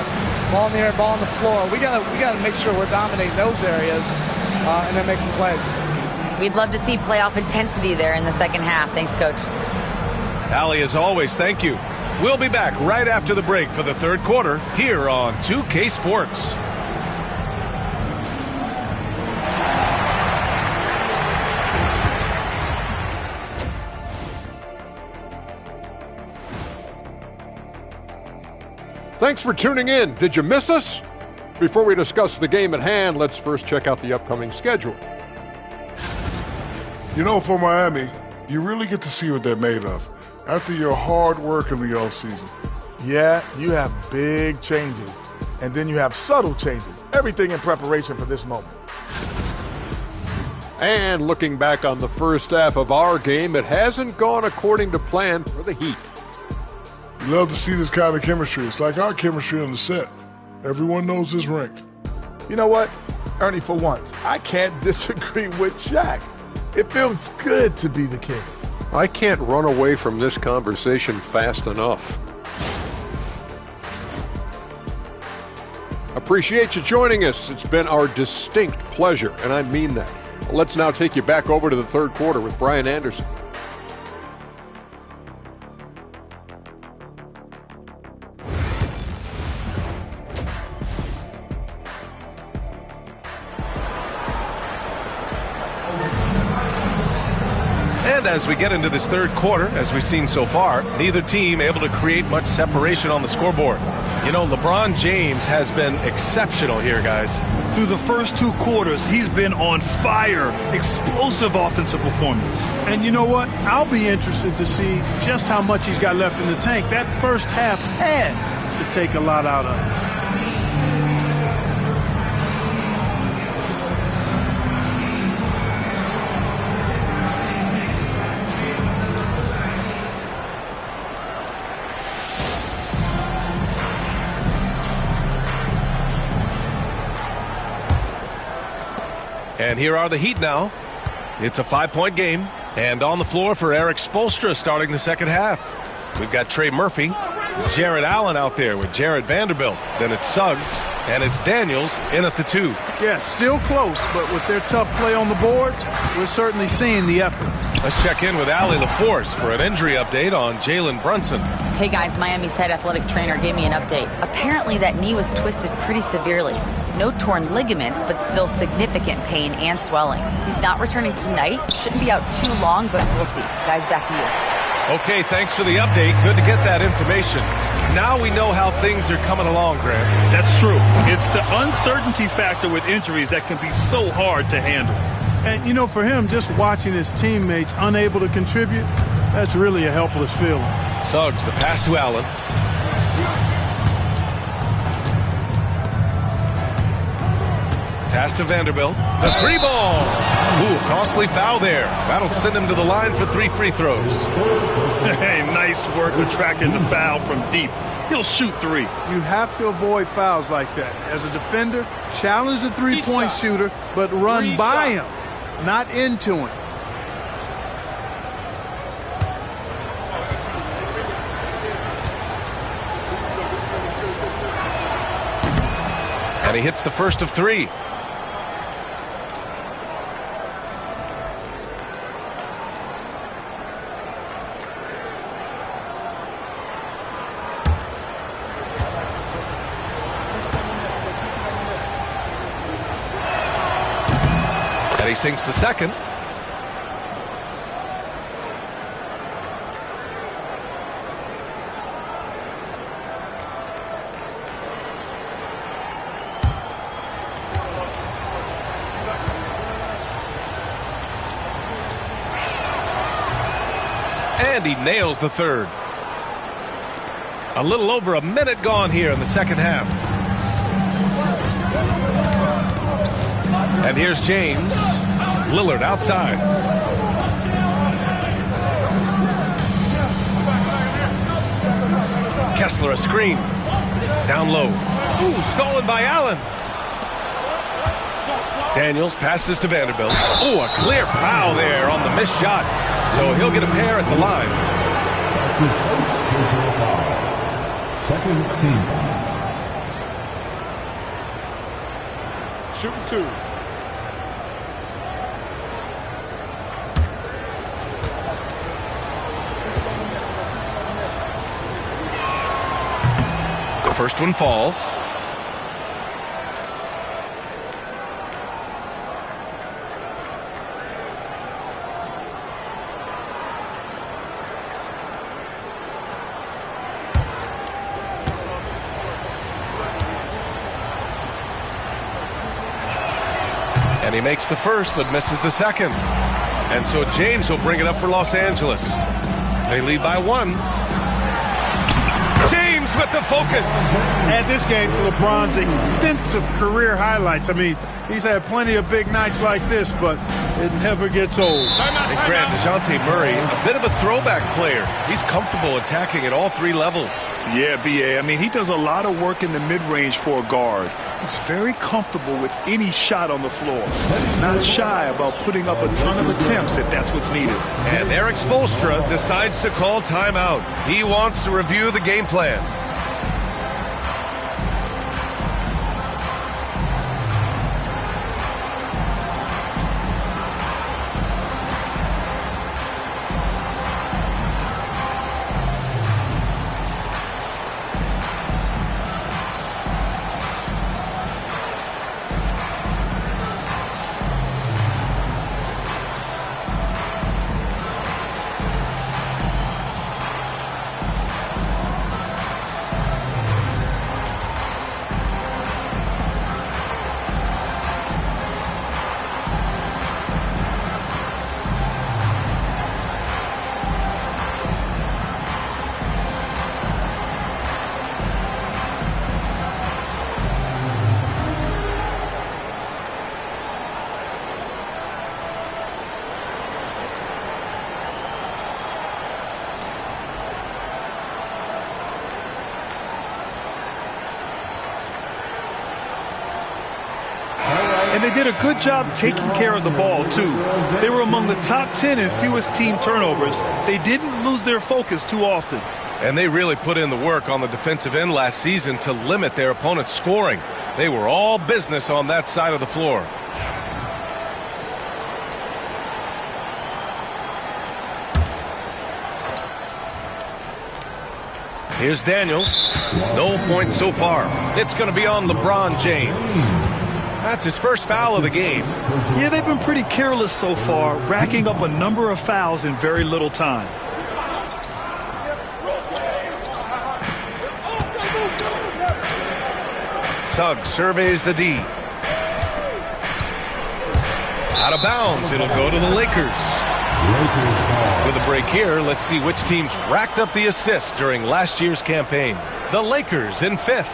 ball in the air, ball on the floor, we gotta make sure we're dominating those areas and then make some plays. We'd love to see playoff intensity there in the second half. Thanks, Coach. Allie, as always, thank you. We'll be back right after the break for the third quarter here on 2K Sports. Thanks for tuning in. Did you miss us? Before we discuss the game at hand, let's first check out the upcoming schedule. You know, for Miami, you really get to see what they're made of after your hard work in the offseason. Yeah, you have big changes, and then you have subtle changes. Everything in preparation for this moment. And looking back on the first half of our game, it hasn't gone according to plan for the Heat. You love to see this kind of chemistry. It's like our chemistry on the set. Everyone knows this rink. You know what, Ernie, for once, I can't disagree with Shaq. It feels good to be the king. I can't run away from this conversation fast enough. Appreciate you joining us. It's been our distinct pleasure, and I mean that. Let's now take you back over to the third quarter with Brian Anderson. And as we get into this third quarter, as we've seen so far, neither team able to create much separation on the scoreboard. You know, LeBron James has been exceptional here, guys. Through the first 2 quarters, he's been on fire. Explosive offensive performance. And you know what? I'll be interested to see just how much he's got left in the tank. That first half had to take a lot out of him. And here are the Heat now. It's a 5-point game. And on the floor for Eric Spoelstra starting the second half. We've got Trey Murphy, Jared Allen out there with Jared Vanderbilt. Then it's Suggs, and it's Daniels in at the 2. Yeah, still close, but with their tough play on the boards, we're certainly seeing the effort. Let's check in with Allie LaForce for an injury update on Jalen Brunson. Hey guys, Miami's head athletic trainer gave me an update. Apparently that knee was twisted pretty severely. No torn ligaments, but still significant pain and swelling. He's not returning tonight. Shouldn't be out too long, but we'll see. Guys, back to you. Okay, thanks for the update. Good to get that information. Now we know how things are coming along, Grant. That's true. It's the uncertainty factor with injuries that can be so hard to handle. And, you know, for him, just watching his teammates unable to contribute, that's really a helpless feeling. Suggs, the pass to Allen. Pass to Vanderbilt. The three ball. Ooh, costly foul there. That'll send him to the line for 3 free throws. Hey, nice work attracting the foul from deep. He'll shoot 3. You have to avoid fouls like that. As a defender, challenge the three-point shooter, but run by him, not into him. And he hits the first of 3. And he sinks the second. And he nails the third. A little over a minute gone here in the second half. And here's James. Lillard outside. Kessler a screen. Down low. Ooh, stolen by Allen. Daniels passes to Vanderbilt. Ooh, a clear foul there on the missed shot. So he'll get a pair at the line. Second team. Shooting 2. The first one falls. And he makes the first, but misses the second. And so James will bring it up for Los Angeles. They lead by 1. James with the focus. Add this game to LeBron's extensive career highlights. I mean, he's had plenty of big nights like this, but it never gets old. And Grant, DeJounte Murray, a bit of a throwback player. He's comfortable attacking at all 3 levels. Yeah, B.A. I mean, he does a lot of work in the mid-range for a guard. He's very comfortable with any shot on the floor. Not shy about putting up a ton of attempts if that's what's needed. And Eric Spoelstra decides to call timeout. He wants to review the game plan. And they did a good job taking care of the ball, too. They were among the top 10 in fewest team turnovers. They didn't lose their focus too often. And they really put in the work on the defensive end last season to limit their opponent's scoring. They were all business on that side of the floor. Here's Daniels. No points so far. It's going to be on LeBron James. That's his first foul of the game. Yeah, they've been pretty careless so far, racking up a number of fouls in very little time. Suggs surveys the D. Out of bounds. It'll go to the Lakers. With a break here, let's see which teams racked up the assists during last year's campaign. The Lakers in 5th.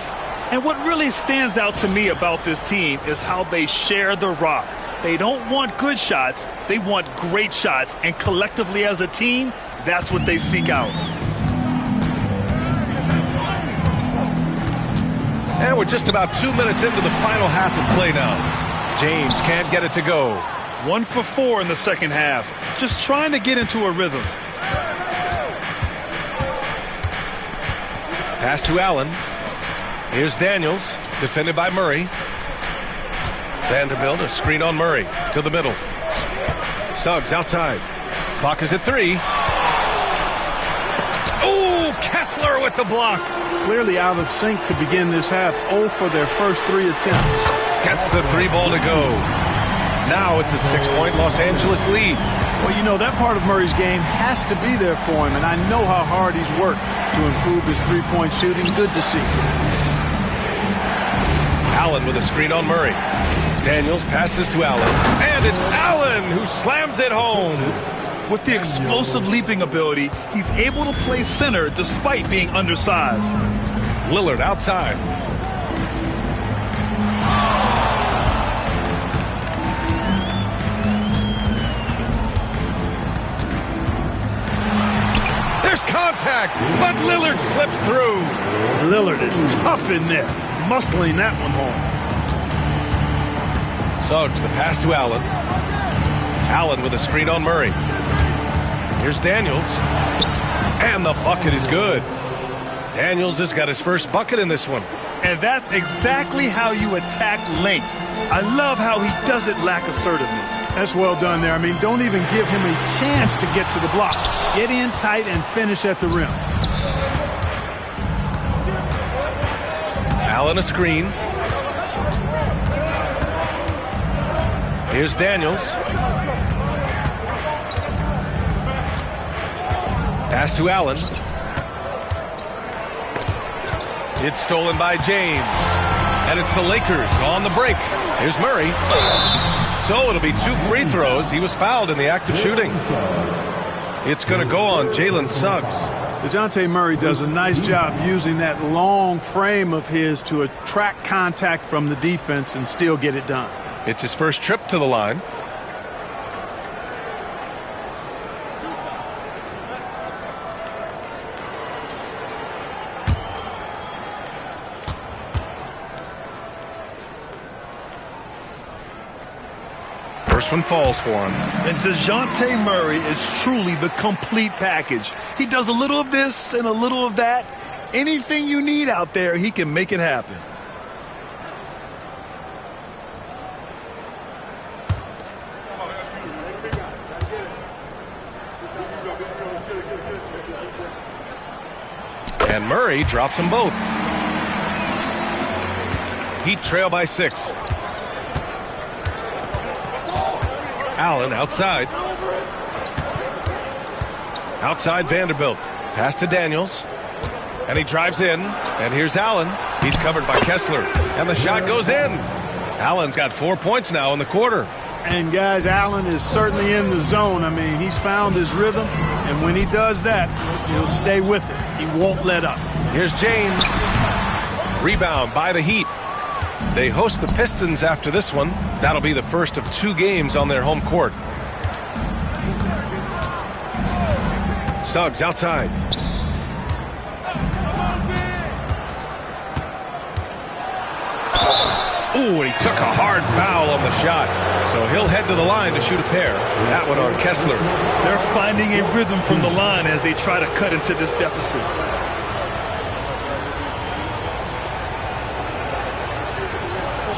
And what really stands out to me about this team is how they share the rock. They don't want good shots. They want great shots. And collectively as a team, that's what they seek out. And we're just about 2 minutes into the final half of play now. James can't get it to go. 1 for 4 in the second half. Just trying to get into a rhythm. Pass to Allen. Here's Daniels, defended by Murray. Vanderbilt, a screen on Murray to the middle. Suggs outside. Clock is at 3. Oh, Kessler with the block. Clearly out of sync to begin this half. 0 for their first 3 attempts. Gets the 3-ball to go. Now it's a 6-point Los Angeles lead. Well, you know, that part of Murray's game has to be there for him, and I know how hard he's worked to improve his three-point shooting. Good to see. Allen with a screen on Murray. Daniels passes to Allen, and it's Allen who slams it home. With the explosive leaping ability, he's able to play center despite being undersized. Lillard outside. There's contact, but Lillard slips through. Lillard is tough in there, muscling that one home. Suggs, the pass to Allen. Allen with a screen on Murray. Here's Daniels. And the bucket is good. Daniels has got his first bucket in this one. And that's exactly how you attack length. I love how he doesn't lack assertiveness. That's well done there. I mean, don't even give him a chance to get to the block. Get in tight and finish at the rim. Allen a screen. Here's Daniels. Pass to Allen. It's stolen by James. And it's the Lakers on the break. Here's Murray. So it'll be 2 free throws. He was fouled in the act of shooting. It's going to go on Jalen Suggs. DeJounte Murray does a nice job using that long frame of his to attract contact from the defense and still get it done. It's his first trip to the line. First one falls for him. And DeJounte Murray is truly the complete package. He does a little of this and a little of that. Anything you need out there, he can make it happen. And Murray drops them both. Heat trail by 6. Allen outside. Outside Vanderbilt. Pass to Daniels. And he drives in. And here's Allen. He's covered by Kessler. And the shot goes in. Allen's got 4 points now in the quarter. And guys, Allen is certainly in the zone. I mean, he's found his rhythm. And when he does that, he'll stay with it. He won't let up. Here's James. Rebound by the Heat. They host the Pistons after this one. That'll be the first of 2 games on their home court. Suggs outside. Ooh, and he took a hard foul on the shot. So he'll head to the line to shoot a pair. That one on Kessler. They're finding a rhythm from the line as they try to cut into this deficit.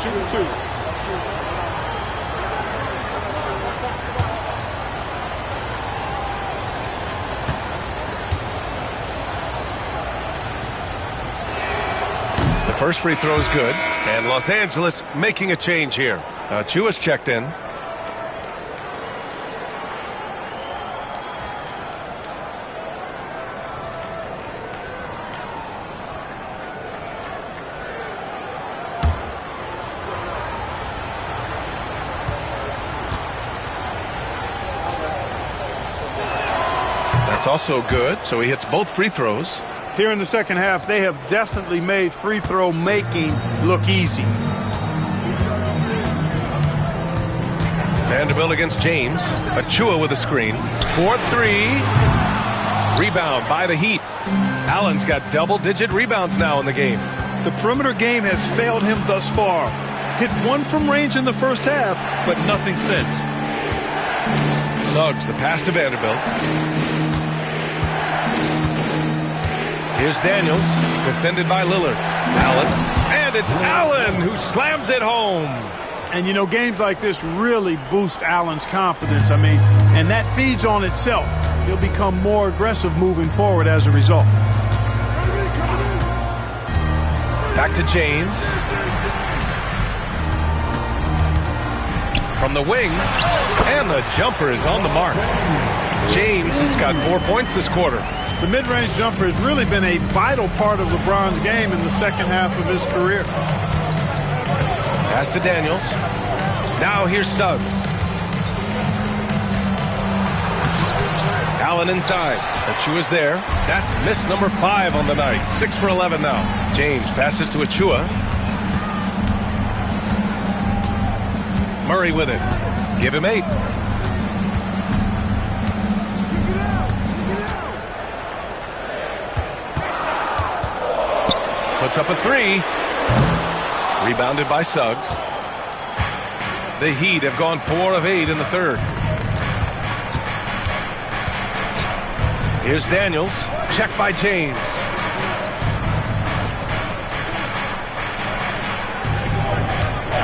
Shooting 2. The first free throw is good, and Los Angeles making a change here. Chua's checked in. That's also good, so he hits both free throws. Here in the second half, they have definitely made free throw making look easy. Vanderbilt against James. Achua with a screen. 4-3. Rebound by the Heat. Allen's got double-digit rebounds now in the game. The perimeter game has failed him thus far. Hit one from range in the first half, but nothing since. Suggs, the pass to Vanderbilt. Here's Daniels, defended by Lillard. Allen, and it's Allen who slams it home. And, you know, games like this really boost Allen's confidence. I mean, and that feeds on itself. He'll become more aggressive moving forward as a result. Back to James. From the wing, and the jumper is on the mark. James has got 4 points this quarter. The mid-range jumper has really been a vital part of LeBron's game in the second half of his career. Pass to Daniels. Now here's Suggs. Allen inside. Achua's there. That's miss number 5 on the night. 6 for 11 now. James passes to Achua. Murray with it. Give him 8. Puts up a 3. Rebounded by Suggs. The Heat have gone 4 of 8 in the third. Here's Daniels. Check by James.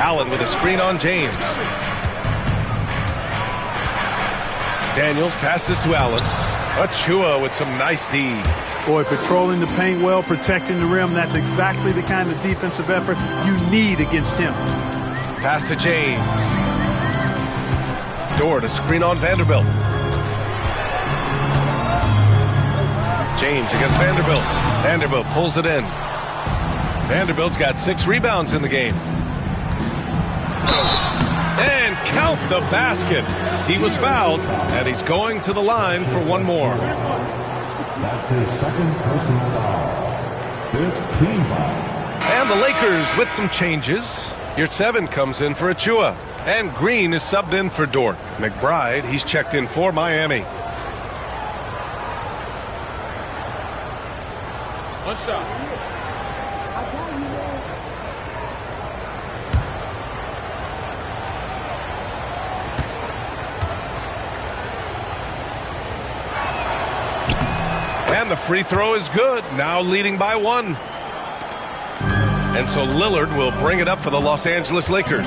Allen with a screen on James. Daniels passes to Allen. Achua with some nice D. Boy, patrolling the paint well, protecting the rim. That's exactly the kind of defensive effort you need against him. Pass to James. Dort, a screen on Vanderbilt. James against Vanderbilt. Vanderbilt pulls it in. Vanderbilt's got 6 rebounds in the game. And count the basket. He was fouled, and he's going to the line for one more. That's his second personal foul. 15 foul. And the Lakers with some changes. Your 7 comes in for Achua. And Green is subbed in for Dort. McBride, he's checked in for Miami. What's up? And the free throw is good. Now leading by 1. And so Lillard will bring it up for the Los Angeles Lakers.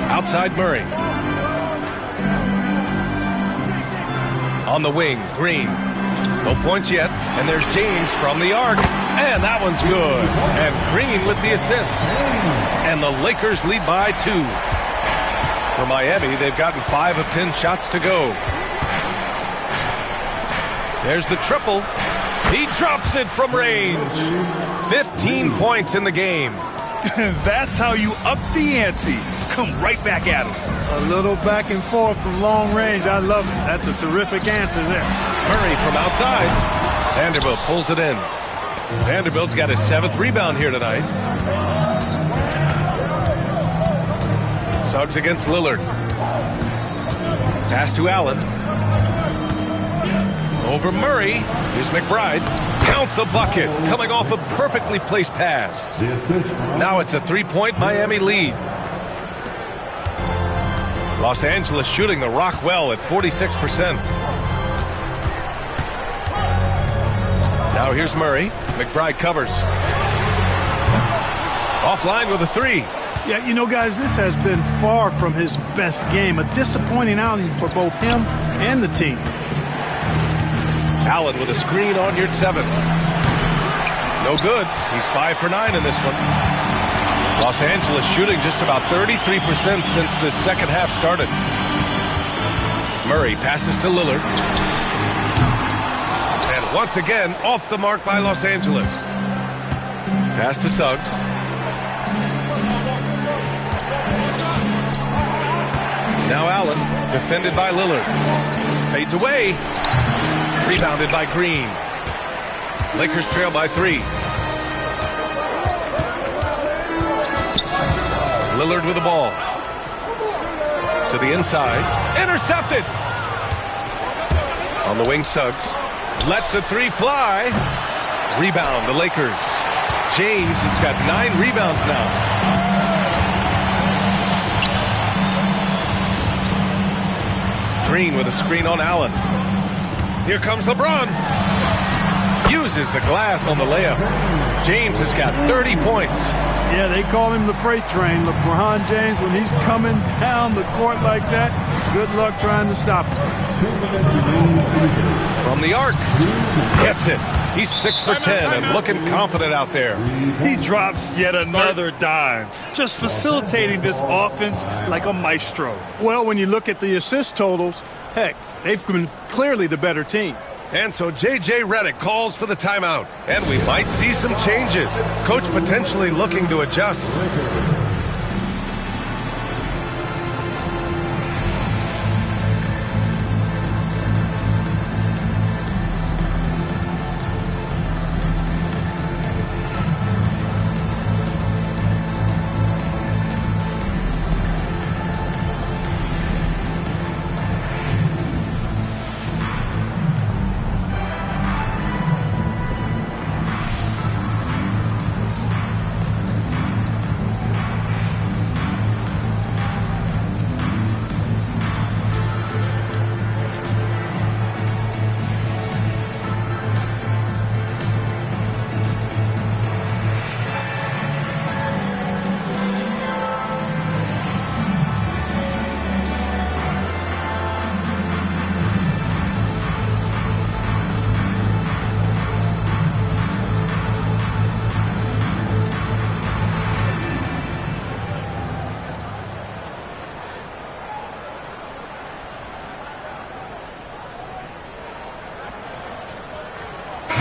Outside Murray. On the wing, Green. No points yet. And there's James from the arc. And that one's good. And Green with the assist. And the Lakers lead by 2. For Miami, they've gotten 5 of 10 shots to go. There's the triple. He drops it from range. 15 points in the game. That's how you up the ante. Come right back at him. A little back and forth from long range. I love it. That's a terrific answer there. Murray from outside. Vanderbilt pulls it in. Vanderbilt's got his 7th rebound here tonight. Suggs against Lillard. Pass to Allen. Over Murray. Here's McBride. Count the bucket. Coming off a perfectly placed pass. Now it's a 3-point Miami lead. Los Angeles shooting the rock well at 46%. Now here's Murray. McBride covers. Offline with a 3. Yeah, you know, guys, this has been far from his best game. A disappointing outing for both him and the team. Allen with a screen on your 7. No good. He's 5 for 9 in this one. Los Angeles shooting just about 33% since the second half started. Murray passes to Lillard. And once again, off the mark by Los Angeles. Pass to Suggs. Now Allen, defended by Lillard. Fades away. Rebounded by Green. Lakers trail by 3. Lillard with the ball. To the inside. Intercepted. On the wing, Suggs. Lets the 3 fly. Rebound, the Lakers. James has got 9 rebounds now. Green with a screen on Allen. Here comes LeBron. Uses the glass on the layup. James has got 30 points. Yeah, they call him the freight train. LeBron James, when he's coming down the court like that, good luck trying to stop him. From the arc. Gets it. He's 6 for 10 and looking confident out there. He drops yet another dime, just facilitating this offense like a maestro. Well, when you look at the assist totals, heck, they've been clearly the better team. And so J.J. Redick calls for the timeout. And we might see some changes. Coach potentially looking to adjust.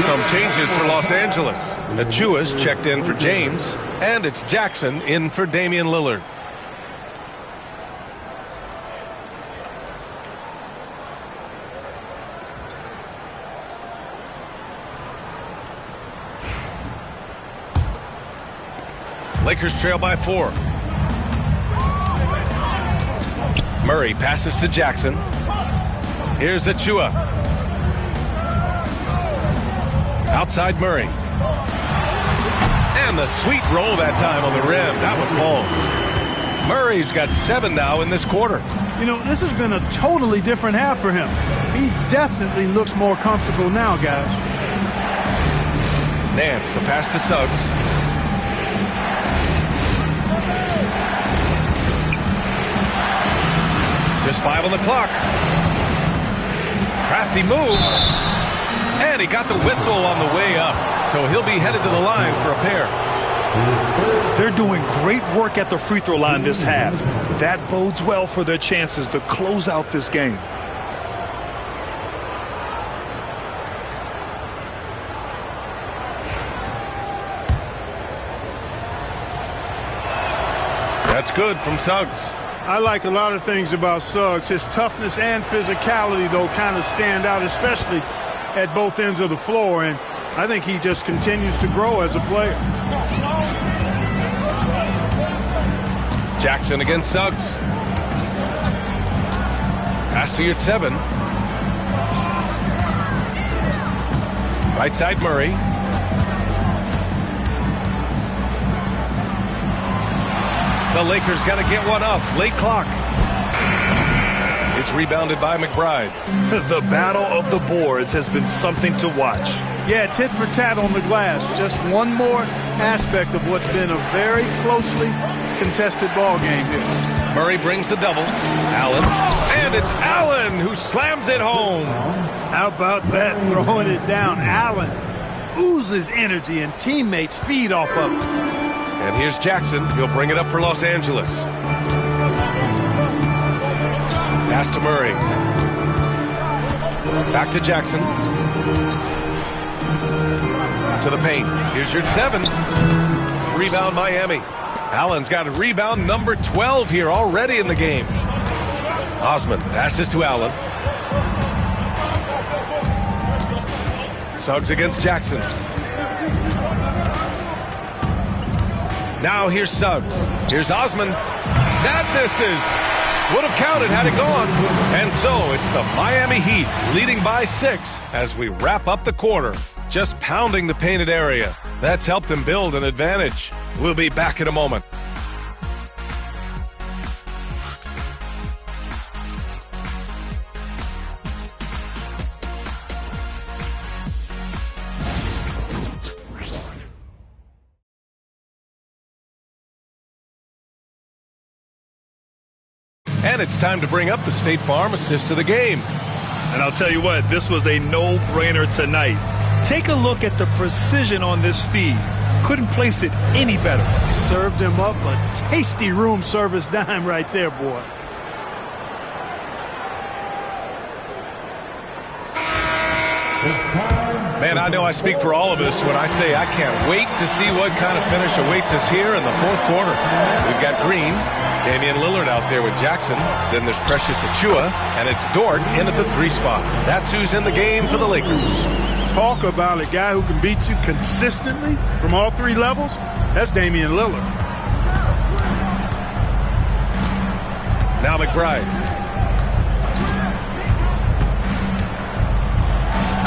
Some changes for Los Angeles. Achua's checked in for James, and it's Jackson in for Damian Lillard. Lakers trail by 4. Murray passes to Jackson. Here's Achua. Outside Murray. And the sweet roll that time on the rim. That one falls. Murray's got 7 now in this quarter. You know, this has been a totally different half for him. He definitely looks more comfortable now, guys. Nance, the pass to Suggs. Just 5 on the clock. Crafty move. And he got the whistle on the way up. So he'll be headed to the line for a pair. They're doing great work at the free throw line this half. That bodes well for their chances to close out this game. That's good from Suggs. I like a lot of things about Suggs. His toughness and physicality, though, kind of stand out, especially at both ends of the floor, and I think he just continues to grow as a player. Jackson against Suggs. Pass to your 7. Right side Murray. The Lakers got to get one up. Late clock. It's rebounded by McBride. The battle of the boards has been something to watch. Yeah, tit for tat on the glass. Just one more aspect of what's been a very closely contested ball game here. Murray brings the double. Allen. And it's Allen who slams it home. How about that, throwing it down? Allen oozes energy and teammates feed off of it. And here's Jackson. He'll bring it up for Los Angeles. Pass to Murray. Back to Jackson. To the paint. Here's your 7. Rebound Miami. Allen's got a rebound number 12 here already in the game. Osman passes to Allen. Suggs against Jackson. Now here's Suggs. Here's Osman. That misses. Would have counted had it gone. And so it's the Miami Heat leading by 6 as we wrap up the quarter. Just pounding the painted area. That's helped him build an advantage. We'll be back in a moment. And it's time to bring up the State Farm assist of the game. And I'll tell you what, this was a no-brainer tonight. Take a look at the precision on this feed. Couldn't place it any better. Served him up a tasty room service dime right there, boy. Man, I know I speak for all of us when I say I can't wait to see what kind of finish awaits us here in the fourth quarter. We've got Green, Damian Lillard out there with Jackson. Then there's Precious Achiuwa, and it's Dort in at the 3 spot. That's who's in the game for the Lakers. Talk about a guy who can beat you consistently from all 3 levels. That's Damian Lillard. Now McBride.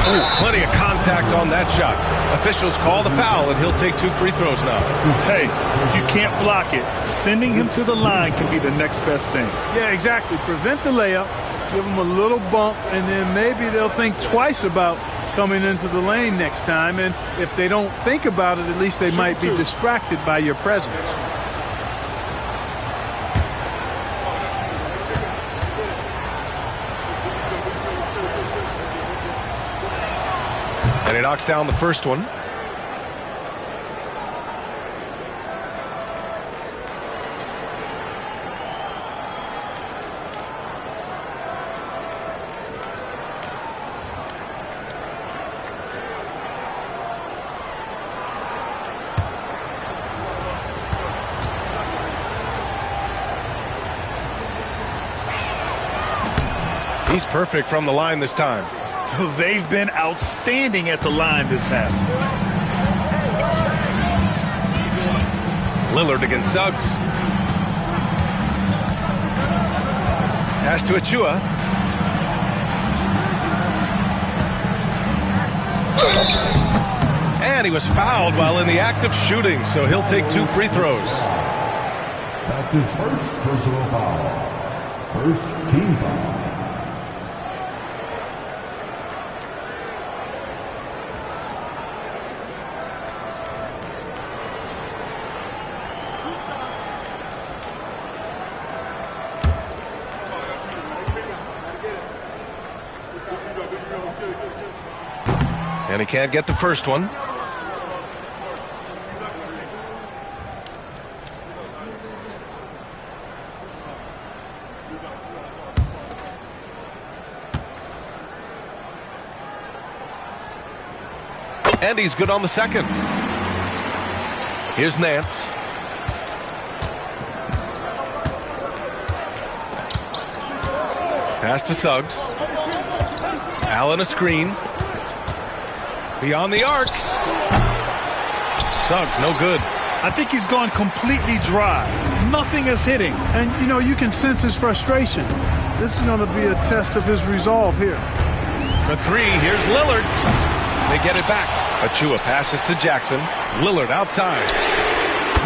Oh, plenty of contact on that shot. Officials call the foul, and he'll take 2 free throws now. Hey, if you can't block it, sending him to the line can be the next best thing. Yeah, exactly. Prevent the layup, give them a little bump, and then maybe they'll think twice about coming into the lane next time. And if they don't think about it, at least they might be distracted by your presence. And he knocks down the first one. He's perfect from the line this time. They've been outstanding at the line this half. Lillard against Suggs. Pass to Achiuwa. And he was fouled while in the act of shooting, so he'll take 2 free throws. That's his first personal foul. First team foul. And he can't get the first one. And he's good on the second. Here's Nance. Pass to Suggs. Allen a screen. Beyond the arc. Suggs, no good. I think he's gone completely dry. Nothing is hitting. And, you know, you can sense his frustration. This is going to be a test of his resolve here. For 3, here's Lillard. They get it back. Achiuwa passes to Jackson. Lillard outside.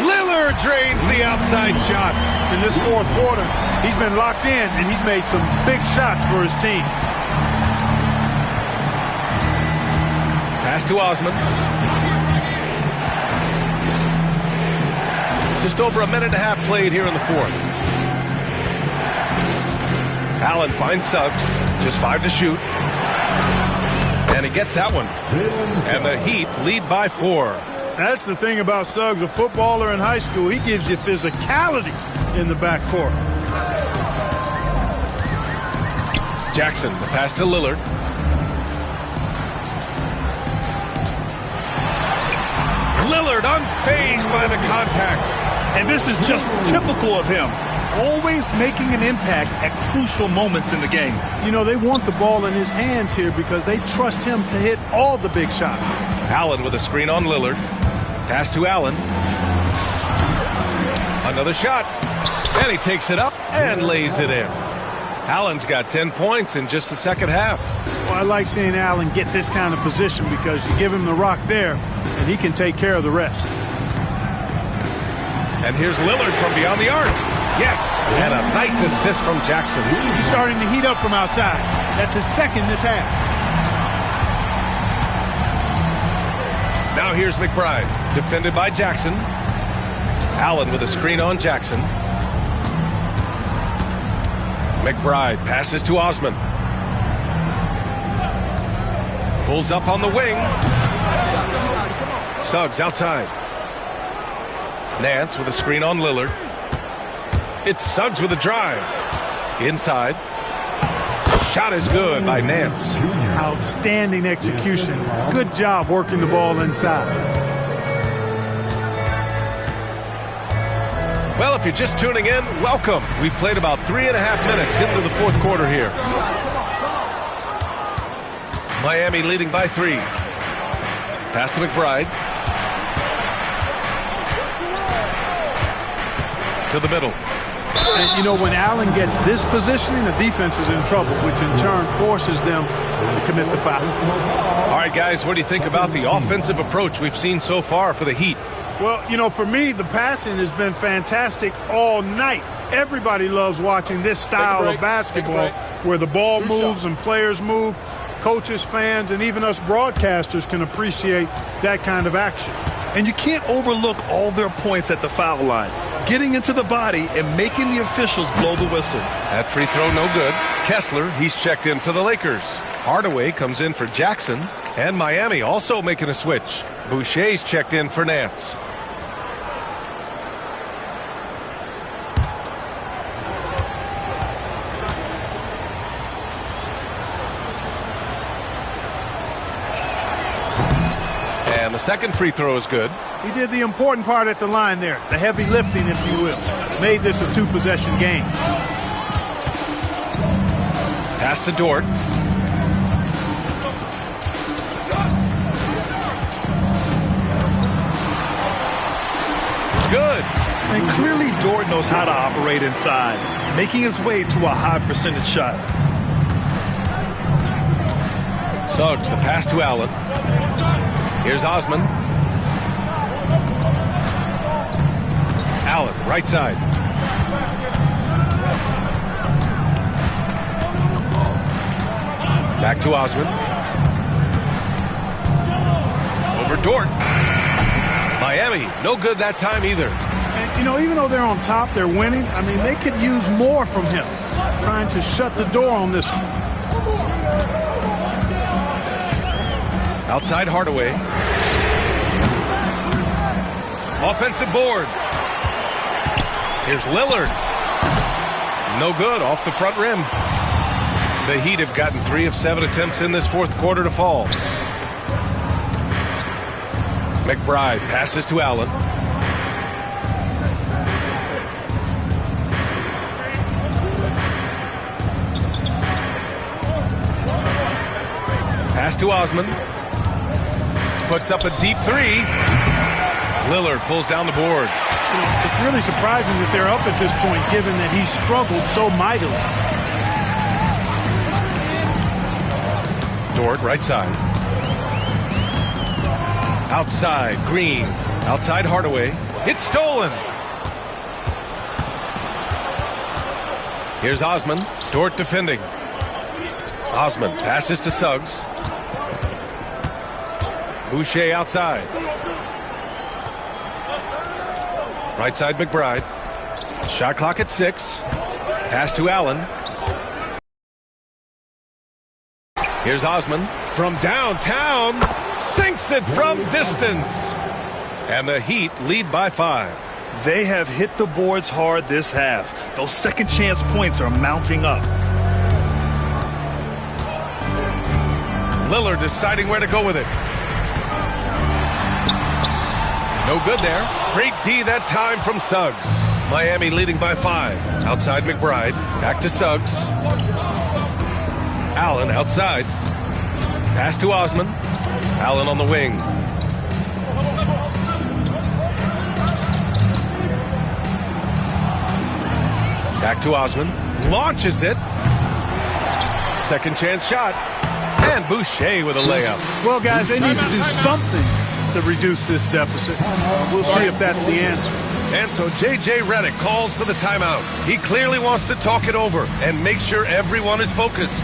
Lillard drains the outside shot. In this fourth quarter, he's been locked in, and he's made some big shots for his team. Pass to Osman. Just over a minute and a half played here in the fourth. Allen finds Suggs. Just 5 to shoot. And he gets that one. And the Heat lead by 4. That's the thing about Suggs, a footballer in high school. He gives you physicality in the backcourt. Jackson, the pass to Lillard. Lillard unfazed by the contact. And this is just typical of him. always making an impact at crucial moments in the game. You know, they want the ball in his hands here because they trust him to hit all the big shots. Allen with a screen on Lillard. Pass to Allen. Another shot. And he takes it up and lays it in. Allen's got 10 points in just the second half. Well, I like seeing Allen get this kind of position because you give him the rock there, and he can take care of the rest. And here's Lillard from beyond the arc. Yes, and a nice assist from Jackson. He's starting to heat up from outside. That's his second this half. Now here's McBride, defended by Jackson. Allen with a screen on Jackson. McBride passes to Osman. Pulls up on the wing. Suggs outside. Nance with a screen on Lillard. It's Suggs with a drive. Inside. Shot is good by Nance. Outstanding execution. Good job working the ball inside. Well, if you're just tuning in, welcome. We've played about 3.5 minutes into the fourth quarter here. Miami leading by 3. Pass to McBride. To the middle. And, you know, when Allen gets this positioning, the defense is in trouble, which in turn forces them to commit the foul. All right, guys, what do you think about the offensive approach we've seen so far for the Heat? Well, you know, for me, the passing has been fantastic all night. Everybody loves watching this style of basketball where the ball moves and players move. Coaches, fans, and even us broadcasters can appreciate that kind of action. And you can't overlook all their points at the foul line. Getting into the body and making the officials blow the whistle. That free throw no good. Kessler, he's checked in for the Lakers. Hardaway comes in for Jackson. And Miami also making a switch. Boucher's checked in for Nance. And the second free throw is good. He did the important part at the line there, the heavy lifting, if you will. Made this a 2-possession game. Pass to Dort. It's good. And clearly Dort knows how to operate inside, making his way to a high percentage shot. Suggs, the pass to Allen. Here's Osman. Allen, right side. Back to Osman. Over Dort. Miami, no good that time either. And, you know, even though they're on top, they're winning. I mean, they could use more from him. Trying to shut the door on this one. Outside Hardaway. Offensive board. Here's Lillard. No good, off the front rim. The Heat have gotten 3 of 7 attempts in this fourth quarter to fall. McBride passes to Allen. Pass to Osman. Puts up a deep 3. Lillard pulls down the board. You know, it's really surprising that they're up at this point, given that he struggled so mightily. Dort, right side. Outside, Green. Outside, Hardaway. It's stolen. Here's Osman. Dort defending. Osman passes to Suggs. Boucher outside. Right side, McBride. Shot clock at 6. Pass to Allen. Here's Osman from downtown. Sinks it from distance. And the Heat lead by 5. They have hit the boards hard this half. Those second chance points are mounting up. Lillard deciding where to go with it. No good there. Great D that time from Suggs. Miami leading by 5. Outside McBride. Back to Suggs. Allen outside. Pass to Osman. Allen on the wing. Back to Osman. Launches it. Second chance shot. And Boucher with a layup. Well, guys, they need to do something to reduce this deficit. We'll see if that's the answer. And so J.J. Redick calls for the timeout. He clearly wants to talk it over and make sure everyone is focused.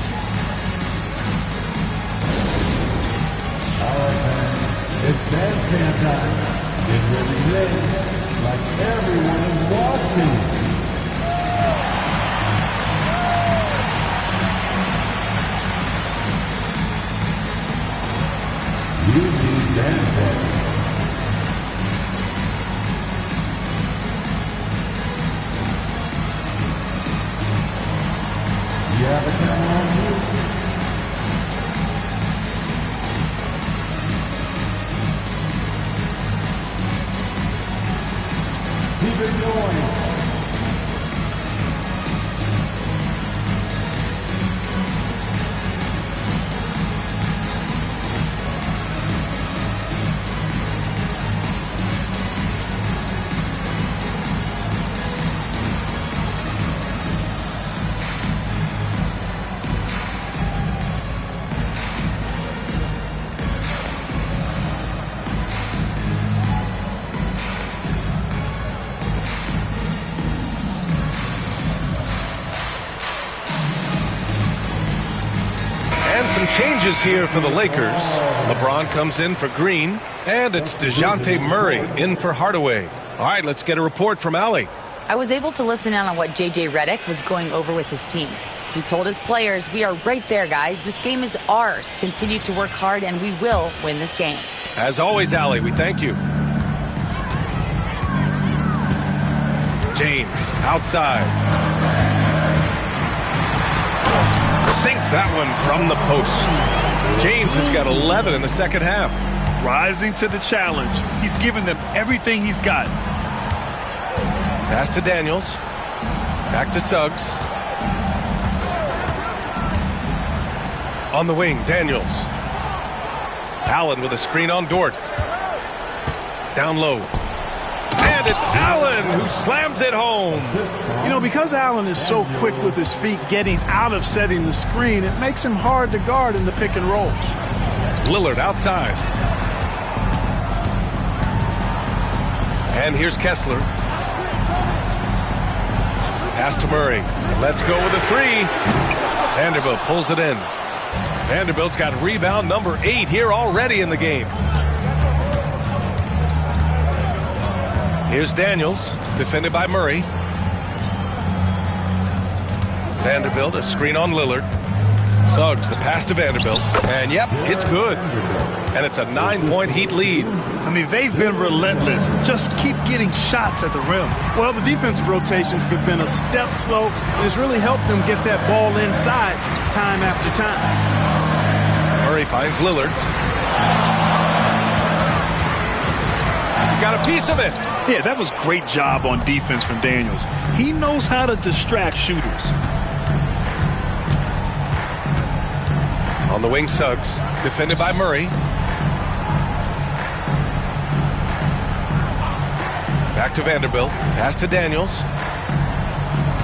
All right, man. It's bandstand time. Get ready, like everyone is watching. You need bandstand. You have a camera on you. Keep it going. Some changes here for the Lakers. LeBron comes in for Green, and it's DeJounte Murray in for Hardaway. All right, let's get a report from Allie. I was able to listen in on what J.J. Redick was going over with his team. He told his players, we are right there, guys. This game is ours. Continue to work hard, and we will win this game. As always, Allie, we thank you. James, outside. Sinks that one from the post. James has got 11 in the second half. Rising to the challenge. He's given them everything he's got. Pass to Daniels. Back to Suggs. On the wing, Daniels. Allen with a screen on Dort. Down low. And it's Allen who slams it home. You know, because Allen is so quick with his feet getting out of setting the screen, it makes him hard to guard in the pick and rolls. Lillard outside. And here's Kessler. Pass to Murray. Let's go with a three. Vanderbilt pulls it in. Vanderbilt's got rebound number 8 here already in the game. Here's Daniels, defended by Murray. Vanderbilt, a screen on Lillard. Suggs, the pass to Vanderbilt. And yep, it's good. And it's a 9-point Heat lead. I mean, they've been relentless. Just keep getting shots at the rim. Well, the defensive rotations have been a step slow, and it's really helped them get that ball inside time after time. Murray finds Lillard. Got a piece of it. Yeah, that was great job on defense from Daniels. He knows how to distract shooters. On the wing, Suggs, defended by Murray. Back to Vanderbilt. Pass to Daniels.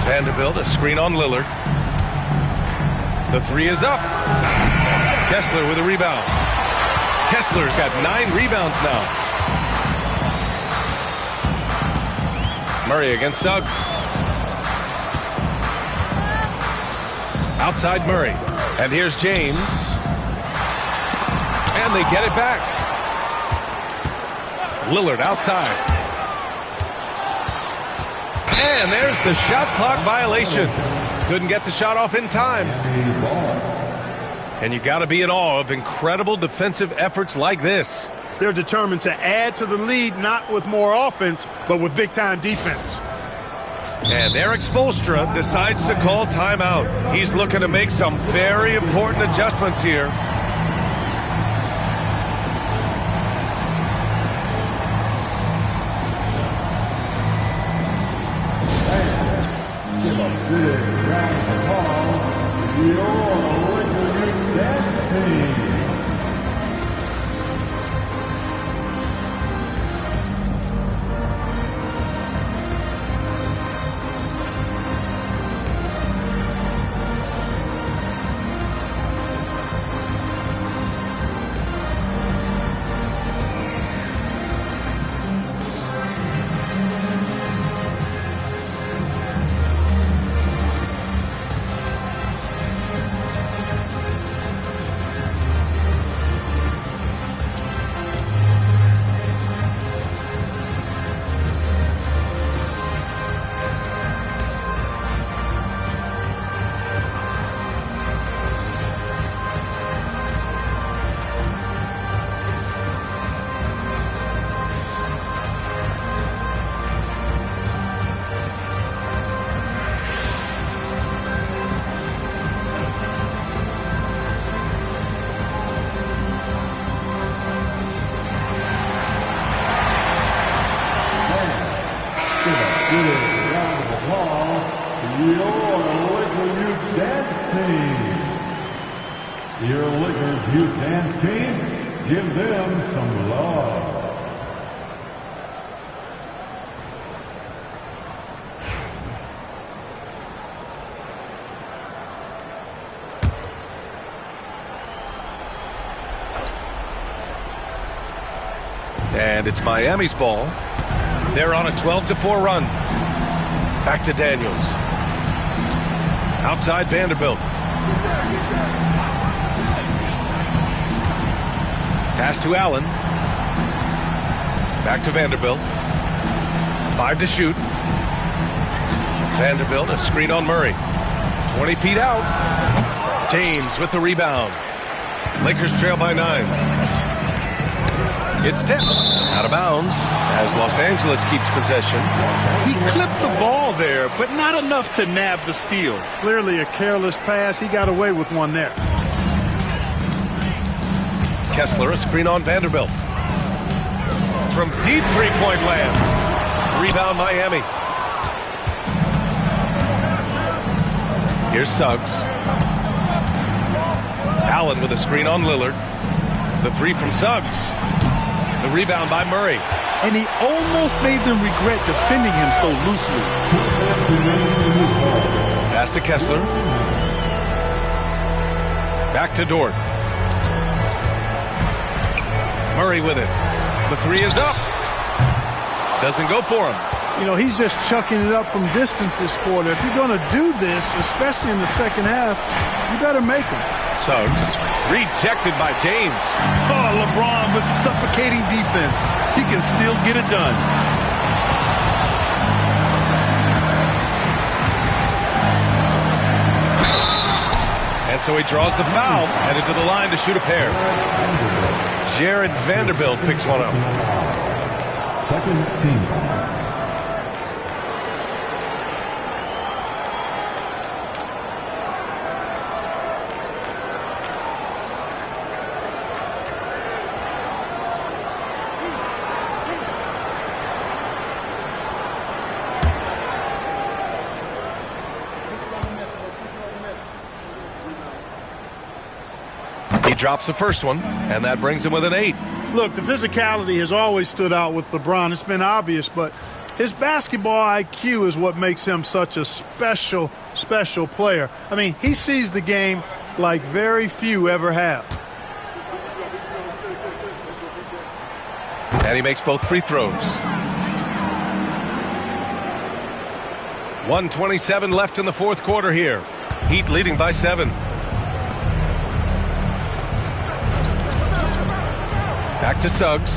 Vanderbilt, a screen on Lillard. The three is up. Kessler with a rebound. Kessler's got 9 rebounds now. Murray against Suggs. Outside Murray. And here's James. And they get it back. Lillard outside. And there's the shot clock violation. Couldn't get the shot off in time. And you got to be in awe of incredible defensive efforts like this. They're determined to add to the lead, not with more offense, but with big-time defense. And Eric Spoelstra decides to call timeout. He's looking to make some very important adjustments here. give a big round of applause to your Liquor Youth Dance Team. Your Liquor Youth Dance Team, give them some love. And it's Miami's ball. They're on a 12-4 run. Back to Daniels. Outside Vanderbilt. Pass to Allen. Back to Vanderbilt. 5 to shoot. Vanderbilt, a screen on Murray. 20 feet out. James with the rebound. Lakers trail by 9. It's tipped. Out of bounds as Los Angeles keeps possession. He clipped the ball there, but not enough to nab the steal. Clearly a careless pass. He got away with one there. Kessler, a screen on Vanderbilt. From deep three-point land. Rebound Miami. Here's Suggs. Allen with a screen on Lillard. The three from Suggs. The rebound by Murray. And he almost made them regret defending him so loosely. Pass to Kessler. Back to Dort. Murray with it. The three is up. Doesn't go for him. You know, he's just chucking it up from distance this quarter. If you're going to do this, especially in the second half, you better make them. Suggs rejected by James. Oh, LeBron with suffocating defense. He can still get it done. And so he draws the foul, headed to the line to shoot a pair. Jared Vanderbilt picks one up. Second team. He drops the first one, and that brings him with an 8. Look, the physicality has always stood out with LeBron. It's been obvious, but his basketball IQ is what makes him such a special player. I mean, he sees the game like very few ever have. And he makes both free throws. 1:27 left in the fourth quarter here. Heat leading by 7. Back to Suggs.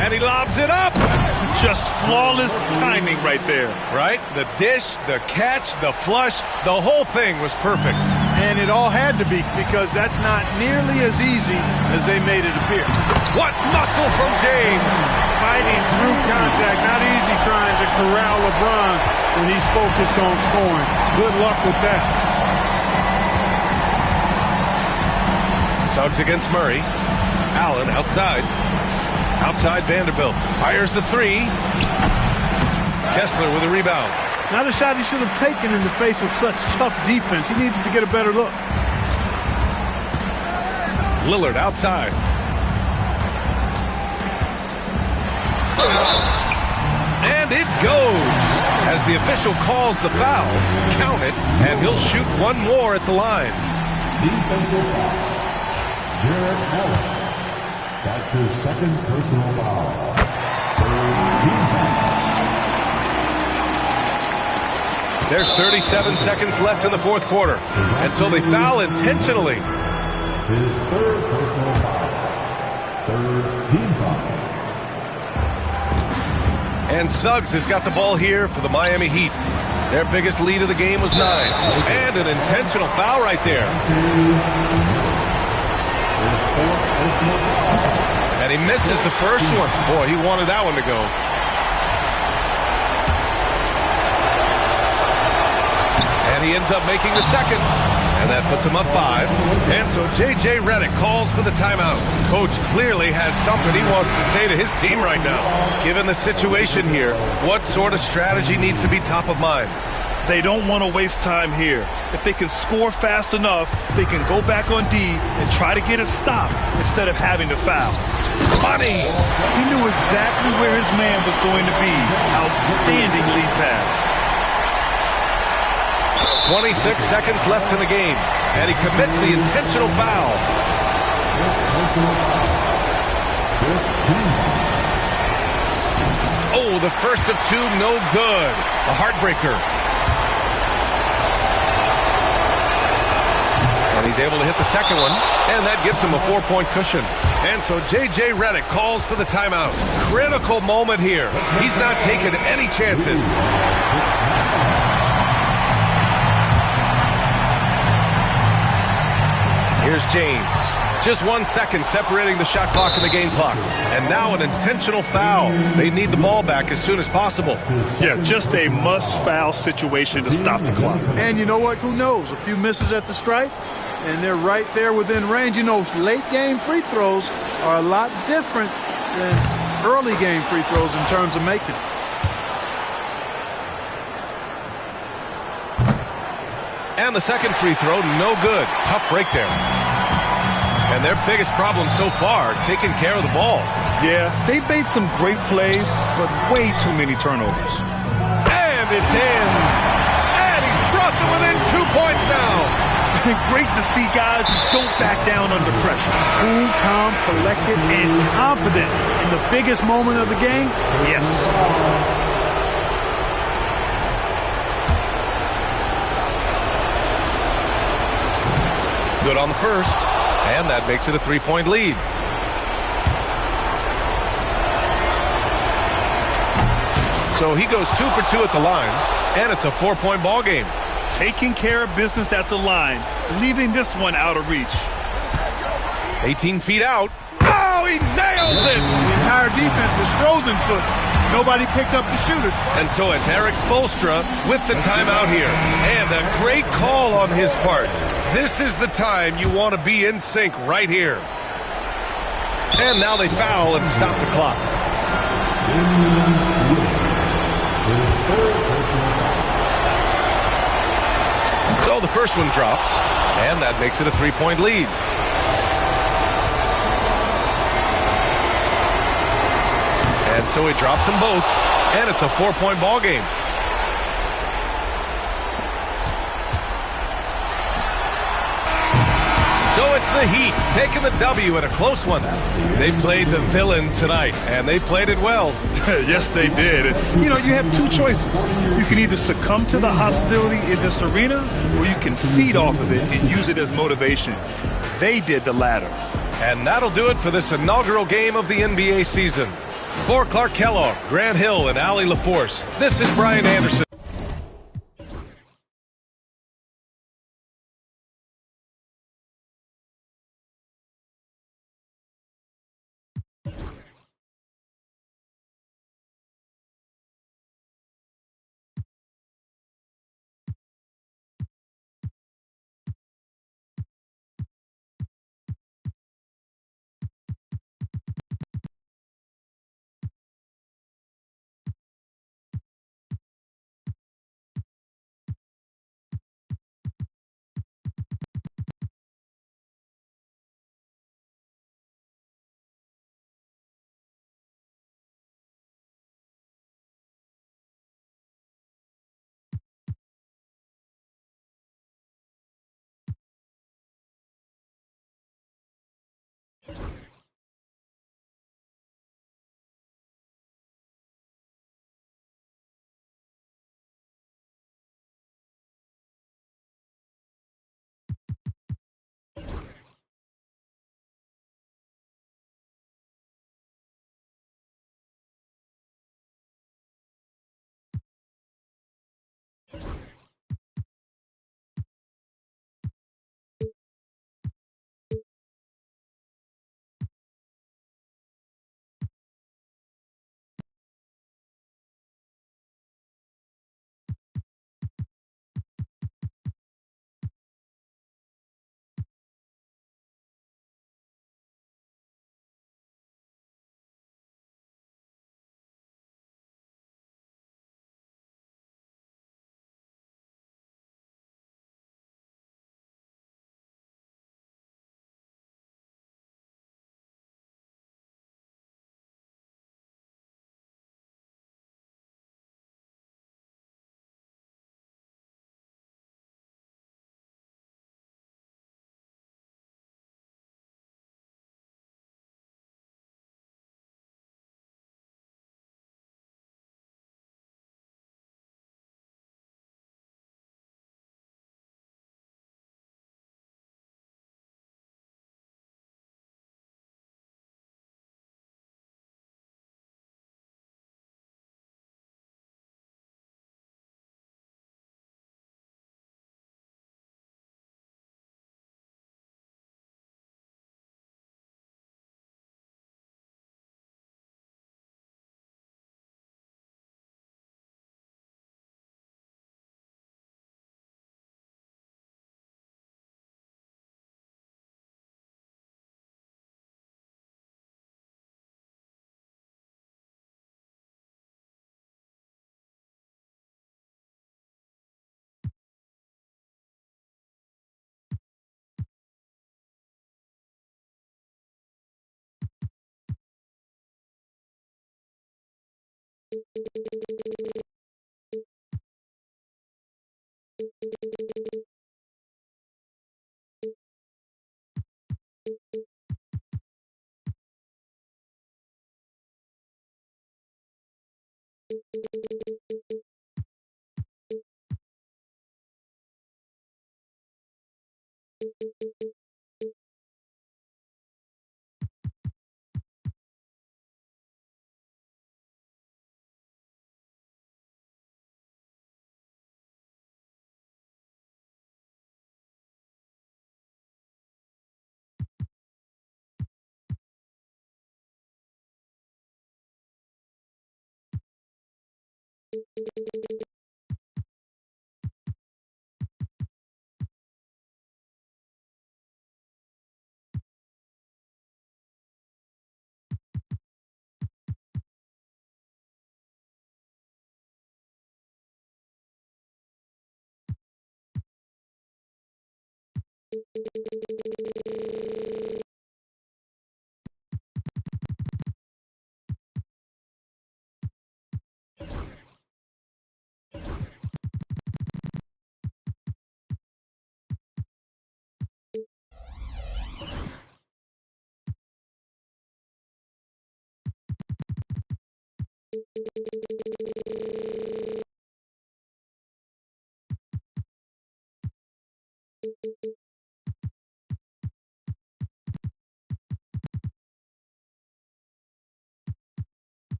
And he lobs it up. Just flawless timing right there. Right? The dish, the catch, the flush, the whole thing was perfect. And it all had to be, because that's not nearly as easy as they made it appear. What muscle from James. Fighting through contact. Not easy trying to corral LeBron when he's focused on scoring. Good luck with that. Suggs against Murray. Allen outside. Outside Vanderbilt. Fires the three. Kessler with a rebound. Not a shot he should have taken in the face of such tough defense. He needed to get a better look. Lillard outside. And it goes. As the official calls the foul, count it, and he'll shoot one more at the line. Defensive foul. Jarrett Allen. That's his second personal foul. There's 37 seconds left in the fourth quarter, and so they foul intentionally. His third personal foul. Third team foul. And Suggs has got the ball here for the Miami Heat. Their biggest lead of the game was 9. And an intentional foul right there. And he misses the first one. Boy, he wanted that one to go. And he ends up making the second. And that puts him up 5. And so J.J. Redick calls for the timeout. Coach clearly has something he wants to say to his team right now. Given the situation here, what sort of strategy needs to be top of mind? They don't want to waste time here. If they can score fast enough, they can go back on D and try to get a stop instead of having to foul. Money! He knew exactly where his man was going to be. Outstanding lead pass. 26 seconds left in the game, and he commits the intentional foul. Oh, the first of 2, no good. A heartbreaker. And he's able to hit the second one, and that gives him a 4-point cushion. And so J.J. Redick calls for the timeout. Critical moment here. He's not taking any chances. Here's James. Just 1 second separating the shot clock and the game clock. And now an intentional foul. They need the ball back as soon as possible. Yeah, just a must-foul situation to stop the clock. And you know what? Who knows? A few misses at the stripe, and they're right there within range. You know, late-game free throws are a lot different than early-game free throws in terms of making. And the second free throw, no good. Tough break there. And their biggest problem so far, taking care of the ball. Yeah, they made some great plays, but way too many turnovers. And it's in. And he's brought them within 2 points now. Great to see guys who don't back down under pressure. Cool, calm, collected, and confident in the biggest moment of the game. Yes. Good on the first, and that makes it a 3-point lead. So he goes 2 for 2 at the line, and it's a 4-point ball game. Taking care of business at the line, leaving this one out of reach. 18 feet out. Oh, he nails it! The entire defense was frozen foot. Nobody picked up the shooter. And so it's Eric Spoelstra with the timeout here. And a great call on his part. This is the time you want to be in sync right here. And now they foul and stop the clock. So the first one drops, and that makes it a 3-point lead. And so he drops them both, and it's a 4-point ball game. So it's the Heat taking the W in a close one. They played the villain tonight, and they played it well. Yes, they did. And, you know, you have 2 choices. You can either succumb to the hostility in this arena, or you can feed off of it and use it as motivation. They did the latter. And that'll do it for this inaugural game of the NBA season. For Clark Kellogg, Grant Hill, and Allie LaForce, this is Brian Anderson.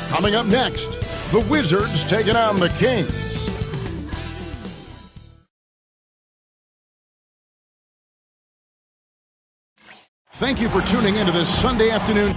Coming up next, the Wizards taking on the Kings. Thank you for tuning into this Sunday afternoon.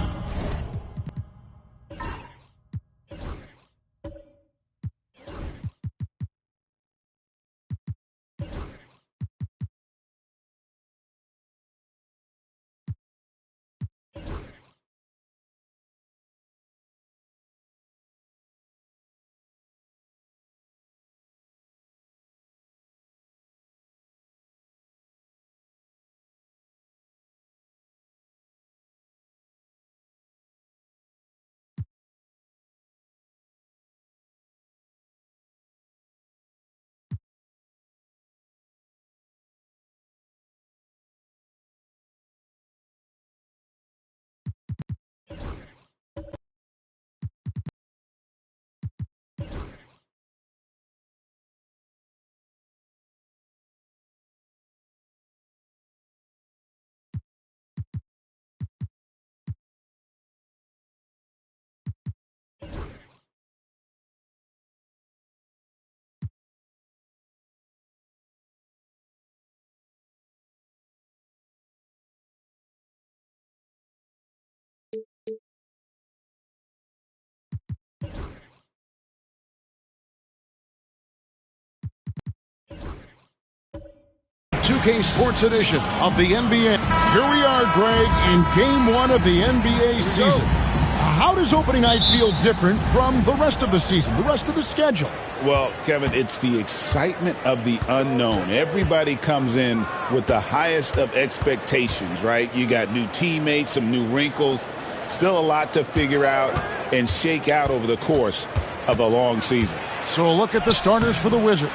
K Sports Edition of the NBA. Here we are, Greg, in Game 1 of the NBA season. How does opening night feel different from the rest of the season, the rest of the schedule? Well, Kevin, it's the excitement of the unknown. Everybody comes in with the highest of expectations, right? You got new teammates, some new wrinkles, still a lot to figure out and shake out over the course of a long season. So a look at the starters for the Wizards.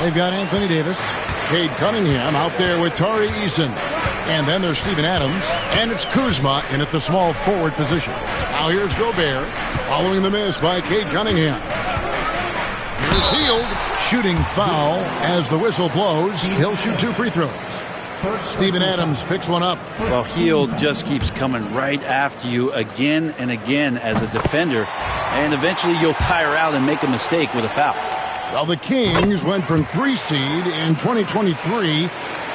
They've got Anthony Davis, Cade Cunningham out there with Tari Eason. And then there's Steven Adams, and it's Kuzma in at the small forward position. Now here's Gobert, following the miss by Cade Cunningham. Here's Hield, shooting foul as the whistle blows. He'll shoot 2 free throws. Steven Adams picks one up. Well, Hield just keeps coming right after you again and again as a defender, and eventually you'll tire out and make a mistake with a foul. Well, the Kings went from 3 seed in 2023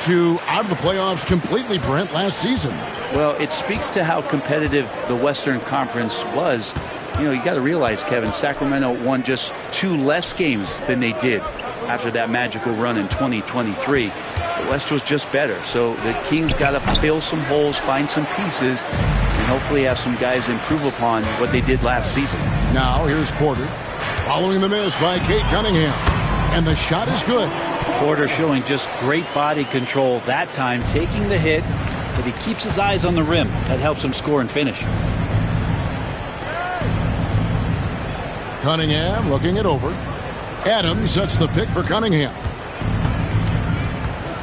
to out of the playoffs completely, Brent, last season. Well, it speaks to how competitive the Western Conference was. You know, you got to realize, Kevin, Sacramento won just 2 less games than they did after that magical run in 2023. The West was just better. So the Kings got to fill some holes, find some pieces, and hopefully have some guys improve upon what they did last season. Now here's Porter, following the miss by Cade Cunningham. And the shot is good. Porter showing just great body control that time, taking the hit, but he keeps his eyes on the rim. That helps him score and finish. Cunningham looking it over. Adams sets the pick for Cunningham.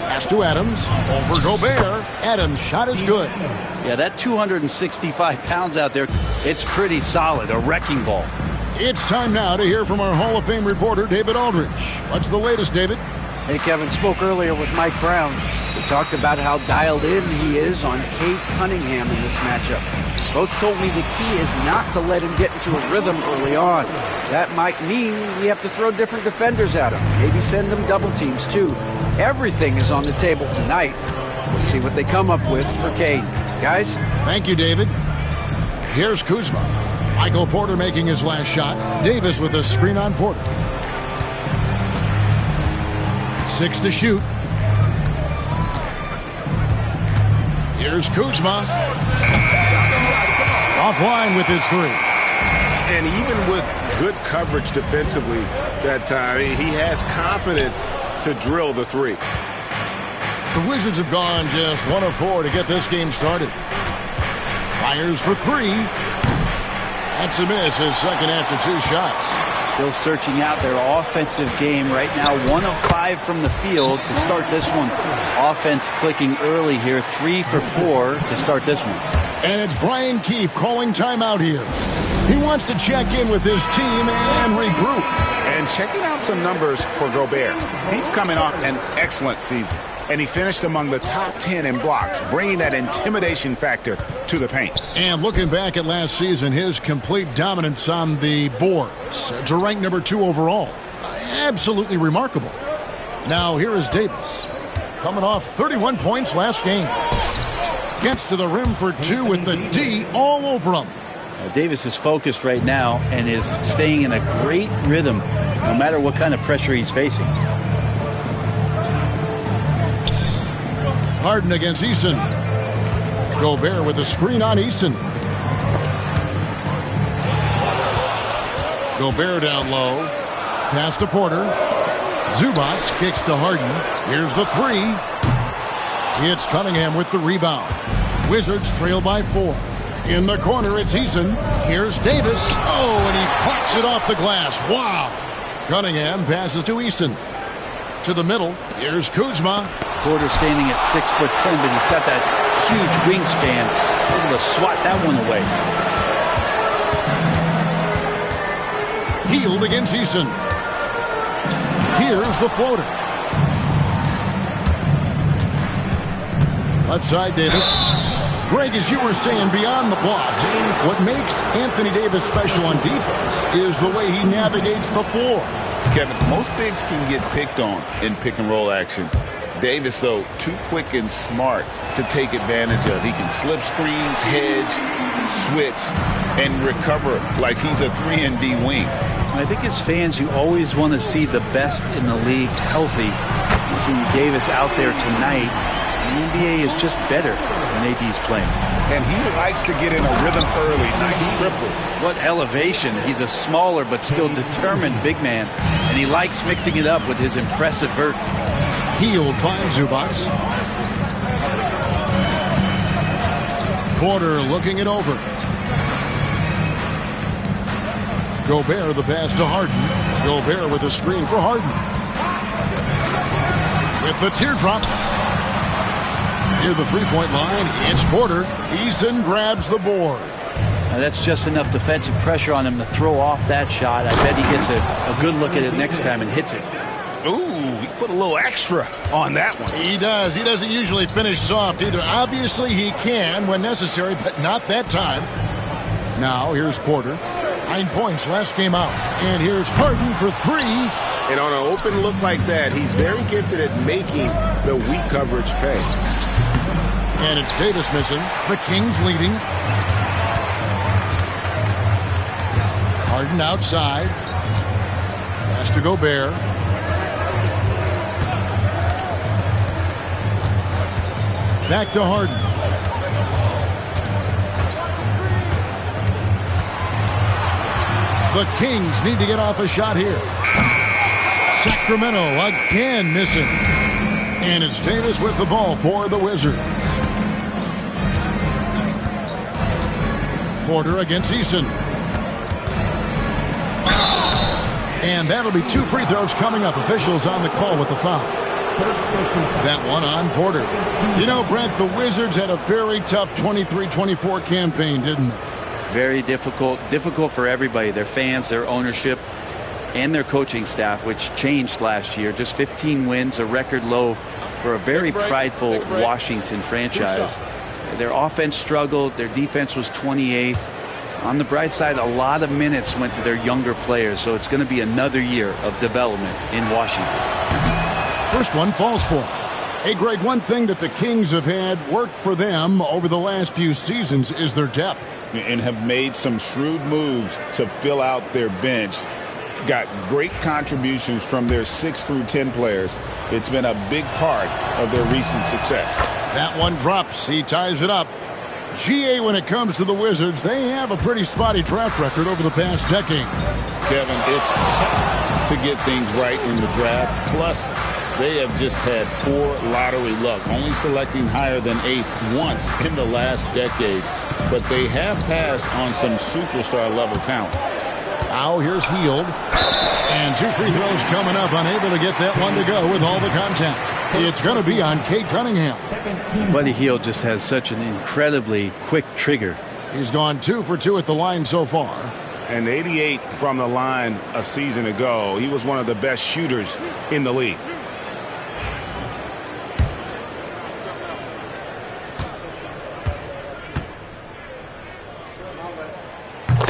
Pass to Adams. Over Gobert. Adams' shot is good. Yeah, that 265 pounds out there, it's pretty solid. A wrecking ball. It's time now to hear from our Hall of Fame reporter, David Aldridge. What's the latest, David? Hey, Kevin, spoke earlier with Mike Brown. We talked about how dialed in he is on Cade Cunningham in this matchup. Coach told me the key is not to let him get into a rhythm early on. That might mean we have to throw different defenders at him. Maybe send them double teams, too. Everything is on the table tonight. We'll see what they come up with for Cade. Guys? Thank you, David. Here's Kuzma. Michael Porter making his last shot. Davis with a screen on Porter. 6 to shoot. Here's Kuzma. Offline with his 3. And even with good coverage defensively that time, he has confidence to drill the 3. The Wizards have gone just 1 of 4 to get this game started. Fires for 3. That's a miss, his second after 2 shots. Still searching out their offensive game right now. 1 of 5 from the field to start this one. Offense clicking early here. 3 for 4 to start this one. And it's Brian Keefe calling timeout here. He wants to check in with his team and regroup. And checking out some numbers for Gobert. He's coming off an excellent season. And he finished among the top 10 in blocks, bringing that intimidation factor to the paint. And looking back at last season, his complete dominance on the boards to rank number 2 overall. Absolutely remarkable. Now here is Davis, coming off 31 points last game. Gets to the rim for 2 with the D all over him. Davis is focused right now and is staying in a great rhythm no matter what kind of pressure he's facing. Harden against Eason. Gobert with a screen on Eason. Gobert down low. Pass to Porter. Zubac kicks to Harden. Here's the 3. It's Cunningham with the rebound. Wizards trail by 4. In the corner, it's Eason. Here's Davis. Oh, and he parks it off the glass. Wow. Cunningham passes to Eason. To the middle. Here's Kuzma. Porter standing at 6'10", but he's got that huge wingspan, able to swat that one away. Hield against Eason. Here's the floater. Left side, Davis. Greg, as you were saying, beyond the blocks, what makes Anthony Davis special on defense is the way he navigates the floor. Kevin, most bigs can get picked on in pick-and-roll action. Davis, though, too quick and smart to take advantage of. He can slip screens, hedge, switch, and recover like he's a 3-and-D wing. I think as fans, you always want to see the best in the league healthy. Looking at Davis out there tonight, the NBA is just better when AD's playing. And he likes to get in a rhythm early. Nice triple. What elevation. He's a smaller but still determined big man. And he likes mixing it up with his impressive vert. Hield finds Zubac. Porter looking it over. Gobert the pass to Harden. Gobert with a screen for Harden. With the teardrop. Near the three-point line, it's Porter. Eason grabs the board. Now that's just enough defensive pressure on him to throw off that shot. I bet he gets a good look at it next time and hits it. Ooh, he put a little extra on that one. He does. He doesn't usually finish soft either. Obviously, he can when necessary, but not that time. Now, here's Porter. 9 points last game out. And here's Harden for 3. And on an open look like that, he's very gifted at making the weak coverage pay. And it's Davis missing. The Kings leading. Harden outside. Pass to Gobert. Back to Harden. The Kings need to get off a shot here. Sacramento again missing. And it's Davis with the ball for the Wizards. Porter against Eason. And that'll be 2 free throws coming up. Officials on the call with the foul. That one on Porter. You know, Brent, the Wizards had a very tough 23-24 campaign, didn't they? Very difficult for everybody, their fans, their ownership, and their coaching staff, which changed last year. Just 15 wins, a record low for a very prideful Washington franchise. Their offense struggled. Their defense was 28th. On the bright side, a lot of minutes went to their younger players, so it's going to be another year of development in Washington. First one falls for him. Hey, Greg, one thing that the Kings have had work for them over the last few seasons is their depth. And have made some shrewd moves to fill out their bench. Got great contributions from their 6 through 10 players. It's been a big part of their recent success. That one drops. He ties it up. GA, when it comes to the Wizards, they have a pretty spotty track record over the past decade. Kevin, it's tough to get things right in the draft. Plus, they have just had poor lottery luck, only selecting higher than 8th once in the last decade. But they have passed on some superstar-level talent. Now here's Hield. And 2 free throws coming up, unable to get that one to go with all the contact. It's going to be on Cade Cunningham. Buddy Hield just has such an incredibly quick trigger. He's gone 2 for 2 at the line so far. And 88 from the line a season ago. He was one of the best shooters in the league.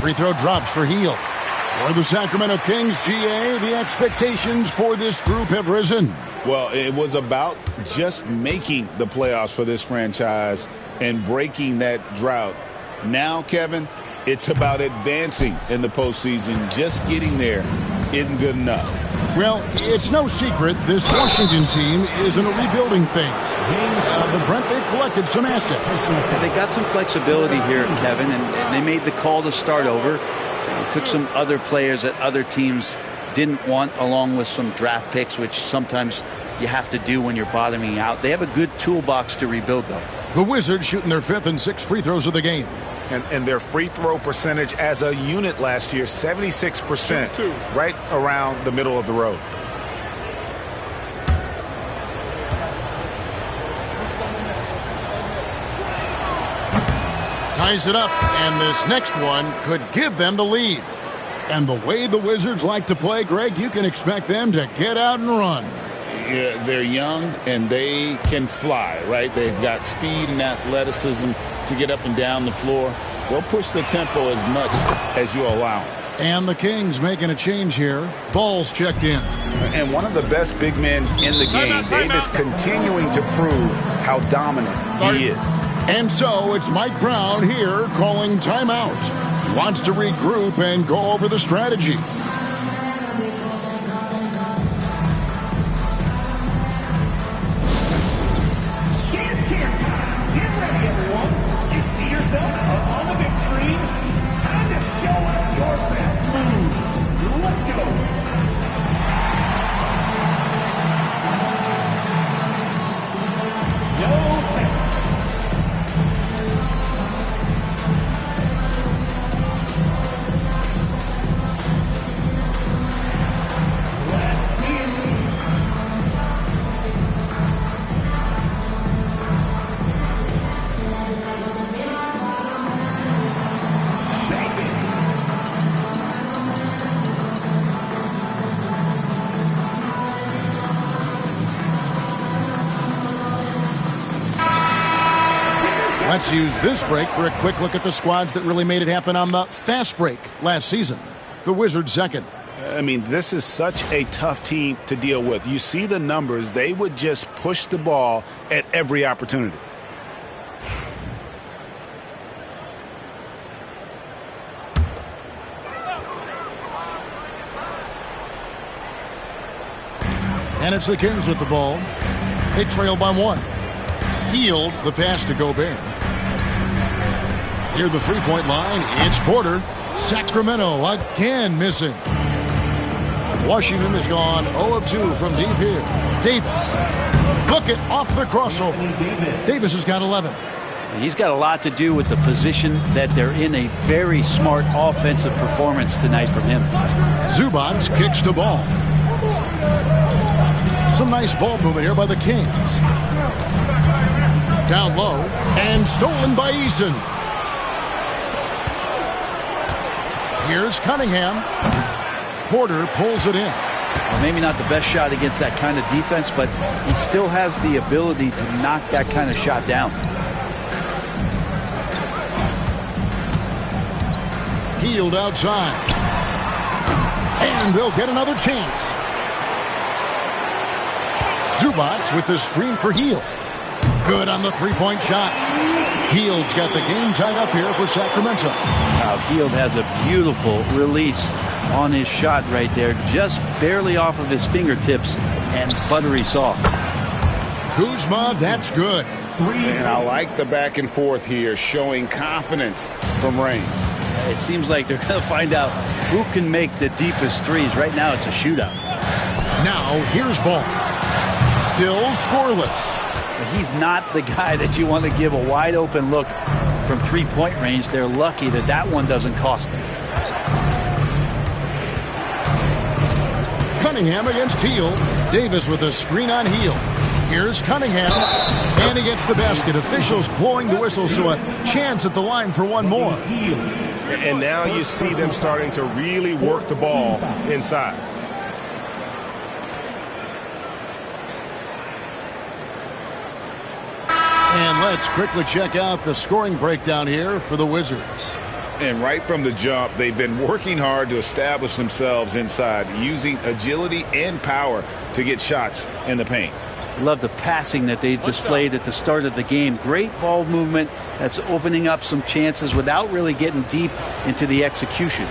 Free throw drops for Hield. For the Sacramento Kings, GA, the expectations for this group have risen. Well, it was about just making the playoffs for this franchise and breaking that drought. Now, Kevin, it's about advancing in the postseason. Just getting there isn't good enough. Well, it's no secret this Washington team is in a rebuilding phase. But Brent, they've collected some assets. They got some flexibility here, Kevin, and they made the call to start over. They took some other players that other teams didn't want, along with some draft picks, which sometimes you have to do when you're bottoming out. They have a good toolbox to rebuild, though. The Wizards shooting their 5th and 6th free throws of the game. And their free throw percentage as a unit last year, 76%, right around the middle of the road. Ties it up, and this next one could give them the lead. And the way the Wizards like to play, Greg, you can expect them to get out and run. Yeah, they're young, and they can fly, right? They've got speed and athleticism to get up and down the floor. They'll push the tempo as much as you allow them. And the Kings making a change here. Ball's checked in. And one of the best big men in the game, Davis, continuing to prove how dominant he is. And so it's Mike Brown here calling timeout. He wants to regroup and go over the strategy. Let's use this break for a quick look at the squads that really made it happen on the fast break last season. The Wizards second. I mean, this is such a tough team to deal with. You see the numbers. They would just push the ball at every opportunity. And it's the Kings with the ball. They trail by 1. Hield the pass to Gobert. Near the three-point line, it's Porter. Sacramento again missing. Washington has gone 0 of 2 from deep here. Davis. Look it off the crossover. Davis has got 11. He's got a lot to do with the position that they're in. A very smart offensive performance tonight from him. Zubac kicks the ball. Some nice ball movement here by the Kings. Down low and stolen by Eason. Here's Cunningham. Porter pulls it in. Well, maybe not the best shot against that kind of defense, but he still has the ability to knock that kind of shot down. Hield outside. And they'll get another chance. Zubac with the screen for Hield. Good on the three-point shot. Hield's got the game tied up here for Sacramento. Now, Hield has a beautiful release on his shot right there, just barely off of his fingertips and buttery soft. Kuzma, that's good. And I like the back and forth here, showing confidence from range. It seems like they're going to find out who can make the deepest threes. Right now, it's a shootout. Now, here's Ball. Still scoreless. He's not the guy that you want to give a wide open look from three-point range. They're lucky that that one doesn't cost them. Cunningham against Hield. Davis with a screen on Hield. Here's Cunningham, and he gets the basket. Officials blowing the whistle, so a chance at the line for one more. And now you see them starting to really work the ball inside. And let's quickly check out the scoring breakdown here for the Wizards. And right from the jump, they've been working hard to establish themselves inside, using agility and power to get shots in the paint. Love the passing that they displayed at the start of the game. Great ball movement that's opening up some chances without really getting deep into the execution.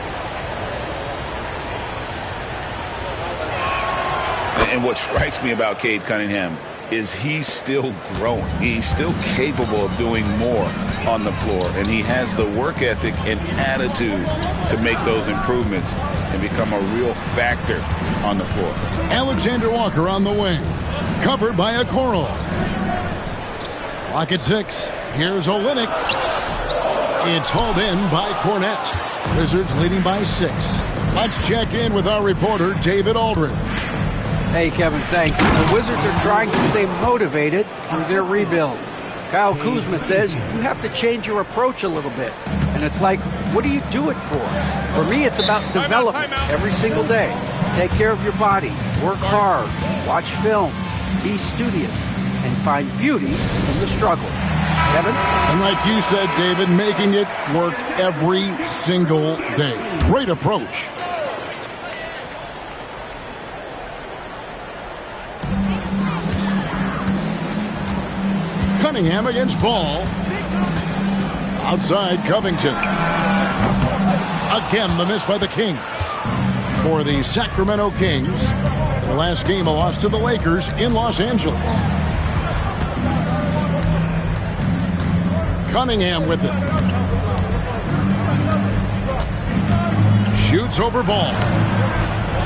And what strikes me about Cade Cunningham is he's still growing. He's still capable of doing more on the floor, and he has the work ethic and attitude to make those improvements and become a real factor on the floor. Alexander Walker on the wing, covered by Okoro. Clock at 6. Here's Olynyk. It's hauled in by Cornette. Wizards leading by 6. Let's check in with our reporter, David Aldridge. Hey, Kevin, thanks. The Wizards are trying to stay motivated through their rebuild. Kyle Kuzma says you have to change your approach a little bit. And it's like, what do you do it for? For me, it's about development every single day. Take care of your body, work hard, watch film, be studious, and find beauty in the struggle. Kevin? And like you said, David, making it work every single day. Great approach. Cunningham against Ball. Outside Covington. Again, the miss by the Kings. For the Sacramento Kings, their last game a loss to the Lakers in Los Angeles. Cunningham with it. Shoots over Ball.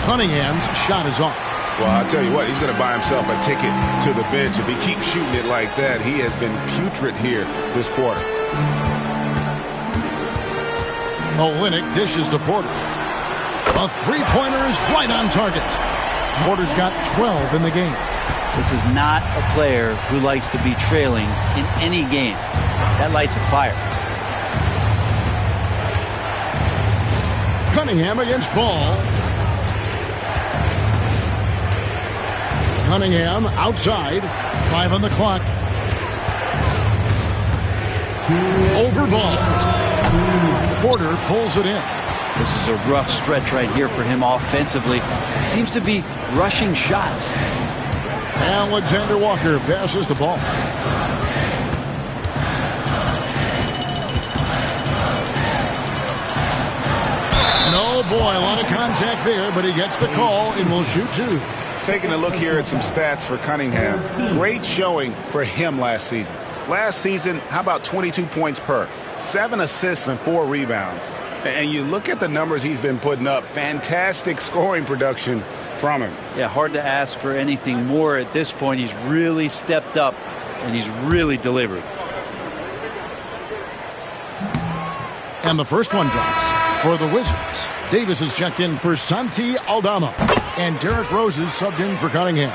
Cunningham's shot is off. Well, I'll tell you what, he's going to buy himself a ticket to the bench. If he keeps shooting it like that, he has been putrid here this quarter. Olynyk dishes to Porter. A three-pointer is right on target. Porter's got 12 in the game. This is not a player who likes to be trailing in any game. That lights a fire. Cunningham against Ball. Cunningham outside. 5 on the clock. Over Ball. Porter pulls it in. This is a rough stretch right here for him offensively. Seems to be rushing shots. Alexander Walker passes the ball. No, boy, a lot of contact there, but he gets the call and will shoot 2. Taking a look here at some stats for Cunningham. Great showing for him last season. Last season, how about 22 points per? 7 assists and 4 rebounds. And you look at the numbers he's been putting up. Fantastic scoring production from him. Yeah, hard to ask for anything more at this point. He's really stepped up, and he's really delivered. And the first one drops for the Wizards. Davis is checked in for Santi Aldama. And Derrick Rose is subbed in for Cunningham.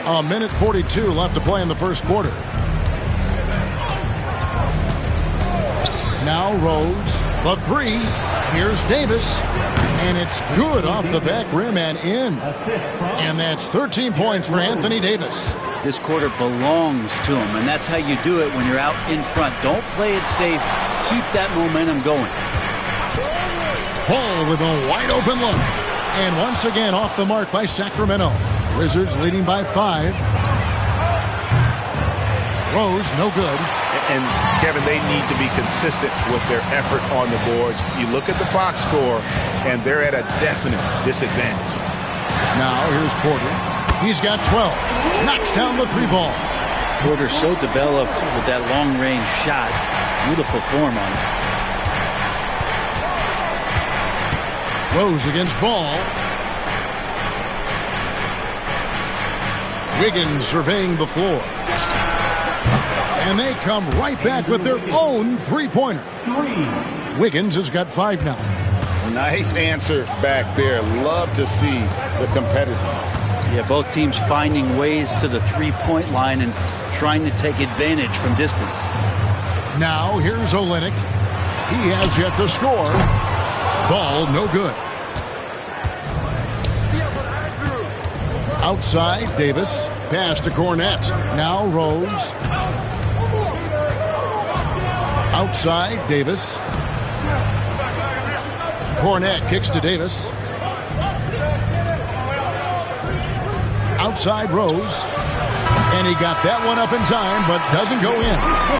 A minute 42 left to play in the first quarter. Now Rose, the 3. Here's Davis. And it's good off the back rim and in. And that's 13 points for Anthony Davis. This quarter belongs to him, and that's how you do it when you're out in front. Don't play it safe. Keep that momentum going. Ball with a wide open look. And once again off the mark by Sacramento. Wizards leading by 5. Rose, no good. And, Kevin, they need to be consistent with their effort on the boards. You look at the box score, and they're at a definite disadvantage. Now here's Porter. He's got 12. Knocks down the 3 ball. Porter so developed with that long-range shot. Beautiful form on it. Rose against Ball. Wiggins surveying the floor. And they come right back with their own 3-pointer. Wiggins has got 5 now. Nice answer back there. Love to see the competitiveness. Yeah, both teams finding ways to the three-point line and trying to take advantage from distance. Now here's Olynyk. He has yet to score. Ball no good. Outside, Davis. Pass to Cornette. Now Rose. Outside, Davis. Cornette kicks to Davis. Outside Rose. And he got that one up in time, but doesn't go in.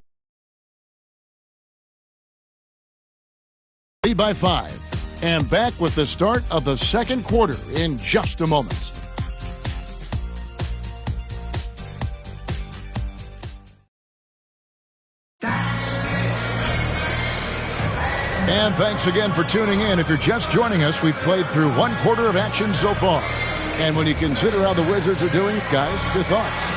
Lead by 5. And back with the start of the second quarter in just a moment. And thanks again for tuning in. If you're just joining us, we've played through one quarter of action so far. And when you consider how the Wizards are doing, guys, your thoughts?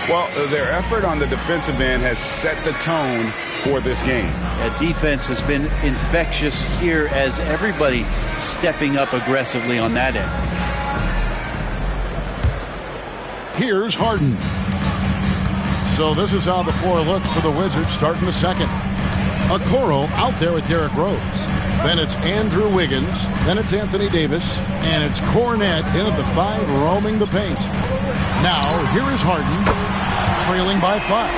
Well, their effort on the defensive end has set the tone for this game. Yeah, defense has been infectious here as everybody stepping up aggressively on that end. Here's Harden. So this is how the floor looks for the Wizards starting the second. Okoro out there with Derrick Rose. Then it's Andrew Wiggins. Then it's Anthony Davis. And it's Cornette in at the 5 roaming the paint. Now, here is Harden trailing by 5.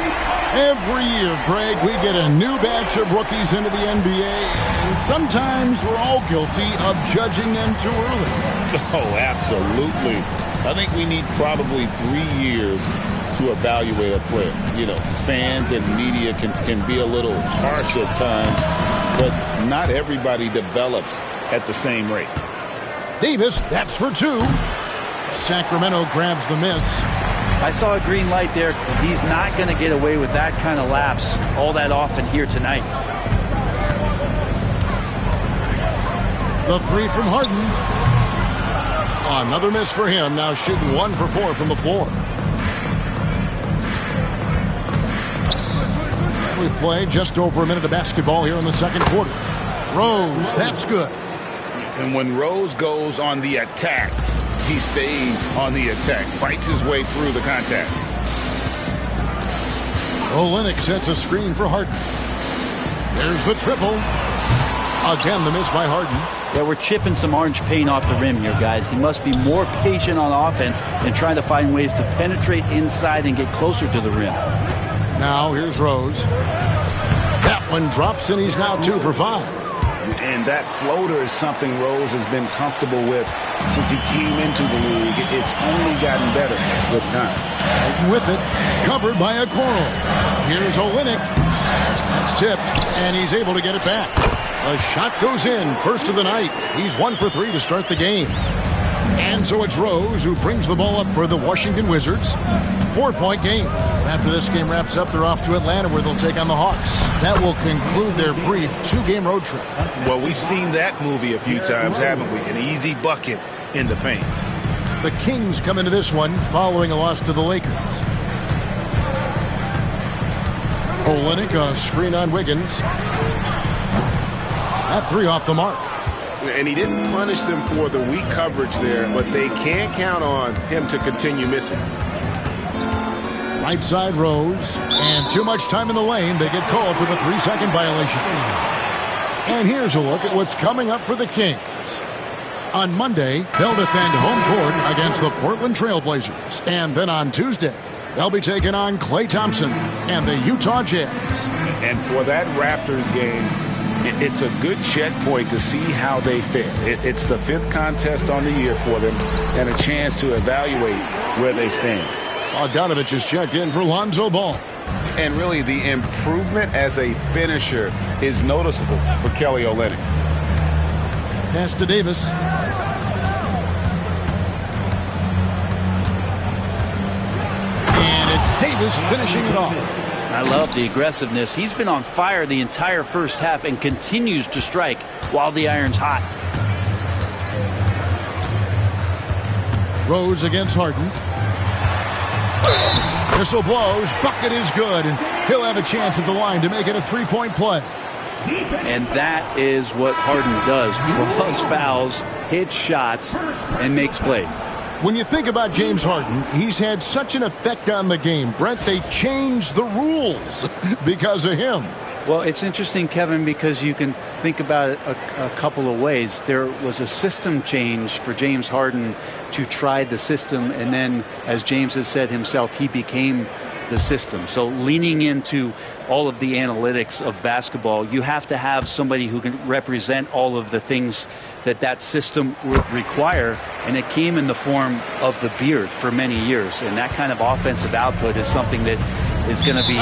Every year, Greg, we get a new batch of rookies into the NBA. And sometimes we're all guilty of judging them too early. Oh, absolutely. I think we need probably 3 years to evaluate a player. You know, fans and media can be a little harsh at times, but not everybody develops at the same rate. Davis, that's for 2. Sacramento grabs the miss. I saw a green light there. He's not going to get away with that kind of lapse all that often here tonight. The 3 from Harden. Another miss for him, now shooting 1 for 4 from the floor. We play just over a minute of basketball here in the second quarter. Rose, that's good. And when Rose goes on the attack, he stays on the attack, fights his way through the contact. Olynyk sets a screen for Harden. There's the triple. Again, the miss by Harden. Yeah, we're chipping some orange paint off the rim here, guys. He must be more patient on offense and trying to find ways to penetrate inside and get closer to the rim. Now here's Rose. That one drops, and he's now 2 for 5. And that floater is something Rose has been comfortable with since he came into the league. It's only gotten better with time. And with it, covered by Okoro. Here's Olynyk. That's tipped, and he's able to get it back. The shot goes in, first of the night. He's 1 for 3 to start the game. And so it's Rose who brings the ball up for the Washington Wizards. 4-point game. After this game wraps up, they're off to Atlanta where they'll take on the Hawks. That will conclude their brief 2-game road trip. Well, we've seen that movie a few times, haven't we? An easy bucket in the paint. The Kings come into this one following a loss to the Lakers. Olynyk, a screen on Wiggins. That 3 off the mark. And he didn't punish them for the weak coverage there, but they can't count on him to continue missing. Right side Rose, and too much time in the lane. They get called for the 3-second violation. And here's a look at what's coming up for the Kings. On Monday, they'll defend home court against the Portland Trailblazers. And then on Tuesday, they'll be taking on Klay Thompson and the Utah Jazz. And for that Raptors game, it's a good checkpoint to see how they fare. It's the 5th contest on the year for them and a chance to evaluate where they stand. Bogdanovich is checked in for Lonzo Ball. And really, the improvement as a finisher is noticeable for Kelly Olynyk. Pass to Davis. And it's Davis finishing it off. I love the aggressiveness. He's been on fire the entire first half and continues to strike while the iron's hot. Rose against Harden. Whistle blows. Bucket is good. And he'll have a chance at the line to make it a 3-point play. And that is what Harden does. Draws fouls, hits shots, and makes plays. When you think about James Harden, he's had such an effect on the game. Brent, they changed the rules because of him. Well, it's interesting, Kevin, because you can think about it a couple of ways. There was a system change for James Harden to try the system, and then, as James has said himself, he became the system. So leaning into all of the analytics of basketball, you have to have somebody who can represent all of the things that system would require, and it came in the form of the beard for many years. And that kind of offensive output is something that is going to be,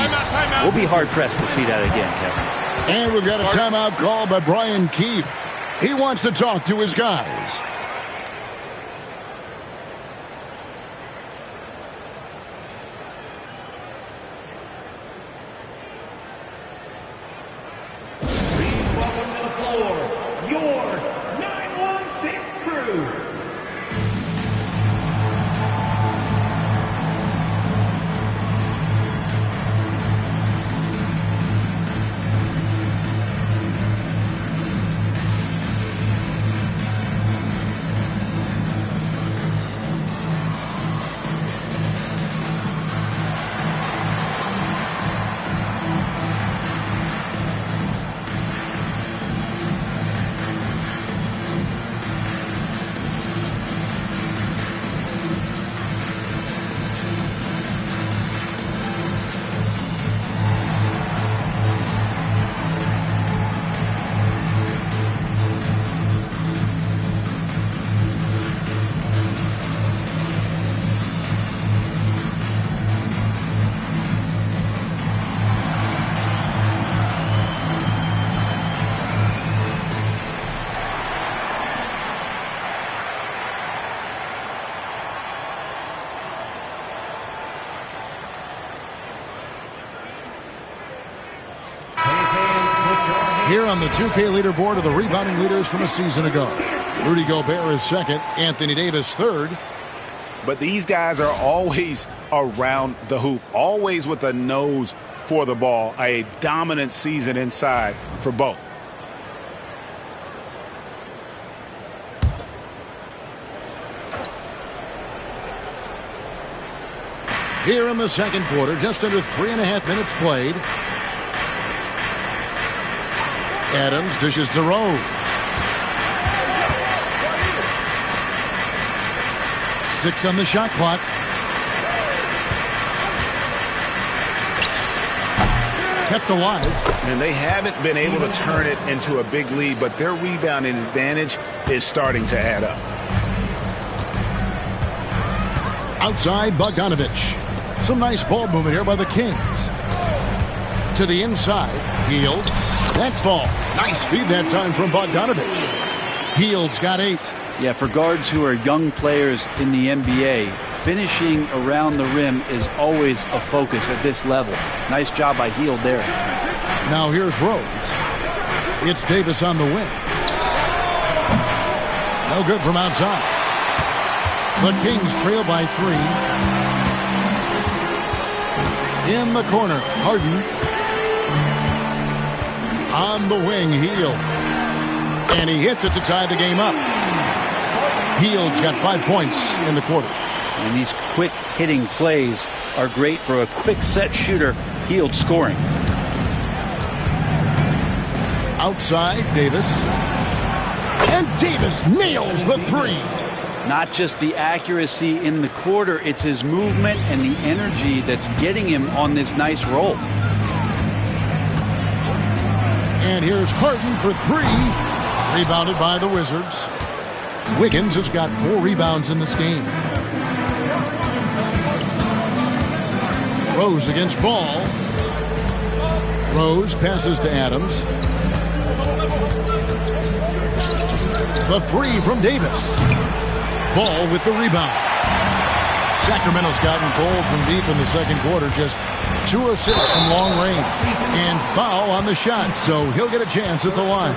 we'll be hard-pressed to see that again, Kevin. And we've got a timeout called by Brian Keefe. He wants to talk to his guys. Please welcome to the floor your 916 crew. Here on the 2K leaderboard are the rebounding leaders from a season ago. Rudy Gobert is second, Anthony Davis third. But these guys are always around the hoop, always with a nose for the ball. A dominant season inside for both. Here in the second quarter, just under 3.5 minutes played. Adams dishes to Rose. 6 on the shot clock. Kept alive. And they haven't been able to turn it into a big lead, but their rebounding advantage is starting to add up. Outside, Bogdanovich. Some nice ball movement here by the Kings. To the inside, Hield. That ball. Nice feed that time from Bogdanovich. Hield's got 8. Yeah, for guards who are young players in the NBA, finishing around the rim is always a focus at this level. Nice job by Hield there. Now here's Rose. It's Davis on the wing. No good from outside. The Kings trail by 3. In the corner, Harden. On the wing, Hield. And he hits it to tie the game up. Hield's got 5 points in the quarter. And these quick hitting plays are great for a quick set shooter. Hield scoring. Outside, Davis. And Davis nails the 3. Not just the accuracy in the quarter, it's his movement and the energy that's getting him on this nice roll. And here's Harden for 3. Rebounded by the Wizards. Wiggins has got 4 rebounds in this game. Rose against Ball. Rose passes to Adams. The 3 from Davis. Ball with the rebound. Sacramento's gotten cold from deep in the second quarter. Just 2 of 6 from long range. And foul on the shot, so he'll get a chance at the line.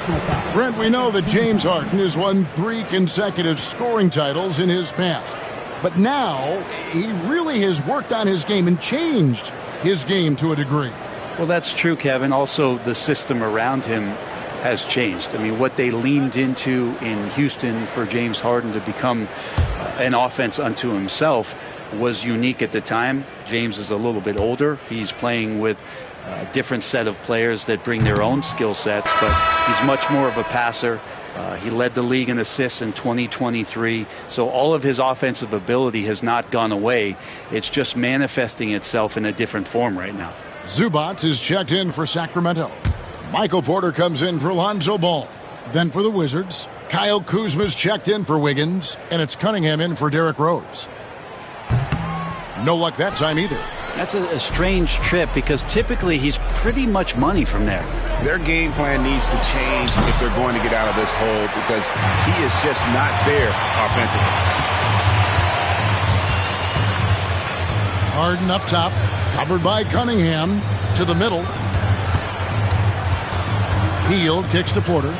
Brent, we know that James Harden has won 3 consecutive scoring titles in his past. But now, he really has worked on his game and changed his game to a degree. Well, that's true, Kevin. Also, the system around him has changed. I mean, what they leaned into in Houston for James Harden to become an offense unto himself was unique at the time. James is a little bit older. He's playing with a different set of players that bring their own skill sets, but he's much more of a passer. He led the league in assists in 2023. So all of his offensive ability has not gone away. It's just manifesting itself in a different form right now. Zubac is checked in for Sacramento. Michael Porter comes in for Lonzo Ball. Then for the Wizards, Kyle Kuzma's checked in for Wiggins, and it's Cunningham in for Derrick Rose. No luck that time either. That's a strange trip because typically he's pretty much money from there. Their game plan needs to change if they're going to get out of this hole because he is just not there offensively. Harden up top, covered by Cunningham, to the middle. Hield kicks to Porter.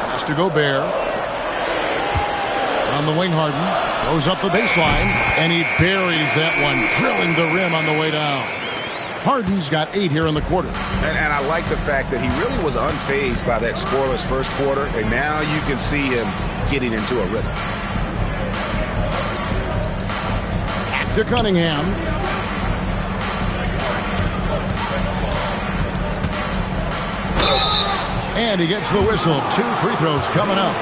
Pass to Gobert. On the wing, Harden goes up the baseline, and he buries that one, drilling the rim on the way down. Harden's got 8 here in the quarter. And I like the fact that he really was unfazed by that scoreless first quarter, and now you can see him getting into a rhythm. Back to Cunningham. And he gets the whistle. 2 free throws coming up.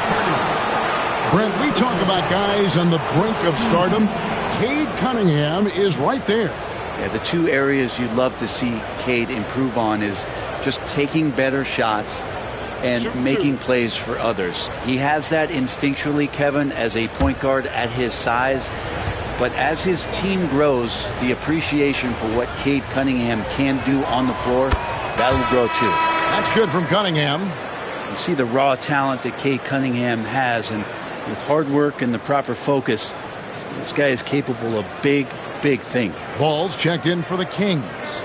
Brent, we talk about guys on the brink of stardom. Cade Cunningham is right there. Yeah, the 2 areas you'd love to see Cade improve on is just taking better shots and making plays for others. He has that instinctually, Kevin, as a point guard at his size. But as his team grows, the appreciation for what Cade Cunningham can do on the floor, that will grow too. That's good from Cunningham. You see the raw talent that Cade Cunningham has, and with hard work and the proper focus, this guy is capable of big things. Ball's checked in for the Kings.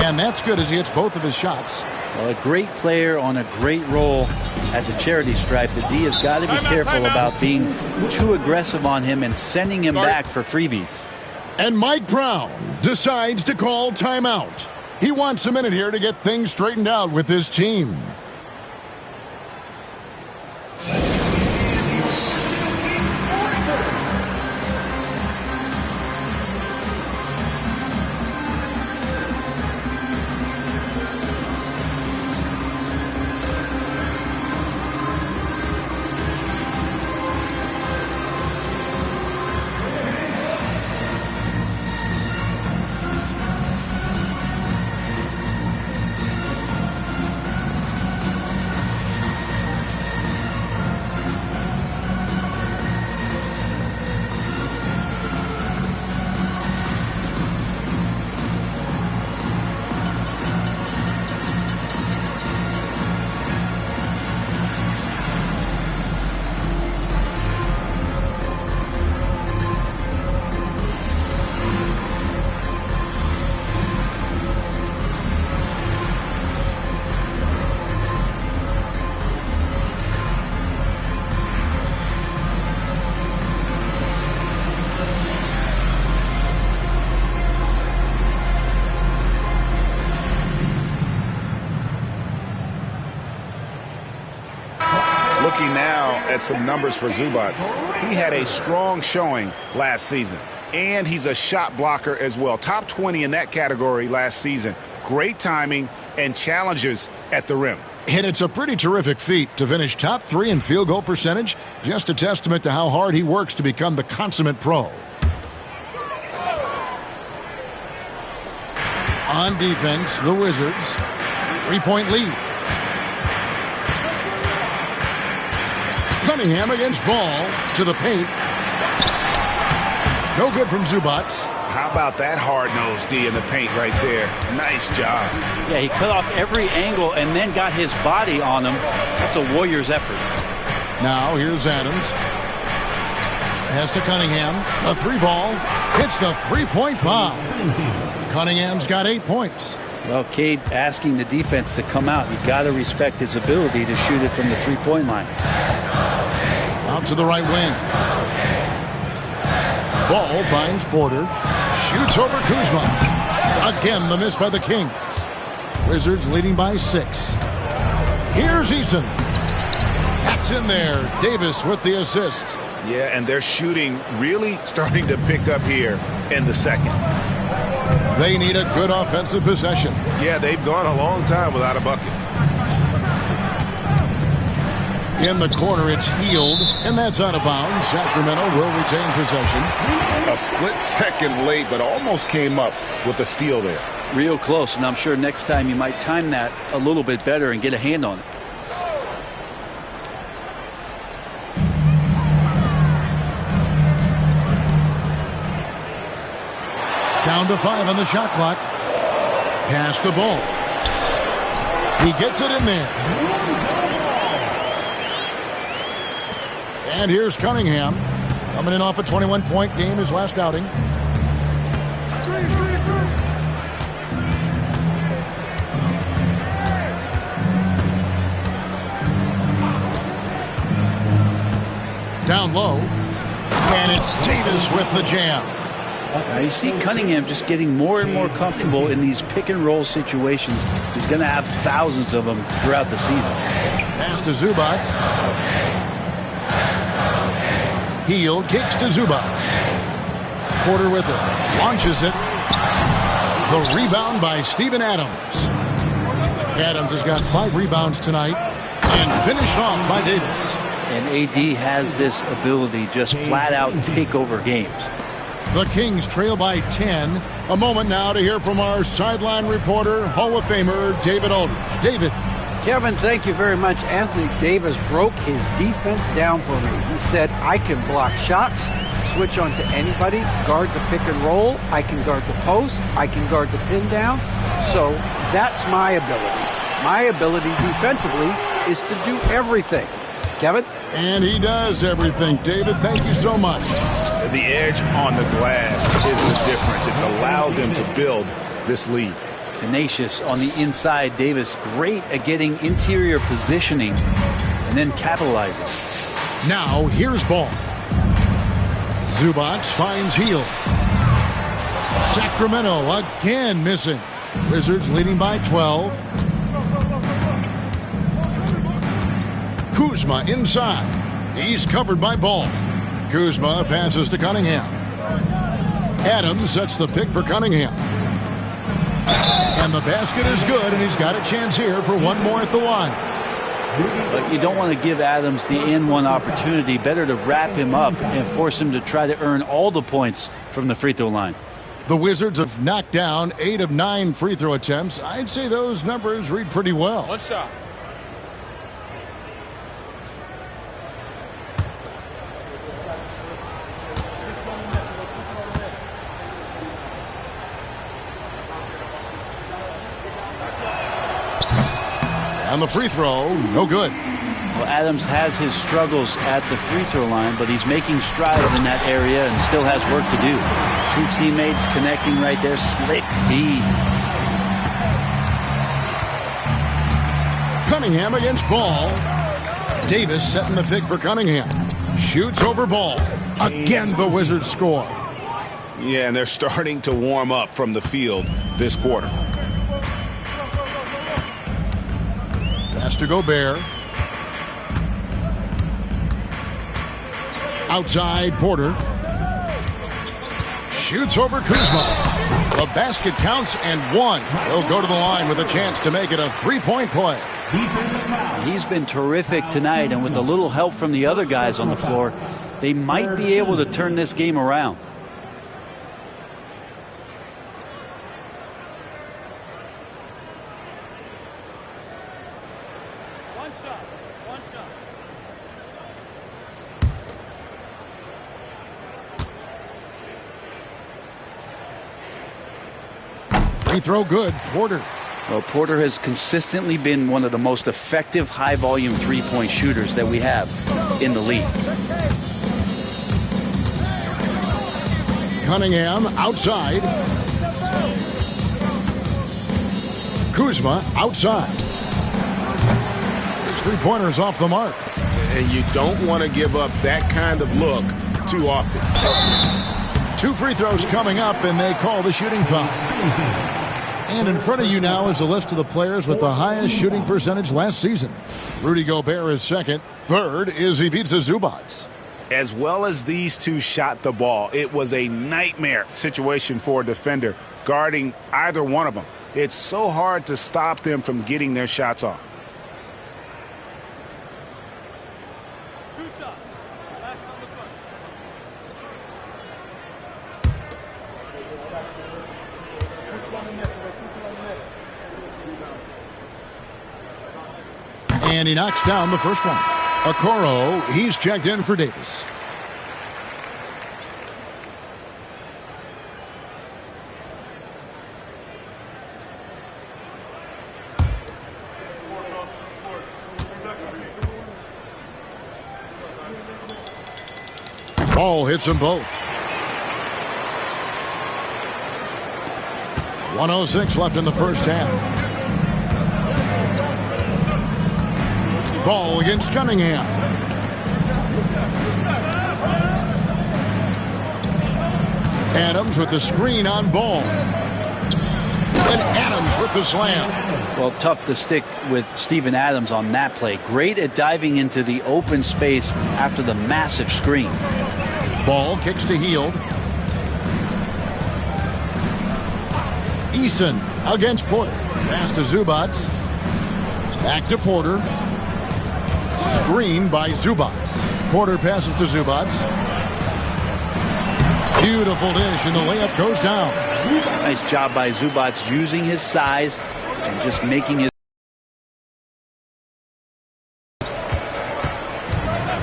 And that's good as he hits both of his shots. Well, a great player on a great role at the charity stripe. The D has got to be careful about being too aggressive on him and sending him back for freebies. And Mike Brown decides to call timeout. He wants a minute here to get things straightened out with his team. Looking now at some numbers for Zubac. He had a strong showing last season, and he's a shot blocker as well. Top 20 in that category last season. Great timing and challenges at the rim. And it's a pretty terrific feat to finish top 3 in field goal percentage. Just a testament to how hard he works to become the consummate pro. On defense, the Wizards. 3-point lead. Cunningham against Ball to the paint. No good from Zubac. How about that hard-nosed D in the paint right there? Nice job. Yeah, he cut off every angle and then got his body on him. That's a Warriors effort. Now here's Adams. Pass to Cunningham. A 3-ball. Hits the 3-point bomb. Cunningham's got 8 points. Well, Cade asking the defense to come out. You got to respect his ability to shoot it from the 3-point line. Out to the right wing. Ball finds Porter. Shoots over Kuzma. Again, the miss by the Kings. Wizards leading by 6. Here's Eason. That's in there. Davis with the assist. Yeah, and their shooting really starting to pick up here in the second. They need a good offensive possession. Yeah, they've gone a long time without a bucket. In the corner, it's Hield, and that's out of bounds. Sacramento will retain possession. A split second late, but almost came up with a steal there. Real close, and I'm sure next time you might time that a little bit better and get a hand on it. Down to 5 on the shot clock. Pass the ball. He gets it in there. And here's Cunningham. Coming in off a 21-point game his last outing. Down low. And it's Davis with the jam. Now you see Cunningham just getting more and more comfortable in these pick-and-roll situations. He's going to have thousands of them throughout the season. Pass to Zubac. Hield kicks to Zubac. Porter with it. Launches it. The rebound by Steven Adams. Adams has got 5 rebounds tonight and finished off by Davis. And AD has this ability just flat-out take over games. The Kings trail by 10. A moment now to hear from our sideline reporter, Hall of Famer David Aldridge. David. Kevin, thank you very much. Anthony Davis broke his defense down for me. He said, I can block shots, switch on to anybody, guard the pick and roll, I can guard the post, I can guard the pin down. So that's my ability. My ability defensively is to do everything. Kevin? And he does everything. David, thank you so much. The edge on the glass is the difference. It's allowed them to build this lead. Tenacious on the inside. Davis great at getting interior positioning and then capitalizing. Now here's ball. Zubac finds Hield. Sacramento again missing. Wizards leading by 12. Kuzma inside. He's covered by Ball. Kuzma passes to Cunningham. Adams sets the pick for Cunningham. And the basket is good, and he's got a chance here for one more at the line. But you don't want to give Adams the N1 opportunity. Better to wrap him up and force him to try to earn all the points from the free throw line. The Wizards have knocked down 8 of 9 free throw attempts. I'd say those numbers read pretty well. One shot. And the free throw, no good. Well, Adams has his struggles at the free throw line, but he's making strides in that area and still has work to do. 2 teammates connecting right there. Slick feed. Cunningham against Ball. Davis setting the pick for Cunningham. Shoots over Ball. Again, the Wizards score. Yeah, and they're starting to warm up from the field this quarter. Pass to Gobert. Outside Porter. Shoots over Kuzma. The basket counts and 1. He'll go to the line with a chance to make it a 3-point play. He's been terrific tonight, and with a little help from the other guys on the floor, they might be able to turn this game around. Free throw good. Porter. Well, Porter has consistently been one of the most effective high-volume three-point shooters that we have in the league. Cunningham outside. Kuzma outside. His three-pointer's off the mark. And you don't want to give up that kind of look too often. 2 free throws coming up, and they call the shooting foul. And in front of you now is a list of the players with the highest shooting percentage last season. Rudy Gobert is second. Third is Ivica Zubac. As well as these two shot the ball, it was a nightmare situation for a defender guarding either one of them. It's so hard to stop them from getting their shots off. And he knocks down the first one. Okoro, he's checked in for Davis. Ball hits them both. 1:06 left in the first half. Ball against Cunningham. Adams with the screen on Ball. And Adams with the slam. Well, tough to stick with Steven Adams on that play. Great at diving into the open space after the massive screen. Ball kicks to Hield. Eason against Porter. Pass to Zubac. Back to Porter. Screen by Zubac. Porter passes to Zubac. Beautiful dish, and the layup goes down. Nice job by Zubac using his size and just making his.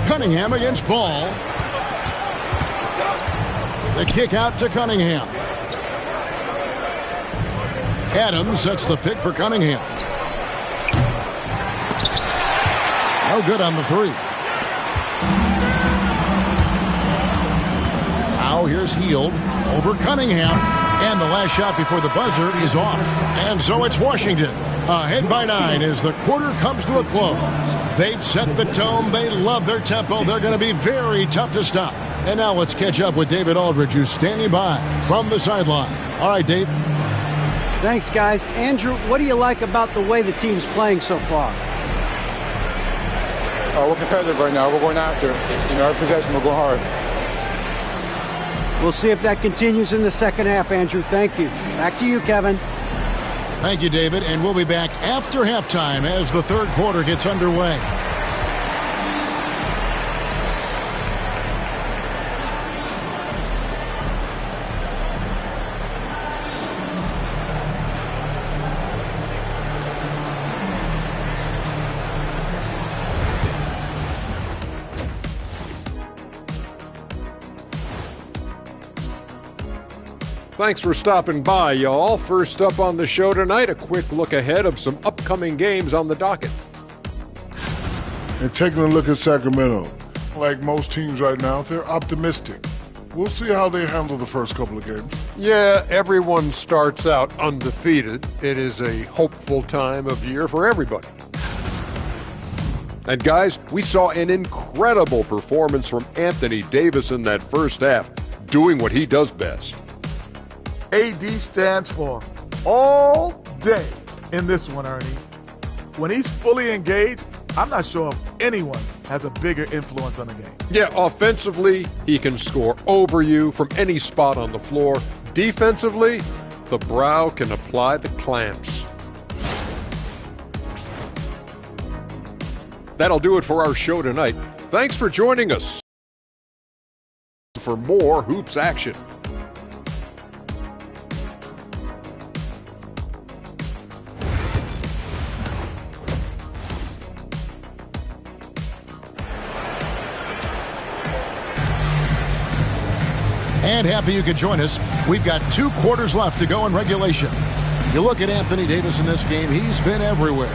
Cunningham against Ball. The kick out to Cunningham. Adams sets the pick for Cunningham. No good on the three. Now here's Hield over Cunningham. And the last shot before the buzzer is off. And so it's Washington ahead by 9 as the quarter comes to a close. They've set the tone. They love their tempo. They're going to be very tough to stop. And now let's catch up with David Aldridge, who's standing by from the sideline. All right, Dave. Thanks, guys. Andrew, what do you like about the way the team's playing so far? We're competitive right now. We're going after it. Our possession, we're going hard. We'll see if that continues in the second half, Andrew. Thank you. Back to you, Kevin. Thank you, David. And we'll be back after halftime as the third quarter gets underway. Thanks for stopping by, y'all. First up on the show tonight, a quick look ahead of some upcoming games on the docket. And taking a look at Sacramento, like most teams right now, they're optimistic. We'll see how they handle the first couple of games. Yeah, everyone starts out undefeated. It is a hopeful time of year for everybody. And guys, we saw an incredible performance from Anthony Davis in that first half, doing what he does best. AD stands for all day in this one, Ernie. When he's fully engaged, I'm not sure if anyone has a bigger influence on the game. Yeah, offensively, he can score over you from any spot on the floor. Defensively, the brow can apply the clamps. That'll do it for our show tonight. Thanks for joining us for more Hoops action. And happy you could join us. We've got 2 quarters left to go in regulation. You look at Anthony Davis in this game, he's been everywhere.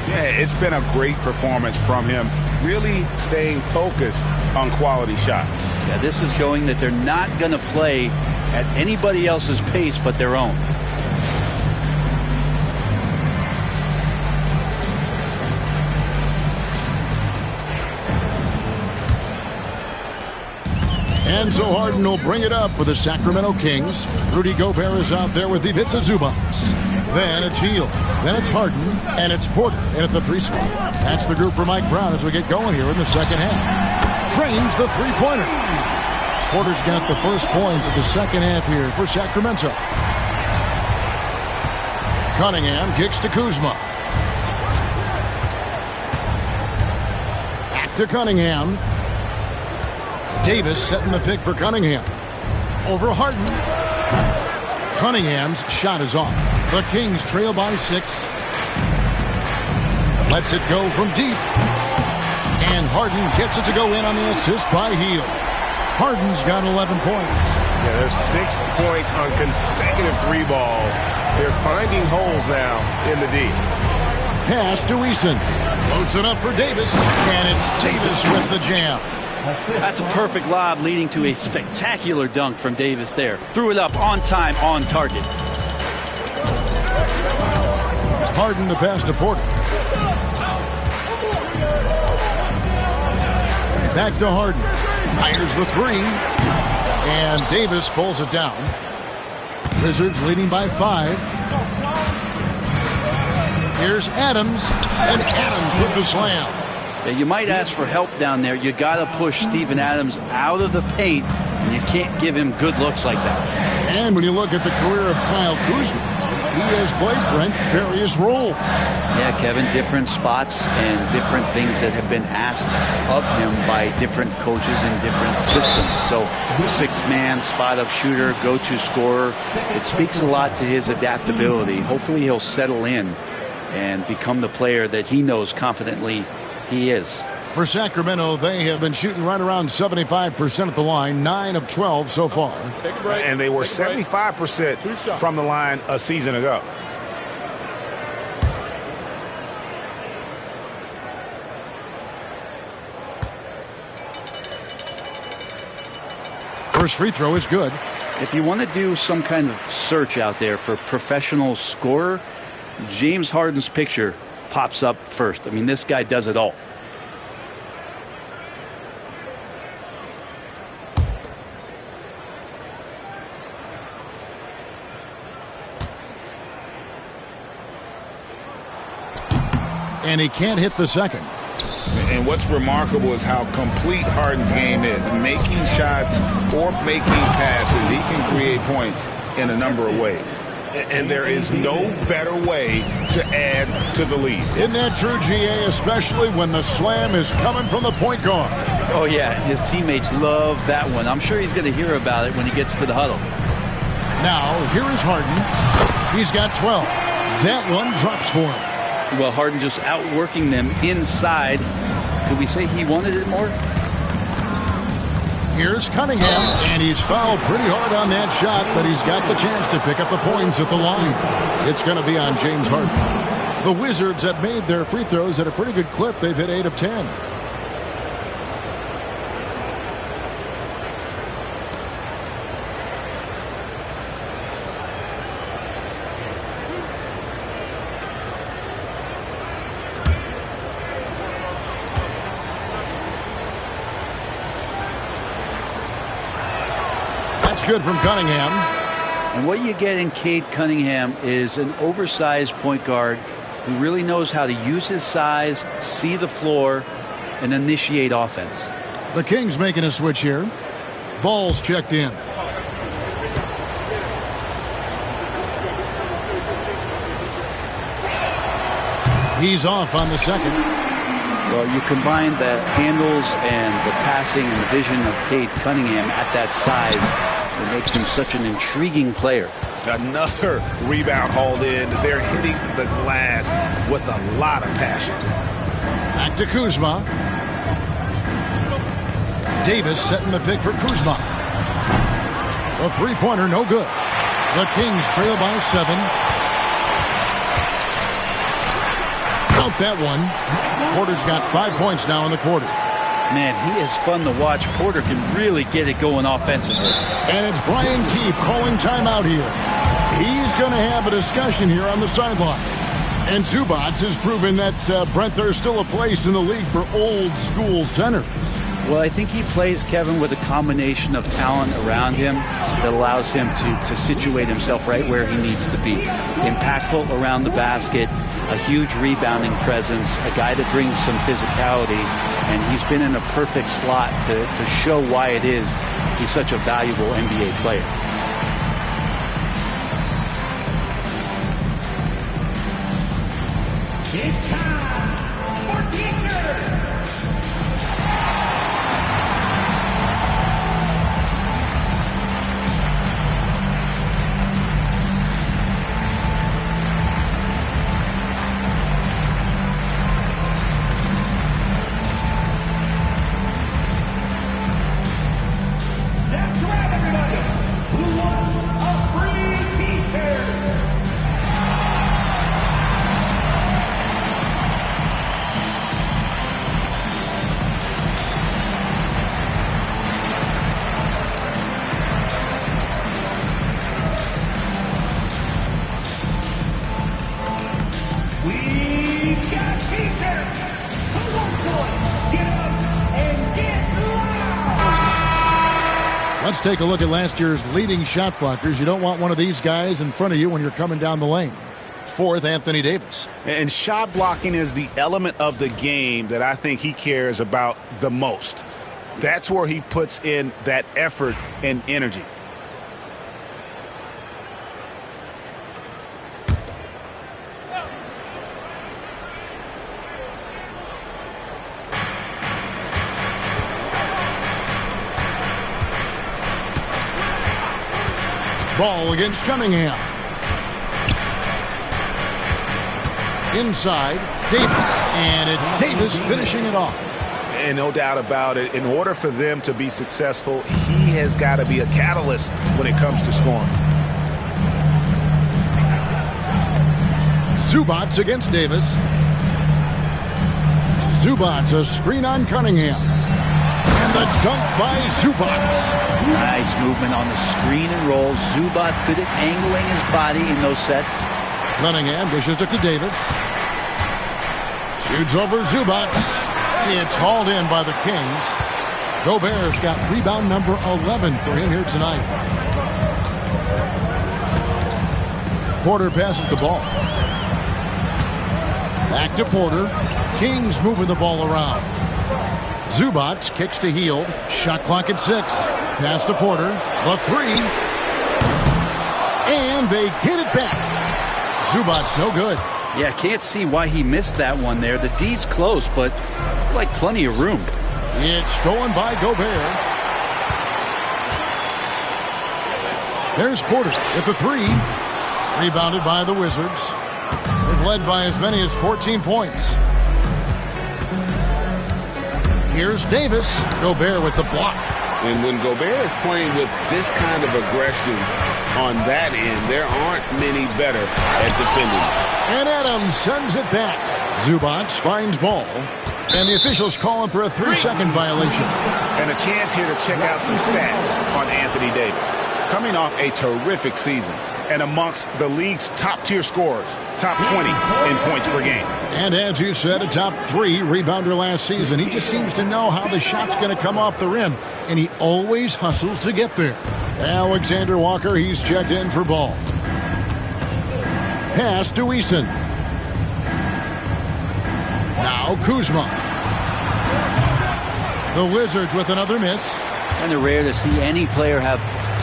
Yeah, it's been a great performance from him, really staying focused on quality shots. Yeah, this is showing that they're not going to play at anybody else's pace but their own. And so Harden will bring it up for the Sacramento Kings. Rudy Gobert is out there with Ivica Zubac. Then it's Hield. Then it's Harden. And it's Porter in at the 3 spot. That's the group for Mike Brown as we get going here in the second half. Drains the three-pointer. Porter's got the first points of the second half here for Sacramento. Cunningham kicks to Kuzma. Back to Cunningham. Davis setting the pick for Cunningham. Over Harden. Cunningham's shot is off. The Kings trail by 6. Lets it go from deep. And Harden gets it to go in on the assist by Hield. Harden's got 11 points. Yeah, there's 6 points on consecutive 3 balls. They're finding holes now in the D. Pass to Eason. Loads it up for Davis. And it's Davis with the jam. That's a perfect lob leading to a spectacular dunk from Davis there. Threw it up on time, on target. Harden the pass to Porter. Back to Harden. Fires the 3. And Davis pulls it down. Wizards leading by 5. Here's Adams. And Adams with the slam. Yeah, you might ask for help down there. You got to push Steven Adams out of the paint, and you can't give him good looks like that. And when you look at the career of Kyle Kuzma, he has played, Brent, various roles. Yeah, Kevin, different spots and different things that have been asked of him by different coaches in different systems. So, 6-man, spot-up shooter, go-to scorer. It speaks a lot to his adaptability. Hopefully he'll settle in and become the player that he knows confidently he is. For Sacramento, they have been shooting right around 75% at the line, 9 of 12 so far. And they were 75% from the line a season ago. First free throw is good. If you want to do some kind of search out there for professional scorer, James Harden's picture pops up first. I mean, this guy does it all. And he can't hit the second. And what's remarkable is how complete Harden's game is. Making shots or making passes, he can create points in a number of ways. And there is no better way to add to the lead. Isn't that true, GA, especially when the slam is coming from the point guard? Oh, yeah, his teammates love that one. I'm sure he's going to hear about it when he gets to the huddle. Now, here is Harden. He's got 12. That one drops for him. Well, Harden just outworking them inside. Could we say he wanted it more? Here's Cunningham, and he's fouled pretty hard on that shot, but he's got the chance to pick up the points at the line. It's going to be on James Harden. The Wizards have made their free throws at a pretty good clip. They've hit 8 of 10. Good from Cunningham. And what you get in Cade Cunningham is an oversized point guard who really knows how to use his size, see the floor, and initiate offense. The Kings making a switch here. Ball's checked in. He's off on the second. Well, you combine the handles and the passing and the vision of Cade Cunningham at that size. It makes him such an intriguing player. Another rebound hauled in. They're hitting the glass with a lot of passion. Back to Kuzma. Davis setting the pick for Kuzma. The three-pointer, no good. The Kings trail by 7. Count that one. Porter's got 5 points now in the quarter. Man, he is fun to watch. Porter can really get it going offensively. And it's Brian Keefe calling timeout here. He's going to have a discussion here on the sideline. And Zubac has proven that, Brent, there's still a place in the league for old-school centers. Well, I think he plays, Kevin, with a combination of talent around him that allows him to situate himself right where he needs to be. Impactful around the basket, a huge rebounding presence, a guy that brings some physicality, and he's been in a perfect slot to show why it is he's such a valuable NBA player. It's time for T-shirts. That's right, everybody. Who wants a free T-shirt? We've got T-shirts. Who wants one? Get up and get loud. Let's take a look at last year's leading shot blockers. You don't want one of these guys in front of you when you're coming down the lane. Fourth, Anthony Davis. And shot blocking is the element of the game that I think he cares about the most. That's where he puts in that effort and energy. Ball against Cunningham. Inside, Davis. And it's Davis finishing it off. And no doubt about it, in order for them to be successful, he has got to be a catalyst when it comes to scoring. Zubac against Davis. Zubac, a screen on Cunningham. And the dunk by Zubac. Nice movement on the screen and roll. Zubac good at angling his body in those sets. Cunningham dishes it to Davis. Shoots over Zubac. It's hauled in by the Kings. Gobert's got rebound number 11 for him here tonight. Porter passes the ball. Back to Porter. Kings moving the ball around. Zubac kicks to Hield. Shot clock at 6. Pass to Porter. The three. And they get it back. Zubac no good. Yeah, can't see why he missed that one there. The D's close, but looked like plenty of room. It's stolen by Gobert. There's Porter at the three. Rebounded by the Wizards. They've led by as many as 14 points. Here's Davis. Gobert with the block. And when Gobert is playing with this kind of aggression on that end, there aren't many better at defending. And Adams sends it back. Zubac finds ball. And the officials call him for a 3-second violation. And a chance here to check out some stats on Anthony Davis. Coming off a terrific season and amongst the league's top-tier scorers, top 20 in points per game. And as you said, a top 3 rebounder last season. He just seems to know how the shot's going to come off the rim, and he always hustles to get there. Alexander Walker, he's checked in for ball. Pass to Eason. Now Kuzma. The Wizards with another miss. Kind of rare to see any player have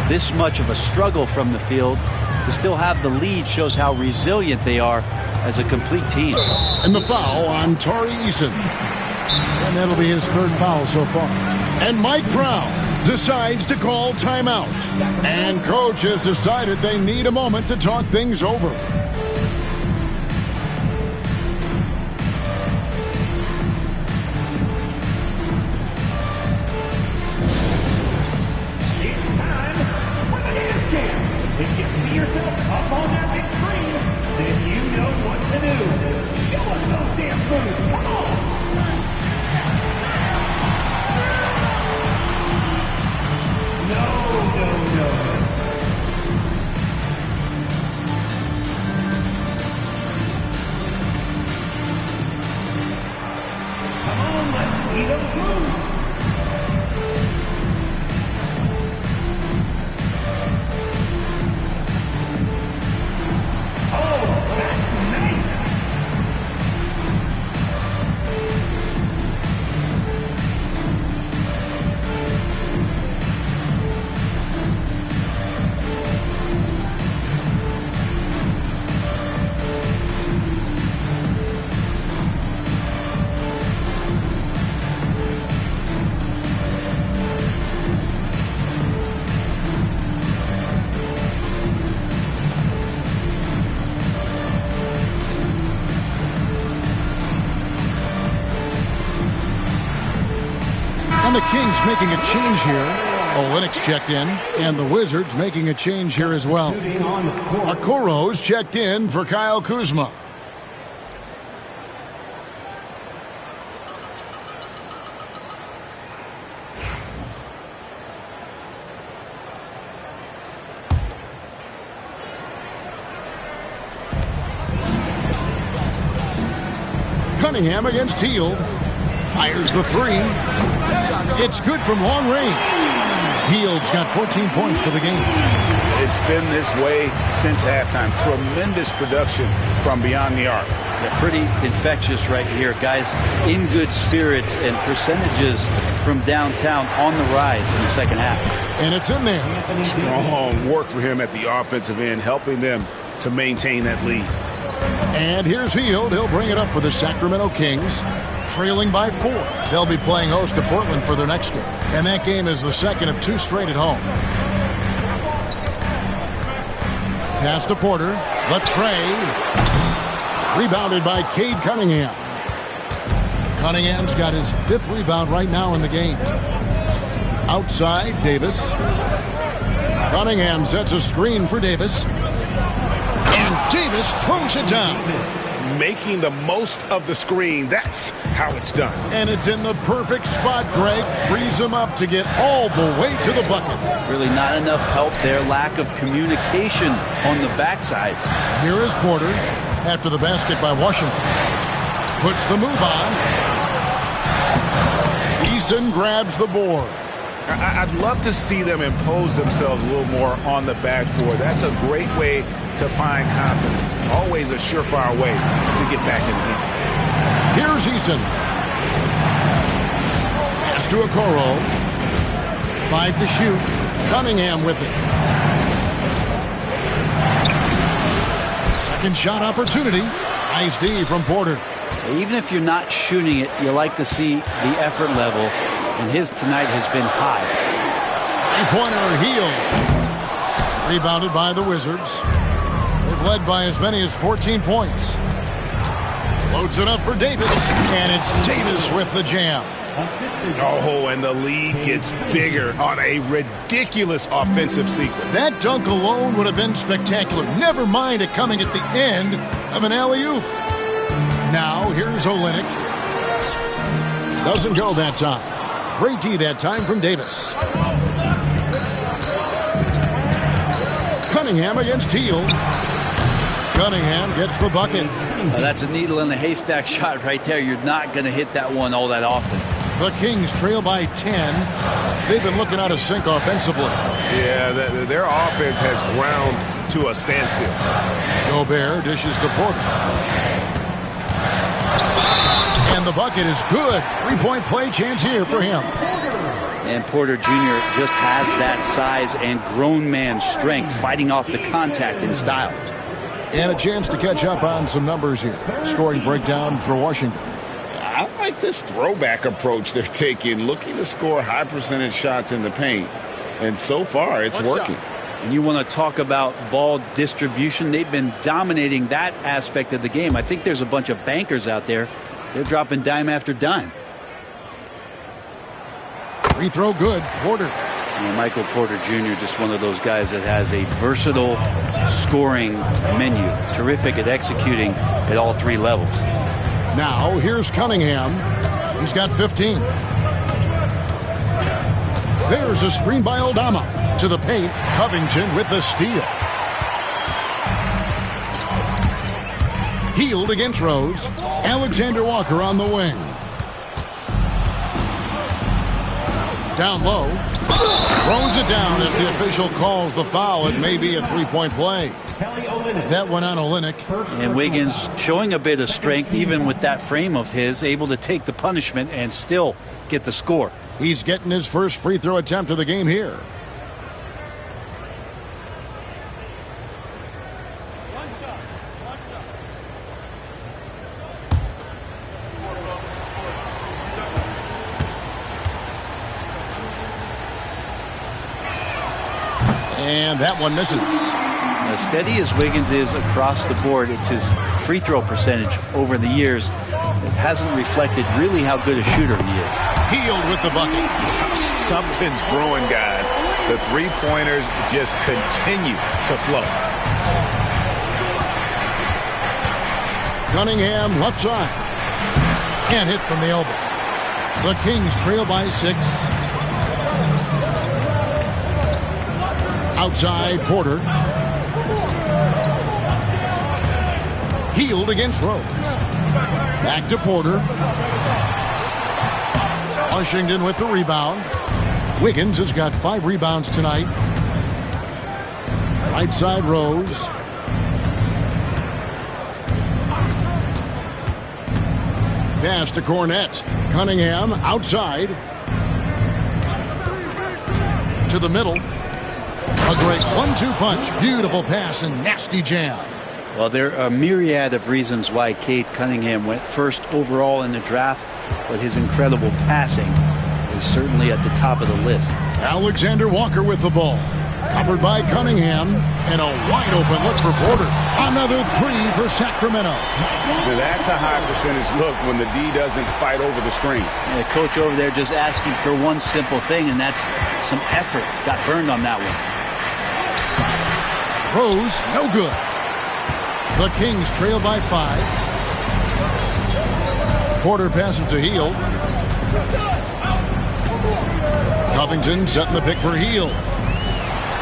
this much of a struggle from the field. To still have the lead shows how resilient they are as a complete team. And the foul on Tari Eason. And that'll be his 3rd foul so far. And Mike Brown decides to call timeout. And coach has decided they need a moment to talk things over. It's time for the dance game. If you see yourself up on that big screen, then you know what to do. Show us those dance moves. Come on. No. Come on, let's see those moves. the Kings making a change here. Olynyk's checked in, and the Wizards making a change here as well. Okoro's checked in for Kyle Kuzma. Cunningham against Hield. Fires the three. It's good from long range. Hield's got 14 points for the game. It's been this way since halftime. Tremendous production from beyond the arc. They're pretty infectious right here. Guys in good spirits, and percentages from downtown on the rise in the second half. And it's in there. Strong work for him at the offensive end, helping them to maintain that lead. And here's Hield. He'll bring it up for the Sacramento Kings, trailing by 4. They'll be playing host to Portland for their next game. And that game is the second of 2 straight at home. Pass to Porter. The tray. Rebounded by Cade Cunningham. Cunningham's got his 5th rebound right now in the game. Outside, Davis. Cunningham sets a screen for Davis. And Davis throws it down. Making the most of the screen. That's how it's done. And it's in the perfect spot, Greg. Frees him up to get all the way to the bucket. Really not enough help there. Lack of communication on the backside. Here is Porter after the basket by Washington. Puts the move on. Eason grabs the board. I'd love to see them impose themselves a little more on the backboard. That's a great way to find confidence. Always a surefire way to get back in the game. Here's Eason. Pass to Okoro. 5 to shoot. Cunningham with it. Second shot opportunity. Nice D from Porter. Even if you're not shooting it, you like to see the effort level, and his tonight has been high. 3-pointer Hield. Rebounded by the Wizards. They've led by as many as 14 points. Loads it up for Davis, and it's Davis with the jam. Oh, and the lead gets bigger on a ridiculous offensive sequence. That dunk alone would have been spectacular. Never mind it coming at the end of an alley-oop. Now, here's Olynyk. Doesn't go that time. Great D that time from Davis. Cunningham against Hield. Cunningham gets the bucket. That's a needle in the haystack shot right there. You're not going to hit that one all that often. The Kings trail by 10. They've been looking out of sync offensively. Yeah, their offense has ground to a standstill. Gobert dishes to Porter. And the bucket is good. 3-point play chance here for him. And Porter Jr. just has that size and grown man strength, fighting off the contact and style. And a chance to catch up on some numbers here. Scoring breakdown for Washington. I like this throwback approach they're taking, looking to score high percentage shots in the paint. And so far, it's working. And you want to talk about ball distribution. They've been dominating that aspect of the game. I think there's a bunch of bankers out there. They're dropping dime after dime. Free throw good. Porter. And Michael Porter Jr., just one of those guys that has a versatile scoring menu. Terrific at executing at all 3 levels. Now, here's Cunningham. He's got 15. There's a screen by Aldama. To the paint. Covington with the steal. Hield against Rose. Alexander Walker on the wing. Down low. Throws it down as the official calls the foul. It may be a 3-point play. That went on Olynyk. And Wiggins showing a bit of strength even with that frame of his, able to take the punishment and still get the score. He's getting his first free throw attempt of the game here. And that one misses. As steady as Wiggins is across the board, it's his free throw percentage over the years. It hasn't reflected really how good a shooter he is. Hield with the bucket. Something's brewing, guys. The three-pointers just continue to flow. Cunningham left side. Can't hit from the elbow. The Kings trail by 6. Outside Porter. Hield against Rose. Back to Porter. Washington with the rebound. Wiggins has got 5 rebounds tonight. Right side Rose. Pass to Cornette. Cunningham outside. To the middle. A great 1-2 punch. Beautiful pass and nasty jam. Well, there are a myriad of reasons why Cade Cunningham went first overall in the draft, but his incredible passing is certainly at the top of the list. Alexander Walker with the ball. Covered by Cunningham. And a wide open look for Porter. Another 3 for Sacramento. Now that's a high percentage look when the D doesn't fight over the screen. Yeah, coach over there just asking for one simple thing, and that's some effort. Got burned on that one. Rose, no good. The Kings trail by 5. Porter passes to Hield. Covington setting the pick for Hield.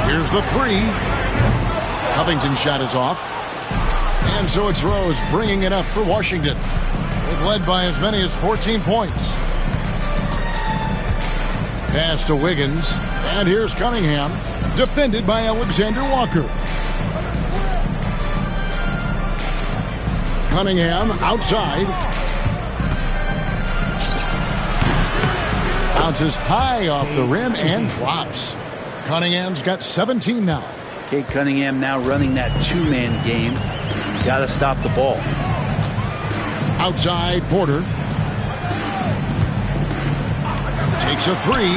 Here's the 3. Covington's shot is off. And so it's Rose bringing it up for Washington. They've led by as many as 14 points. Pass to Wiggins. And here's Cunningham. Defended by Alexander Walker. Cunningham outside. Bounces high off the rim and drops. Cunningham's got 17 now. Cade Cunningham now running that 2-man game. You got to stop the ball. Outside Porter. Takes a 3.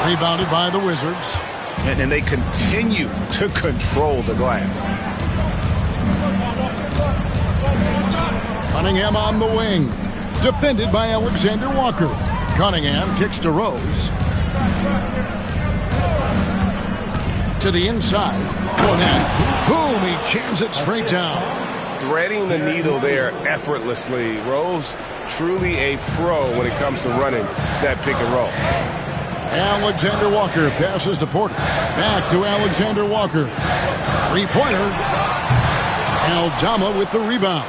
Rebounded by the Wizards. And they continue to control the glass. Cunningham on the wing. Defended by Alexander Walker. Cunningham kicks to Rose. To the inside. Cornette. Boom, he jams it straight down. Threading the needle there effortlessly. Rose, truly a pro when it comes to running that pick and roll. Alexander Walker passes to Porter. Back to Alexander Walker. 3-pointer. Aldama with the rebound.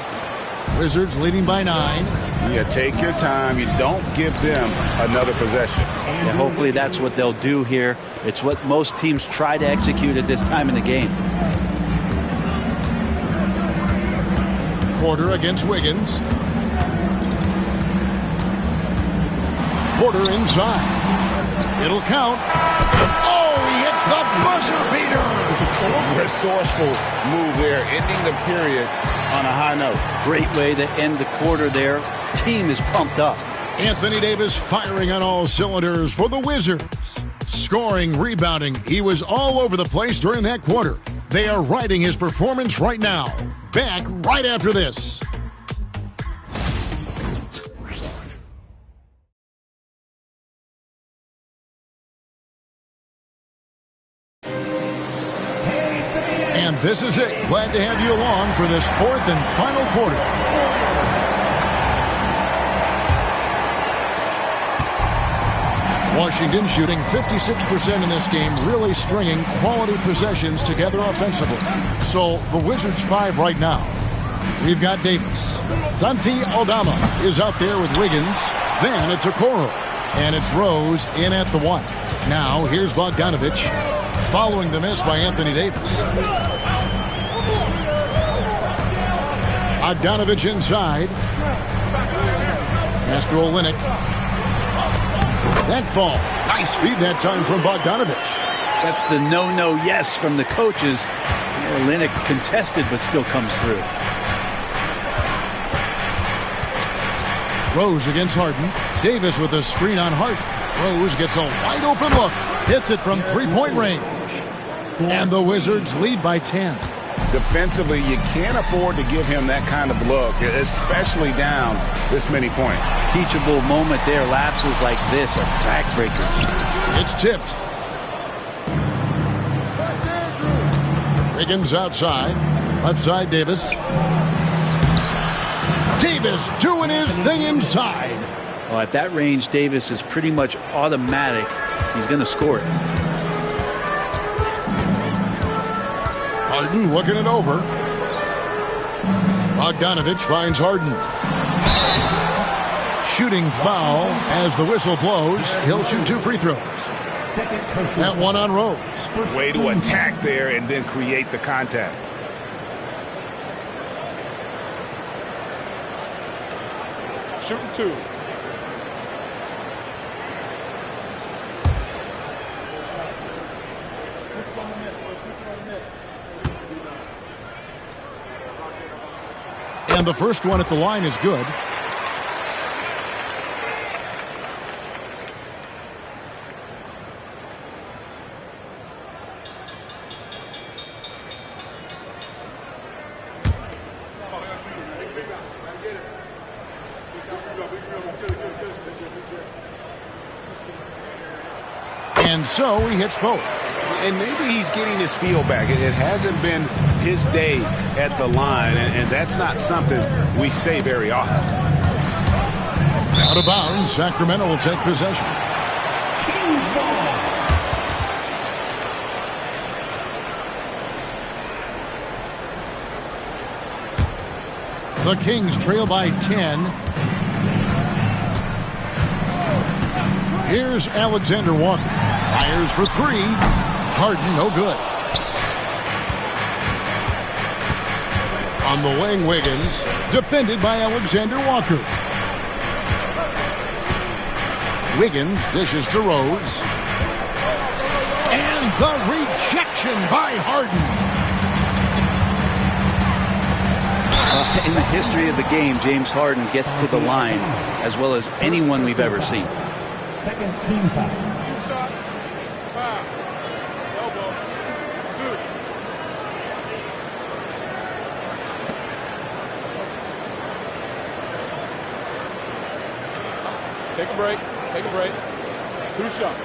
Wizards leading by 9. Yeah, take your time. You don't give them another possession. Yeah, hopefully that's what they'll do here. It's what most teams try to execute at this time in the game. Porter against Wiggins. Porter inside. It'll count. Oh, he hits the buzzer beater. Resourceful move there, ending the period on a high note. Great way to end the quarter there. Team is pumped up. Anthony Davis firing on all cylinders for the Wizards. Scoring, rebounding, he was all over the place during that quarter. They are riding his performance right now. Back right after this. And this is it. Glad to have you along for this 4th and final quarter. Washington shooting 56% in this game, really stringing quality possessions together offensively. So the Wizards 5 right now. We've got Davis. Santi Aldama is out there with Wiggins. Then it's Okoro. And it's Rose in at the 1. Now here's Bogdanovich following the miss by Anthony Davis. Bogdanovich inside. Pass to Olynyk. That ball. Nice feed that time from Bogdanovich. That's the no-no yes from the coaches. Olynyk contested but still comes through. Rose against Harden. Davis with a screen on Harden. Rose gets a wide open look. Hits it from 3-point range. And the Wizards lead by 10. Defensively, you can't afford to give him that kind of look, especially down this many points. Teachable moment there. Lapses like this are backbreakers. It's tipped. Wiggins outside. Left side, Davis. Davis doing his thing inside. Well, at that range, Davis is pretty much automatic. He's going to score it. Harden looking it over. Bogdanovich finds Harden. Shooting foul as the whistle blows. He'll shoot 2 free throws. That one on Rose. Way to attack there and then create the contact. Shooting 2. And the first one at the line is good. And so he hits both. And maybe he's getting his feel back. It hasn't been his day at the line, and that's not something we say very often. Out of bounds, Sacramento will take possession. Kings ball. The Kings trail by 10. Here's Alexander Walker. Fires for 3. Harden, no good. On the wing, Wiggins. Defended by Alexander Walker. Wiggins dishes to Rose. And the rejection by Harden. In the history of the game, James Harden gets to the line as well as anyone we've ever seen. Second team foul. 2 shots. Foul. Elbow. 2. Take a break. Take a break. 2 shots.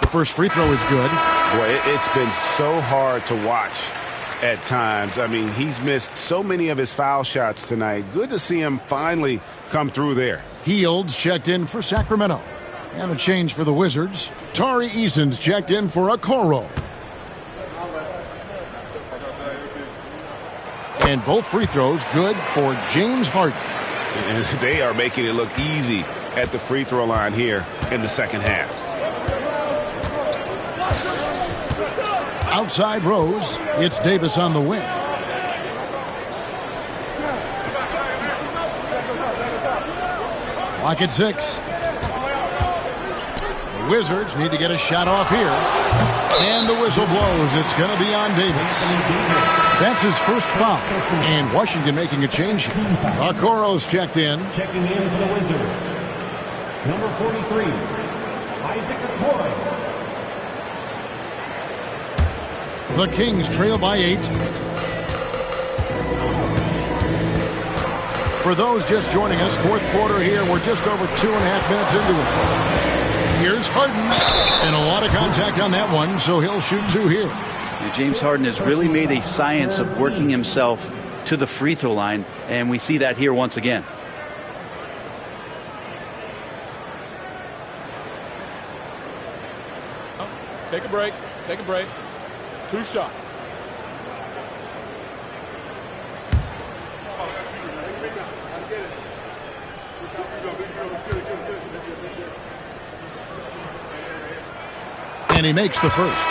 The first free throw is good. Boy, it's been so hard to watch at times. I mean, he's missed so many of his foul shots tonight. Good to see him finally come through there. Fields checked in for Sacramento. And a change for the Wizards. Tari Eason's checked in for Okoro. And both free throws good for James Harden. And they are making it look easy at the free throw line here in the second half. Outside Rose, it's Davis on the wing. Clock at 6. The Wizards need to get a shot off here. And the whistle blows. It's going to be on Davis. That's his first foul. And Washington making a change here. Okoro's checked in. Checking in for the Wizards. Number 43, Isaac Okoro. The Kings trail by 8. For those just joining us, fourth quarter here. We're just over 2.5 minutes into it. Here's Harden. And a lot of contact on that one, so he'll shoot 2 here. And James Harden has really made a science of working himself to the free throw line, and we see that here once again. Take a break. Take a break. 2 shots. And he makes the first.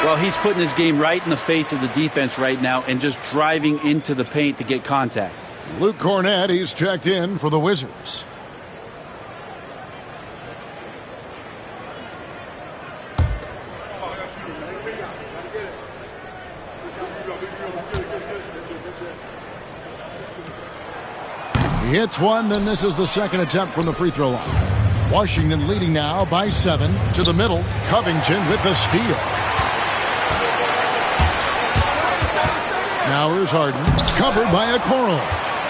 Well, he's putting his game right in the face of the defense right now and just driving into the paint to get contact. Luke Cornett, he's checked in for the Wizards. He hits one, then misses the second attempt from the free throw line. Washington leading now by 7 to the middle. Covington with the steal. Now here's Harden, covered by Okoro,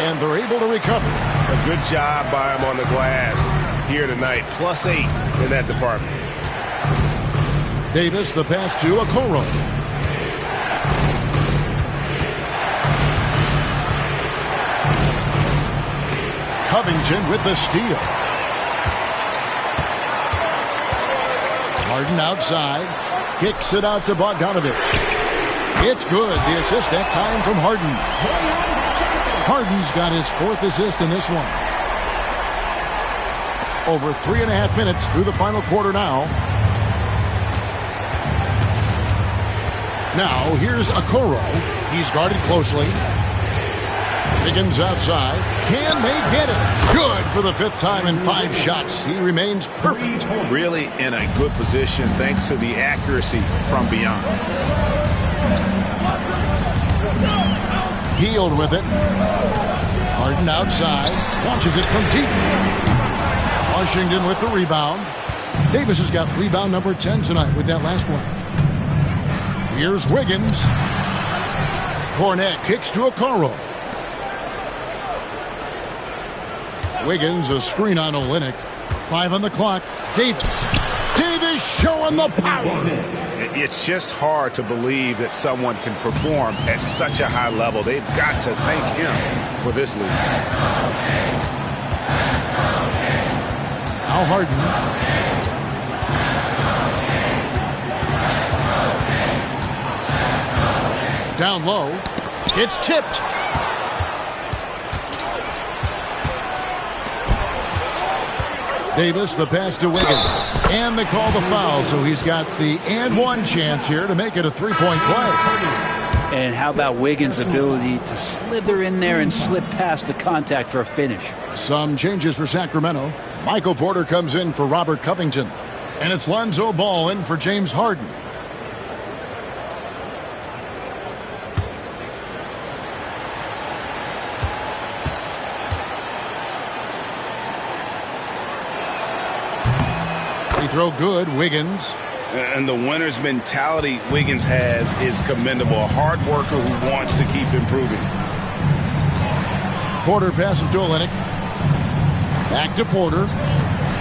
and they're able to recover. A good job by him on the glass here tonight. +8 in that department. Davis, the pass to Okoro. Covington with the steal. Harden outside, kicks it out to Bogdanovich. It's good. The assist that time from Harden. Harden's got his 4th assist in this one. Over 3.5 minutes through the final quarter now. Now here's Okoro. He's guarded closely. Wiggins outside. Can they get it? Good for the 5th time in 5 shots. He remains perfect. Really in a good position thanks to the accuracy from beyond. Healed with it. Harden outside. Launches it from deep. Washington with the rebound. Davis has got rebound number 10 tonight with that last one. Here's Wiggins. Cornet kicks to Okoro. Wiggins, a screen on Olynyk. 5 on the clock. Davis. Davis showing the power. It's just hard to believe that someone can perform at such a high level. They've got to thank him for this lead. Now Harden. Down low. It's tipped. Davis, the pass to Wiggins. And they call the foul, so he's got the and one chance here to make it a 3-point play. And how about Wiggins' ability to slither in there and slip past the contact for a finish? Some changes for Sacramento. Michael Porter comes in for Robert Covington. And it's Lonzo Ball in for James Harden. Free throw good, Wiggins. And the winner's mentality Wiggins has is commendable. A hard worker who wants to keep improving. Porter passes to Olynyk. Back to Porter.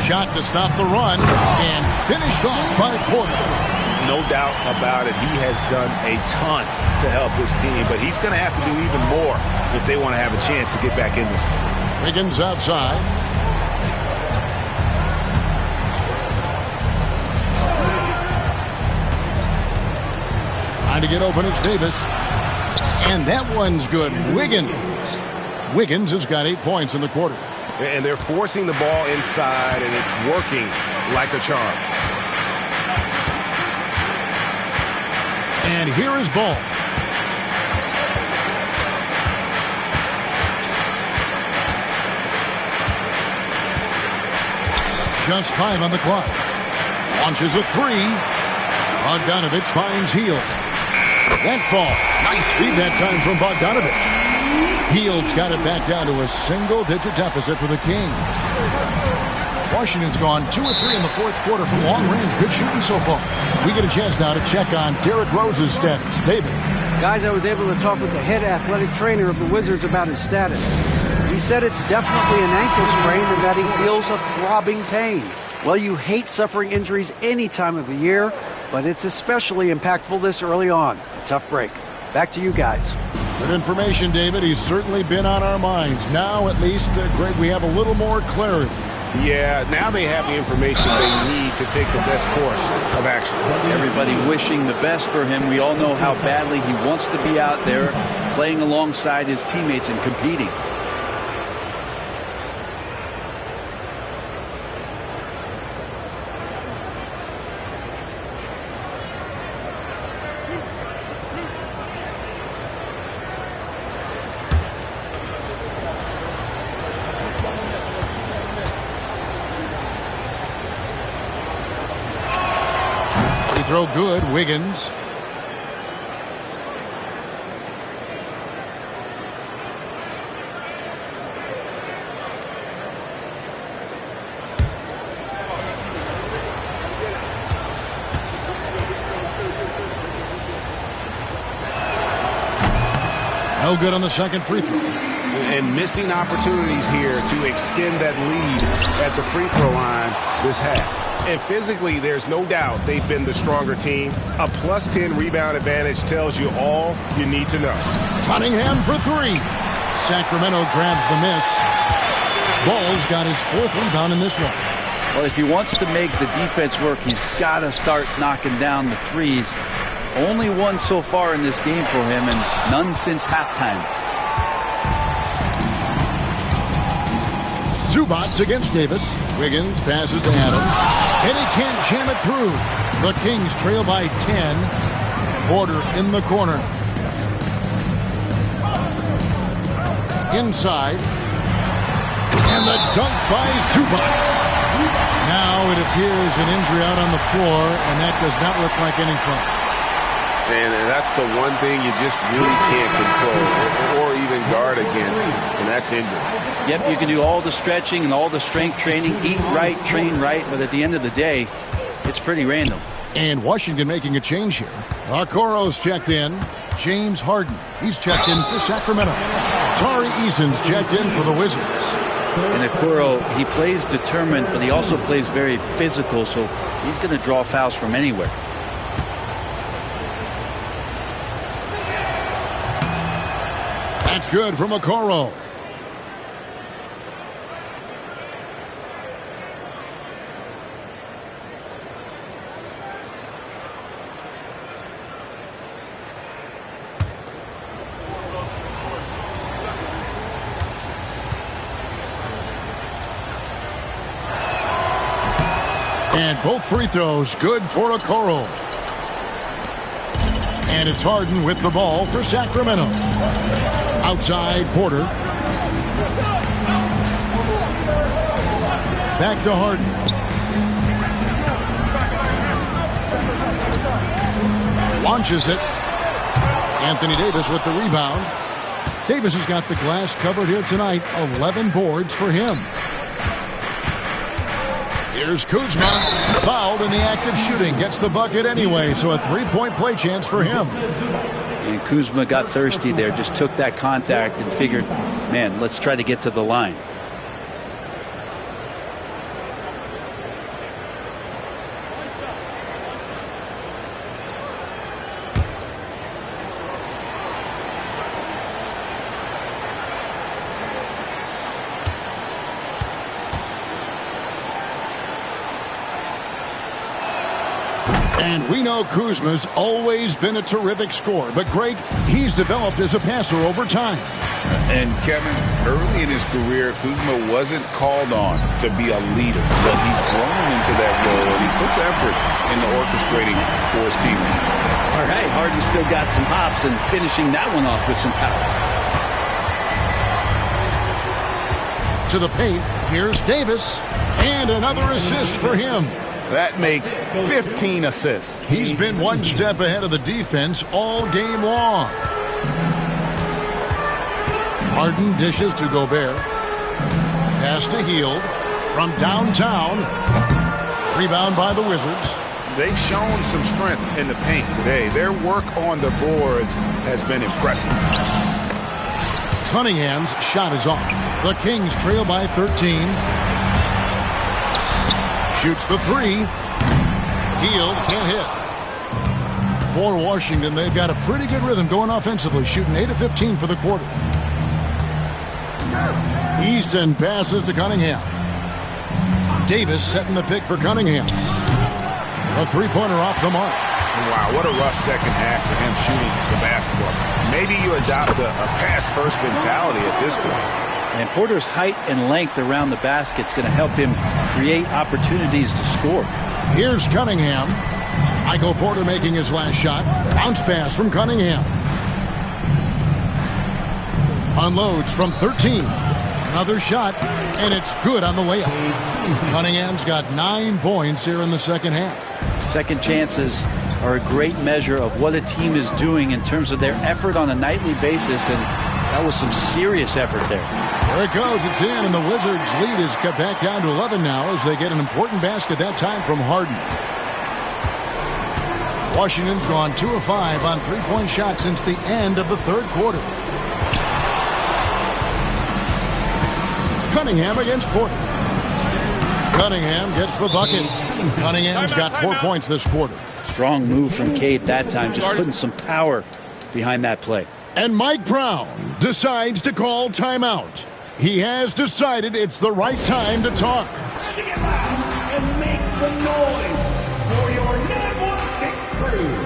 Shot to stop the run. And finished off by Porter. No doubt about it. He has done a ton to help his team. But he's going to have to do even more if they want to have a chance to get back in this one. Wiggins outside. Trying to get open, it's Davis. And that one's good. Wiggins. Wiggins has got 8 points in the quarter. And they're forcing the ball inside, and it's working like a charm. And here is Ball. Just 5 on the clock. Launches a 3. Bogdanovich finds Hield. That ball. Nice feed that time from Bogdanovich. Hield's got it back down to a single-digit deficit for the Kings. Washington's gone 2 or 3 in the fourth quarter from long range. Good shooting so far. We get a chance now to check on Derrick Rose's status. David. Guys, I was able to talk with the head athletic trainer of the Wizards about his status. He said it's definitely an ankle sprain and that he feels a throbbing pain. Well, you hate suffering injuries any time of the year, but it's especially impactful this early on. A tough break. Back to you guys. Good information, David. He's certainly been on our minds. Now, at least, Greg, we have a little more clarity. Yeah, now they have the information they need to take the best course of action. Everybody wishing the best for him. We all know how badly he wants to be out there playing alongside his teammates and competing. Throw good, Wiggins. No good on the second free throw. And missing opportunities here to extend that lead at the free throw line this half. And physically, there's no doubt they've been the stronger team. A +10 rebound advantage tells you all you need to know. Cunningham for three. Sacramento grabs the miss. Ball's got his fourth rebound in this one. Well, if he wants to make the defense work, he's got to start knocking down the threes. Only one so far in this game for him, and none since halftime. Zubats against Davis. Wiggins passes to Adams. And he can't jam it through. The Kings trail by 10. Porter in the corner. Inside. And the dunk by Zubats. Now it appears an injury out on the floor, and that does not look like any fun. And that's the one thing you just really can't control or even guard against, and that's injury. Yep, you can do all the stretching and all the strength training, eat right, train right, but at the end of the day, it's pretty random. And Washington making a change here. Okoro's checked in. James Harden, he's checked in for Sacramento. Tari Eason's checked in for the Wizards. And Okoro, he plays determined, but he also plays very physical, so he's going to draw fouls from anywhere. That's good from Okoro. And both free throws good for Okoro. And it's Harden with the ball for Sacramento. Outside, Porter. Back to Harden. Launches it. Anthony Davis with the rebound. Davis has got the glass covered here tonight. 11 boards for him. Here's Kuzma, fouled in the act of shooting. Gets the bucket anyway, so a three-point play chance for him. And Kuzma got thirsty there, just took that contact and figured, man, let's try to get to the line. And we know Kuzma's always been a terrific scorer. But, Greg, he's developed as a passer over time. And, Kevin, early in his career, Kuzma wasn't called on to be a leader. But he's grown into that role, and he puts effort into orchestrating for his teammates. All right, Harden still got some hops and finishing that one off with some power. To the paint, here's Davis. And another assist for him. That makes 15 assists. He's been one step ahead of the defense all game long. Harden dishes to Gobert. Pass to Hield from downtown. Rebound by the Wizards. They've shown some strength in the paint today. Their work on the boards has been impressive. Cunningham's shot is off. The Kings trail by 13. Shoots the three. Hield can't hit. For Washington, they've got a pretty good rhythm going offensively, shooting 8 of 15 for the quarter. Easton passes to Cunningham. Davis setting the pick for Cunningham. A three-pointer off the mark. Wow, what a rough second half for him shooting the basketball. Maybe you adopt a pass-first mentality at this point. And Porter's height and length around the basket is going to help him create opportunities to score. Here's Cunningham. Michael Porter making his last shot. Bounce pass from Cunningham. Unloads from 13. Another shot, and it's good on the layup. Cunningham's got 9 points here in the second half. Second chances are a great measure of what a team is doing in terms of their effort on a nightly basis, and that was some serious effort there. There it goes. It's in, and the Wizards' lead is cut back down to 11 now as they get an important basket that time from Harden. Washington's gone 2 of 5 on three-point shots since the end of the third quarter. Cunningham against Porter. Cunningham gets the bucket. Cunningham's got 4 points this quarter. Strong move from Cade that time, just putting some power behind that play. And Mike Brown decides to call timeout. He has decided it's the right time to talk. And make some noise for your 916 crew.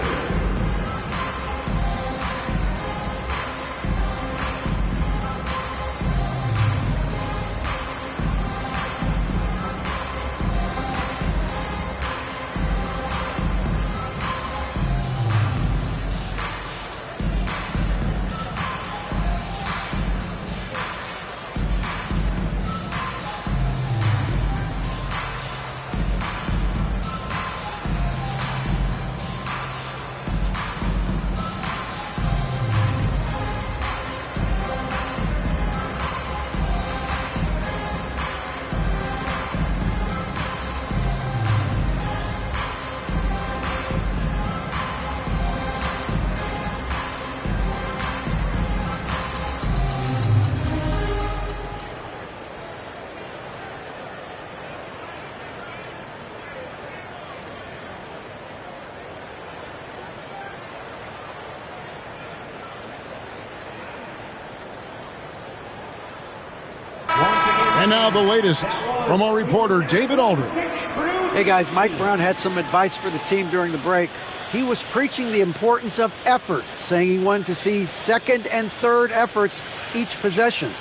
And now the latest from our reporter, David Aldridge. Hey guys, Mike Brown had some advice for the team during the break. He was preaching the importance of effort, saying he wanted to see second and third efforts each possession.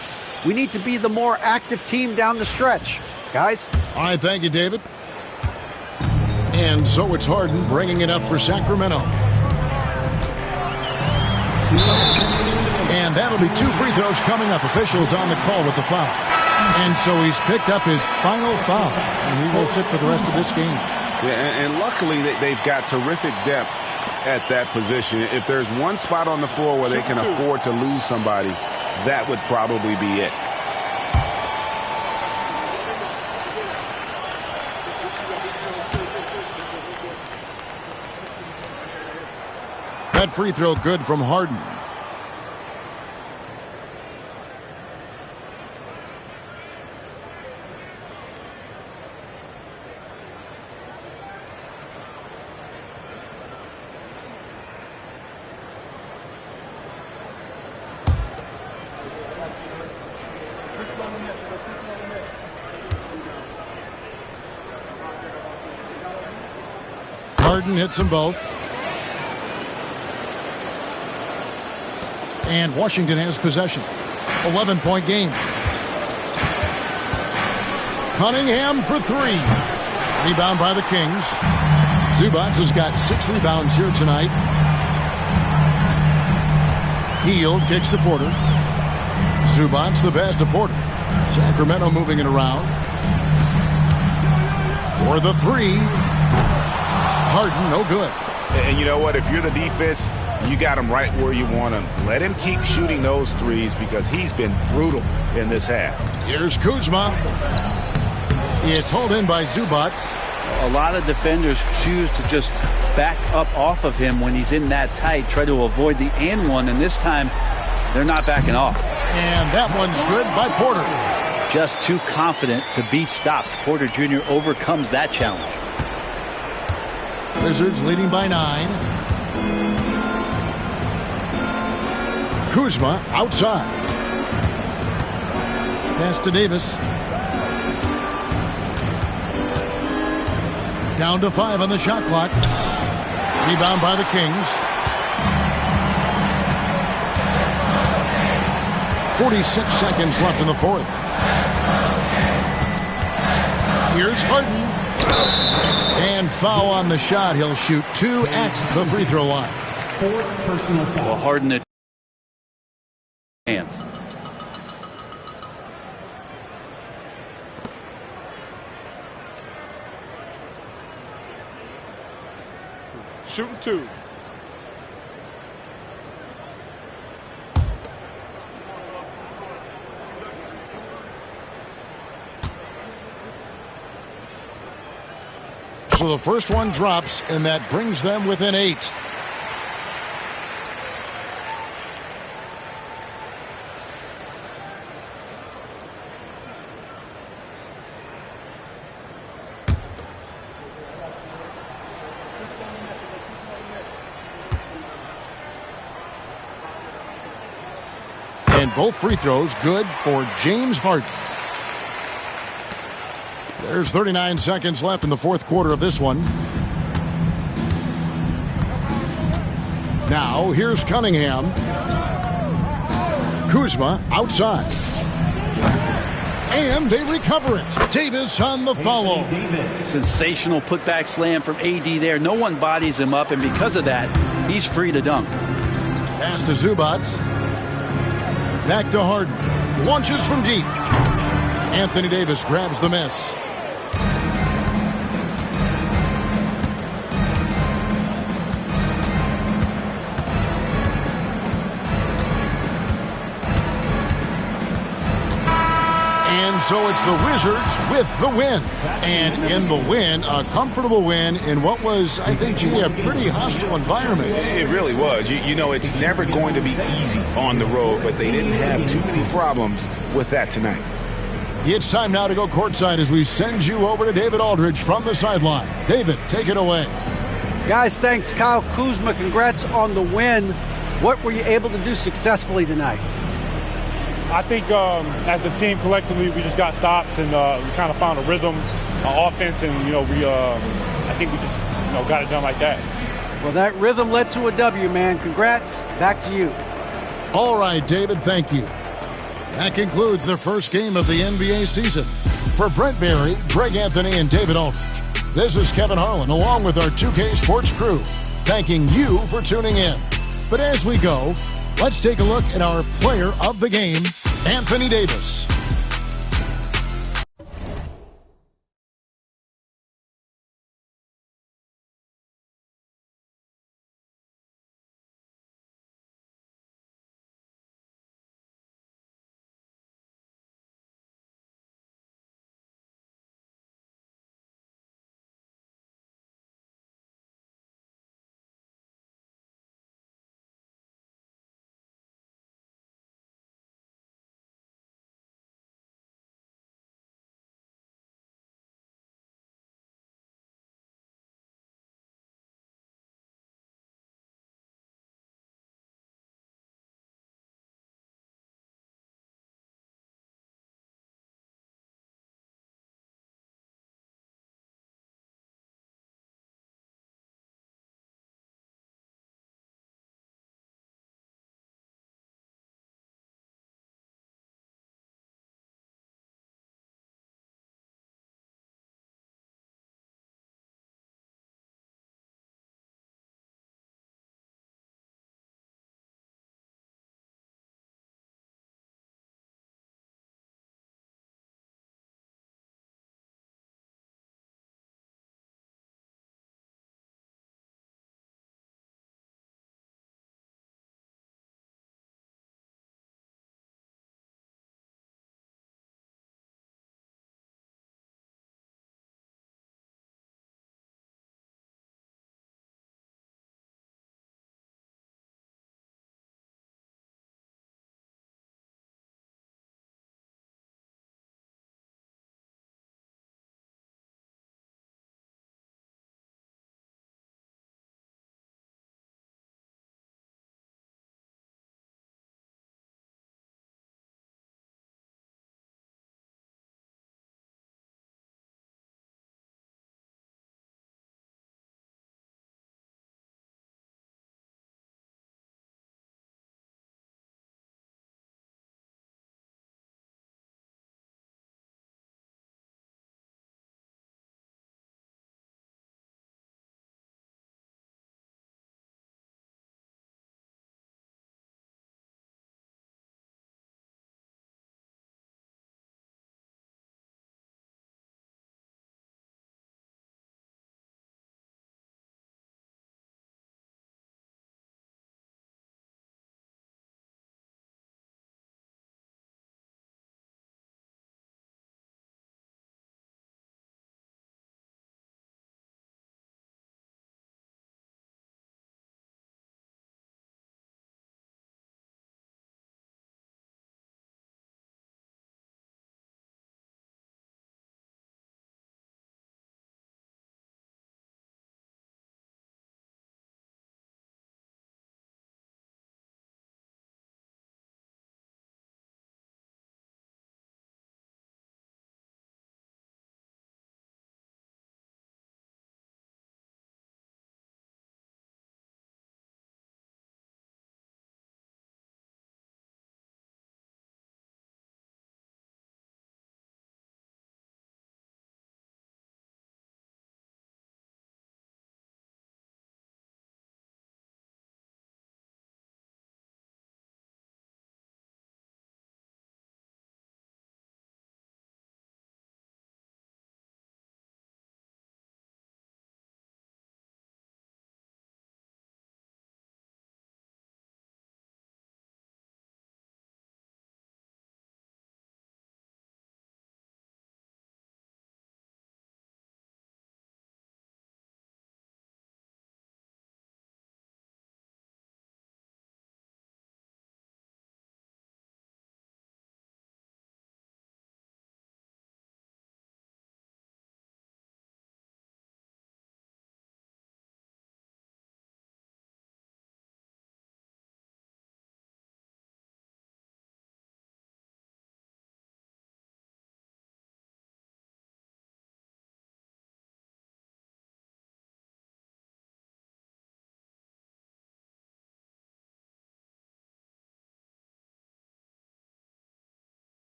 We need to be the more active team down the stretch. Guys? All right, thank you, David. And so it's Harden bringing it up for Sacramento. And that'll be 2 free throws coming up. Officials on the call with the foul. And so he's picked up his final foul. And he will sit for the rest of this game. Yeah, and luckily they've got terrific depth at that position. If there's one spot on the floor where they can afford to lose somebody, that would probably be it. That free throw good from Harden. Harden hits them both. And Washington has possession. 11-point game. Cunningham for 3. Rebound by the Kings. Zubac has got 6 rebounds here tonight. Hield kicks to Porter. Zubac the pass to Porter. Sacramento moving it around. For the 3. Harden, no good. And you know what? If you're the defense, you got him right where you want him. Let him keep shooting those threes because he's been brutal in this half. Here's Kuzma. It's hauled in by Zubac. A lot of defenders choose to just back up off of him when he's in that tight, try to avoid the and one, and this time they're not backing off. And that one's good by Porter. Just too confident to be stopped. Porter Jr. overcomes that challenge. Wizards leading by 9. Kuzma outside. Pass to Davis. Down to 5 on the shot clock. Rebound by the Kings. 46 seconds left in the fourth. Here's Harden. And foul on the shot. He'll shoot 2 at the free throw line. 4th personal foul. Well, Harden it. Hands. Shooting 2. So the first one drops, and that brings them within 8. And both free throws good for James Harden. There's 39 seconds left in the fourth quarter of this one. Now, here's Cunningham. Kuzma outside. And they recover it. Davis on the follow. Sensational putback slam from AD there. No one bodies him up, and because of that, he's free to dunk. Pass to Zubac. Back to Harden. Launches from deep. Anthony Davis grabs the miss. So it's the Wizards with the win. And in the win, a comfortable win in what was, I think, G, a pretty hostile environment. It really was. You know, it's never going to be easy on the road, but they didn't have too many problems with that tonight. It's time now to go courtside as we send you over to David Aldridge from the sideline. David, take it away. Guys, thanks. Kyle Kuzma, congrats on the win. What were you able to do successfully tonight? I think as a team collectively, we just got stops and we kind of found a rhythm, offense, and I think we just got it done like that. Well, that rhythm led to a W, man. Congrats. Back to you. All right, David, thank you. That concludes the first game of the NBA season. For Brent Berry, Greg Anthony, and David Aldridge, this is Kevin Harlan along with our 2K Sports crew, thanking you for tuning in. But as we go, let's take a look at our player of the game, Anthony Davis.